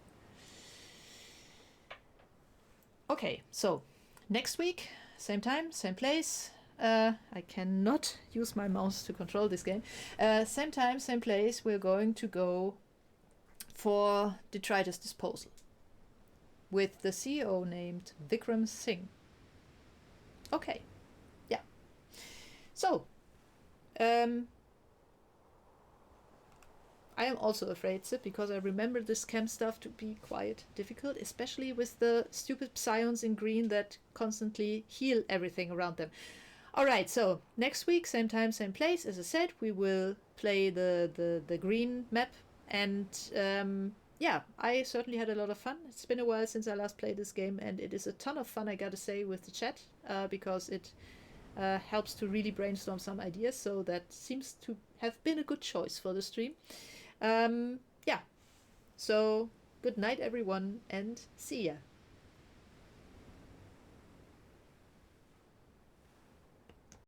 Okay, so next week, same time, same place. I cannot use my mouse to control this game. Same time, same place, we're going to go for detritus disposal with the CEO named Vikram Singh. Okay, yeah. So, I am also afraid, Sip, because I remember this chem stuff to be quite difficult, especially with the stupid psions in green that constantly heal everything around them. Alright, so next week, same time, same place. As I said, we will play the green map. And yeah, I certainly had a lot of fun. It's been a while since I last played this game, and it is a ton of fun, I gotta say, with the chat, because it helps to really brainstorm some ideas. So that seems to have been a good choice for the stream. Yeah, so good night everyone, and see ya.